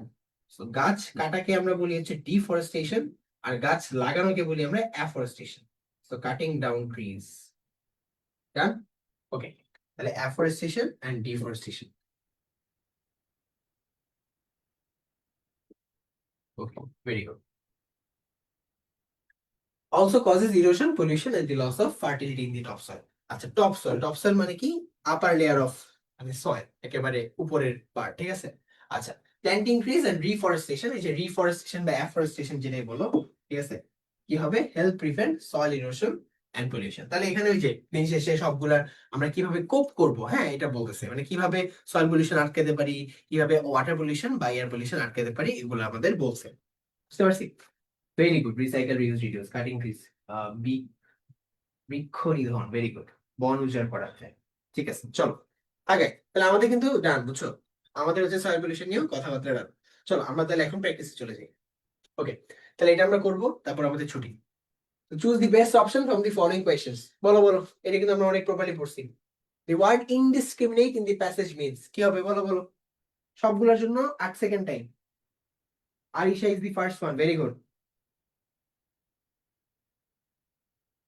So, গাছ কাটাকে আমরা বলি হচ্ছে ডিফরেস্টেশন, আর গাছ লাগানোকে বলি আমরা afforestation. So cutting down trees, done, okay. তাহলে afforestation and deforestation. Okay, very good. Also causes erosion, pollution and the loss of fertility in the top soil. আচ্ছা, টপ সয়েল, টপ সয়েল মানে কি? Upper layer of মানে soil, একেবারে উপরের part, ঠিক আছে। আচ্ছা, প্ল্যান্টিং ট্রিজ এন্ড রিফরেস্টেশন, এই যে রিফরেস্টেশন বা অ্যাফরেস্টেশন যেটাই বলো, ঠিক আছে, কি হবে? Help prevent soil erosion and pollution. তাহলে এখানে ওই যে দিন শেষে সবগুলার আমরা কিভাবে কোপ করব, হ্যাঁ, এটা বলতেছে, মানে কিভাবে সয়েল পলিউশন আটকাতে পারি, কিভাবে ওয়াটার পলিউশন বা এয়ার পলিউশন আটকাতে পারি, এগুলো আমাদের বলছে। বুঝতে পারছি? Very good. Recycle, reuse, reduce, cutting trees, বৃক্ষ নিধন, ভেরি গুড। বন উজাড় করা যায়। ঠিক আছে, চলো আগে। তাহলে আমাদের কিন্তু ডান, বুঝছো? আমাদের হচ্ছে সয়েল পলিউশন নিয়েও কথাবার্তা ডান। চলো আমরা তাহলে এখন প্র্যাকটিসে চলে যাই। ওকে, তাহলে এটা আমরা করব, তারপর আমাদের ছুটি। Choose the best option from the following questions. বলো বলো, এটা কিন্তু আমরা অনেক প্রপারলি পড়ছি। The word indiscriminate in the passage means কি হবে? বলো বলো। সবগুলোর জন্য 8 second time. Arisha is the first one, very good.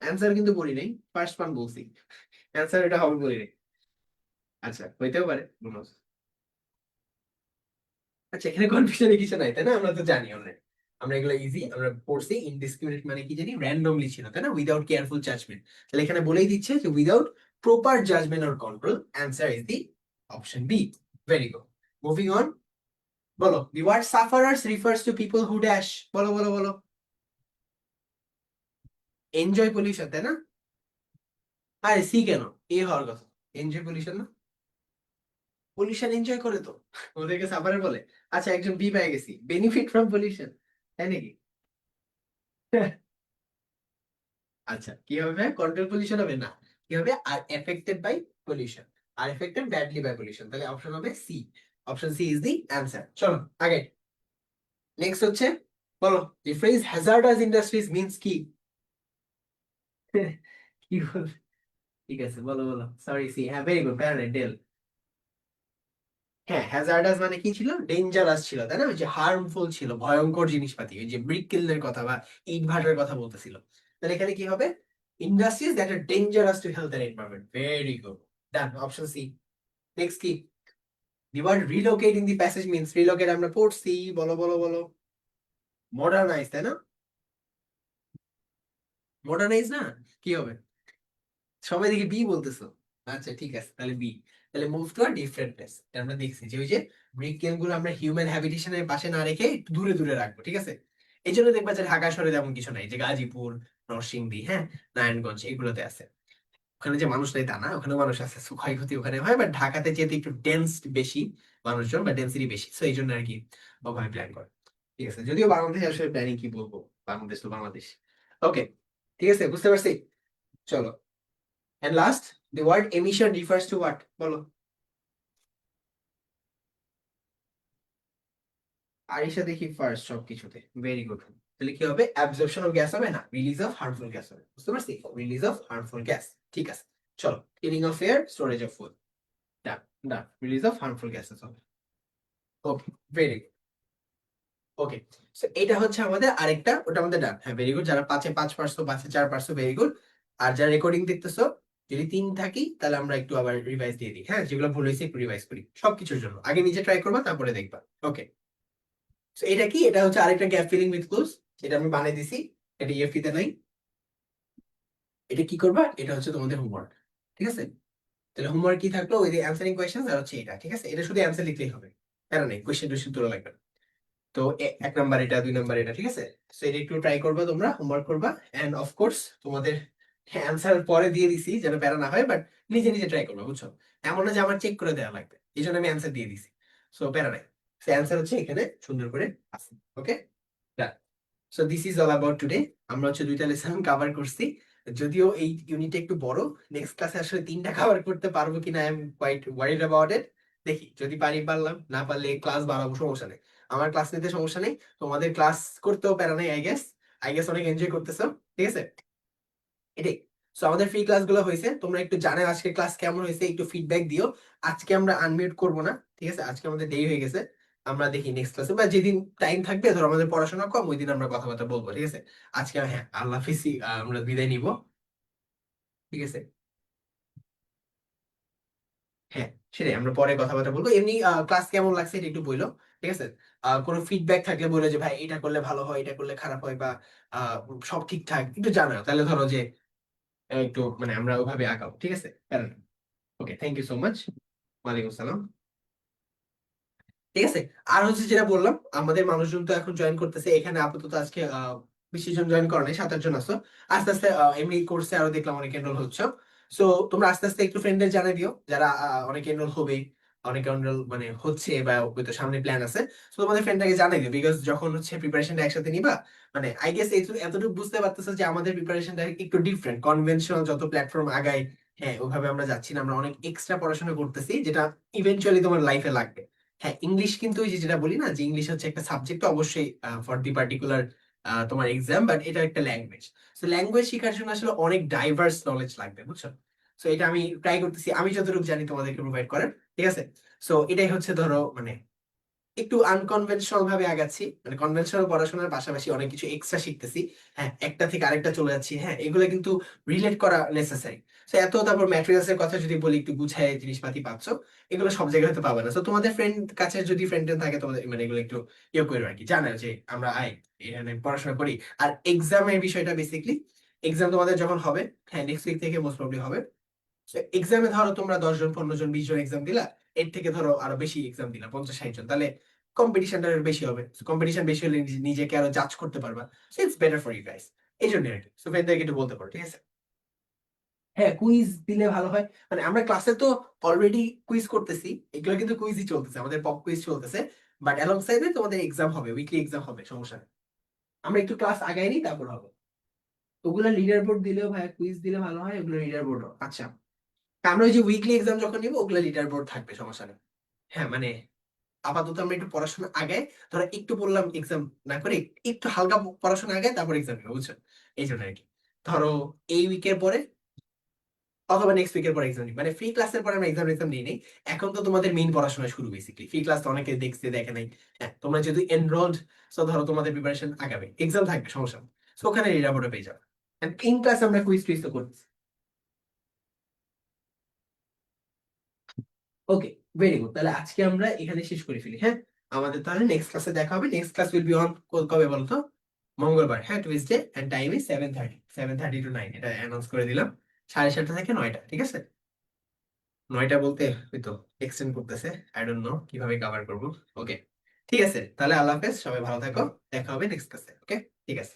Answer কিন্তু বলি নাই, ফার্স্ট ওয়ান বলছি। অ্যান্সার এটা হবে বলি নাই। আচ্ছা, হইতেও পারে, who knows? আচ্ছা, এখানে কনফিউশনের কিছু নাই, তাই না? আমরা তো জানি অলরেডি, আমরা এগুলো ইজি আমরা পড়ছি। ইনডিসক্রিমিনেট মানে কি জানি? র্যান্ডমলি ছিল, তাই না? Without careful judgement. তাহলে এখানে বলেই দিচ্ছে যে without proper judgement or control, answer is the option B. Very good. Moving on. বলো, the word sufferers refers to people who dash. বলো বলো বলো। এনজয় পলিউশন, তাই না? আরে সি কেন? এ হওয়ার কথা। এনজয় পলিউশন না? পলিউশন এনজয় করে তো, ওদেরকে সাফারার বলে। আচ্ছা, একজন বি পেয়ে গেছি, বেনিফিট ফ্রম পলিউশন, তাই নাকি? আচ্ছা, কি হবে? কন্ট্রোল পলিউশন হবে না, কি হবে? আর এফেক্টেড বাই পলিউশন, আর এফেক্টেড ব্যাডলি বাই পলিউশন। তাহলে অপশন হবে C. Option C is the answer. চলো আগে। নেক্সট হচ্ছে, বলো, the phrase hazardous industries means কি? কি বল? ঠিক আছে, বলো বলো। সরি, সি, হ্যাঁ, ভেরি গুড, প্যারাডাইস ডেল। হ্যাঁ, হ্যাজার্ডাস মানে কি ছিল? ডেঞ্জারাস ছিল, তাই না? ওই যে হার্মফুল ছিল, ভয়ঙ্কর জিনিসপাতি, ওই যে ব্রিক কিলদের কথা বা ইট ভাটার কথা বলতেছিল। তাহলে এখানে কি হবে? Industries that are dangerous to health and environment, very good, done, option C. Next কি? The word relocate in the passage means, relocate আমরা পড়ছি, বলো বলো বলো। মডার্নাইজ, তাই না? মডার্নাইজ না, কি হবে? সবাই দেখি বি বলতেছো। আচ্ছা, ঠিক আছে, তাহলে বি। তাহলে move to a different place. আমরা দেখছি যে ওই যে ব্রিক কেল গুলো আমরা হিউম্যান হ্যাবিটেশনের পাশে না রেখে একটু দূরে দূরে রাখবো, ঠিক আছে। এই জন্য দেখবা যে ঢাকা শহরে তেমন কিছু নাই, যে গাজীপুর, নরসিংদী, হ্যাঁ, নারায়ণগঞ্জ, এগুলোতে আছে। ওখানে যে মানুষ নেই তা না, ওখানে মানুষ আছে, ক্ষয়ক্ষতি ওখানে হয়, বাট ঢাকাতে যেহেতু একটু ডেন্স বেশি মানুষজন বা ডেন্সিটি বেশি, তো এই জন্য আর কি ওভাবে প্ল্যান করে। ঠিক আছে, যদিও বাংলাদেশ আসলে প্ল্যানিং কি বলবো, বাংলাদেশ তো বাংলাদেশ। ওকে, ঠিক আছে, বুঝতে পারছি। চলো, and last, the word emission refers to what? বলো। আরিশা দেখি ফার্স্ট সবকিছুতে, ভেরি গুড। তাহলে কি হবে? অ্যাবজর্পশন অফ গ্যাস হবে না, রিলিজ অফ হার্মফুল গ্যাস হবে। বুঝতে পারছি? Release of harmful gas. ঠিক আছে, চলো, cleaning of air, storage of food, done done, release of harmful gases হবে। ওকে, ভেরি গুড। ওকে, সো এটা হচ্ছে আমাদের আরেকটা, ওটা আমাদের ডান, হ্যাঁ, ভেরি গুড। যারা 5-এ 5 পারছো, 5-এ 4 পারছো, ভেরি গুড। আর যারা রেকর্ডিং দেখতেছো, যদি 3 থাকি তাহলে আমরা একটু আবার রিভাইজ দিয়ে দিই, হ্যাঁ, যেগুলো ভুল হয়েছে একটু রিভাইজ করি সবকিছুর জন্য। আগে নিজে ট্রাই করবা, তারপরে দেখবা। ওকে, তো এটা কি? এটা হচ্ছে আরেকটা গ্যাপ ফিলিং উইথ ক্লুজ, এটা আমি বানিয়ে দিছি, এটা ইএফটি তে নাই। এটা কি করবা? এটা হচ্ছে তোমাদের হোমওয়ার্ক, ঠিক আছে। তাহলে হোমওয়ার্ক কি থাকলো? ওই যে অ্যানসারিং কোয়েশ্চেন আর হচ্ছে এটা, ঠিক আছে। এটা শুধু অ্যানসার লিখলেই হবে, কারণ নেই কোয়েশ্চেন টোয়েশ্চেন তোলা লাগবে না। তো 1 নাম্বার এটা, 2 নাম্বার এটা, ঠিক আছে। তো এটা একটু ট্রাই করবা, তোমরা হোমওয়ার্ক করবা, এন্ড অফকোর্স তোমাদের অ্যান্সার পরে দিয়ে দিছি যেন প্যারা না হয়, বাট নিজে নিজে ট্রাই করবা, বুঝছো? এমন না যে আমার চেক করে দেওয়া লাগবে, এই জন্য আমি অ্যান্সার দিয়ে দিছি। সো প্যারা নাই, অ্যান্সার হচ্ছে এখানে সুন্দর করে আছে। Okay, so this is all about today. আমরা হচ্ছে 2টা লেসন কভার করছি, যদিও এই ইউনিট একটু বড়। নেক্সট ক্লাসে আসলে 3টা কভার করতে পারবো কিনা, I am quite worried about it. দেখি, যদি পারি পারলাম, না পারলে ক্লাস বাড়াবো, সমস্যা নেই। আমার ক্লাস নিতে সমস্যা নেই, তোমাদের ক্লাস করতেও প্যারা নেই। আই গেস অনেক এনজয় করতেছো, ঠিক আছে, এটাই। সো আমাদের ফ্রি ক্লাস গুলো হয়েছে, তোমরা একটু জানাও আজকে ক্লাস কেমন হয়েছে, একটু ফিডব্যাক দিও। আজকে আমরা আনমিউট করব না, ঠিক আছে, আজকে আমাদের দেরি হয়ে গেছে। আমরা দেখি নেক্সট ক্লাসে বা যেদিন টাইম থাকবে, ধরো আমাদের পড়াশোনা কম, ওই দিন আমরা কথাবার্তা বলবো, ঠিক আছে। আজকে হ্যাঁ, আল্লাহ হাফিজ, আমরা বিদায় নিব, ঠিক আছে। হ্যাঁ, সেটাই আমরা পরে কথাবার্তা বলবো। এমনি ক্লাস কেমন লাগছে এটা একটু বললো, ঠিক আছে? কোনো ফিডব্যাক থাকলে বলে যে ভাই এটা করলে ভালো হয়, এটা করলে খারাপ হয়, বা সব ঠিকঠাক একটু জানাও, তাহলে ধরো যে একটু মানে আমরা ওইভাবে আগাবো, ঠিক আছে? কারণ ওকে, থ্যাংক ইউ সো মাচ। ওয়ালাইকুম আসসালাম। ঠিক আছে। আর হচ্ছে যেটা বললাম, আমাদের মানুষজন তো এখন জয়েন করতেছে এখানে, আপাতত আজকে 20 জন জয়েন করে নাই, 7-8 জন আছো। আস্তে আস্তে এমনি কোর্সে আরো দেখলাম অনেক এনরোল হচ্ছে। সো তোমরা আস্তে আস্তে একটু ফ্রেন্ডদের জানাই দিও যারা অনেক এনরোল হবে, অনেক এনরোল মানে হচ্ছে বা হয়তো সামনে প্ল্যান আছে। তো তোমাদের ফ্রেন্ডটাকে জানাই দিও, বিকজ যখন হচ্ছে প্রিপারেশনটা একসাথে নিবা, মানে আই গেস এতটুকু বুঝতে পারতেছো যে আমাদের প্রিপারেশনটা একটু ডিফারেন্ট। কনভেনশনাল যত প্ল্যাটফর্ম আগায়, হ্যাঁ ওইভাবে আমরা যাচ্ছি না, আমরা অনেক এক্সট্রা পড়াশোনা করতেছি যেটা ইভেনচুয়ালি তোমার লাইফে লাগবে। হ্যাঁ, ইংলিশ কিন্তু ওই যে যেটা বলি না, যে ইংলিশ হচ্ছে একটা সাবজেক্ট অবশ্যই ফর দি পার্টিকুলার তোমার এক্সাম, বাট এটা একটা ল্যাঙ্গুয়েজ। সো ল্যাঙ্গুয়েজ শেখার জন্য আসলে অনেক ডাইভার্স নলেজ লাগবে, বুঝছো? সো এটা আমি ট্রাই করতেছি, আমি যতটুকু জানি তোমাদেরকে প্রোভাইড করার, ঠিক আছে? সো এটাই হচ্ছে ধরো মানে একটু আনকনভেনশনাল ভাবে আগাচ্ছি, মানে কনভেনশনাল পড়াশোনার পাশাপাশি অনেক কিছু এক্সট্রা শিখতেছি। হ্যাঁ, একটা থেকে আরেকটা চলে যাচ্ছি, হ্যাঁ এগুলো কিন্তু রিলেট করা নেসেসারি। তো এত তারপর ম্যাটেরিয়ালস এর কথা যদি বলি, একটু গুছায় জিনিসপাতি পাচ্ছ, এগুলো সব জায়গায় হয়তো পাবে না। তো তোমাদের ফ্রেন্ড কাছে যদি ফ্রেন্ড থাকে তোমাদের মানে এগুলো একটু ইয়ে করো আর কি, জানাও যে আমরা এখানে পড়াশোনা করি। আর এক্সামের বিষয়টা বেসিকলি, এক্সাম তোমাদের যখন হবে, হ্যাঁ নেক্সট উইক থেকে মোস্ট প্রবলি হবে। এক্সামে ধরো তোমরা 10 জন 15 জন 20 জন এক্সাম দিলা, এর থেকে ধরো আরো বেশি এক্সাম দিলা, 50-60 জন, তাহলে কম্পিটিশনটা বেশি হবে। কম্পিটিশন বেশি হলে নিজেকে আরো জাজ করতে পারবা। So it's better for you guys. এই জন্য আর কি। সো ফ্রেন্ডদেরকে একটু বলতে পারো, ঠিক আছে? হ্যাঁ, কুইজ দিলে ভালো হয়। মানে আমরা ক্লাসে তো অলরেডি কুইজ করতেছি, এগুলো কিন্তু কুইজই চলতেছে, আমাদের পপ কুইজ চলতেছে। বাট অ্যালং সাইডে তোমাদের এক্সাম হবে, উইকলি এক্সাম হবে, সমস্যা নেই। আমরা একটু ক্লাস আগাই নিই, তারপর হবে। ওগুলো লিডার বোর্ড দিলেও ভাই, কুইজ দিলে ভালো হয়, ওগুলো লিডার বোর্ড। আচ্ছা, আমরা ওই যে উইকলি এক্সাম যখন নিবো, ওগুলো লিডার বোর্ড থাকবে, সমস্যা নেই। হ্যাঁ মানে আপাতত আমরা একটু পড়াশোনা আগায়, ধরো একটু পড়লাম এক্সাম না করে, একটু হালকা পড়াশোনা আগায় তারপর এক্সাম নেবো, বুঝছো? এই জন্য আর কি। ধরো এই উইকের পরে অথবা নেক্সট উইকের পরে এক্সাম নিই, মানে ফ্রি ক্লাসের পরে আমরা এক্সাম নিই নেই। এখন তো তোমাদের মেইন পড়াশোনা শুরু, বেসিক্যালি ফ্রি ক্লাস তো অনেকে দেখছে দেখে নাই। হ্যাঁ, তোমরা যেহেতু এনরোলড, সো ধরো তোমাদের প্রিপারেশন আগাবে, এক্সাম থাকবে, সমস্যা নেই। সো ওখানে রিডার পেয়ে যাবে। ইন ক্লাস আমরা কুইজ টুইজ তো করছি। ওকে, ভেরি গুড। তাহলে আজকে আমরা এখানে শেষ করে ফেলি, হ্যাঁ? আমাদের তাহলে নেক্সট ক্লাসে দেখা হবে। Next class will be on কবে বলো তো? মঙ্গলবার, হ্যাঁ, Tuesday, and time is 7:30, 7:30 to 9, এটা অ্যানাউন্স করে দিলাম। 7:30 থেকে 9টা, ঠিক আছে? 9টা বলতে হয়তো এক্সটেন্ড করতেছে, আই ডোন্ট নো কিভাবে কভার করবো। ওকে, ঠিক আছে, তাহলে আল্লাহ হাফেজ, সবাই ভালো থাকো। দেখা হবে নেক্সট ক্লাসে, ওকে? ঠিক আছে।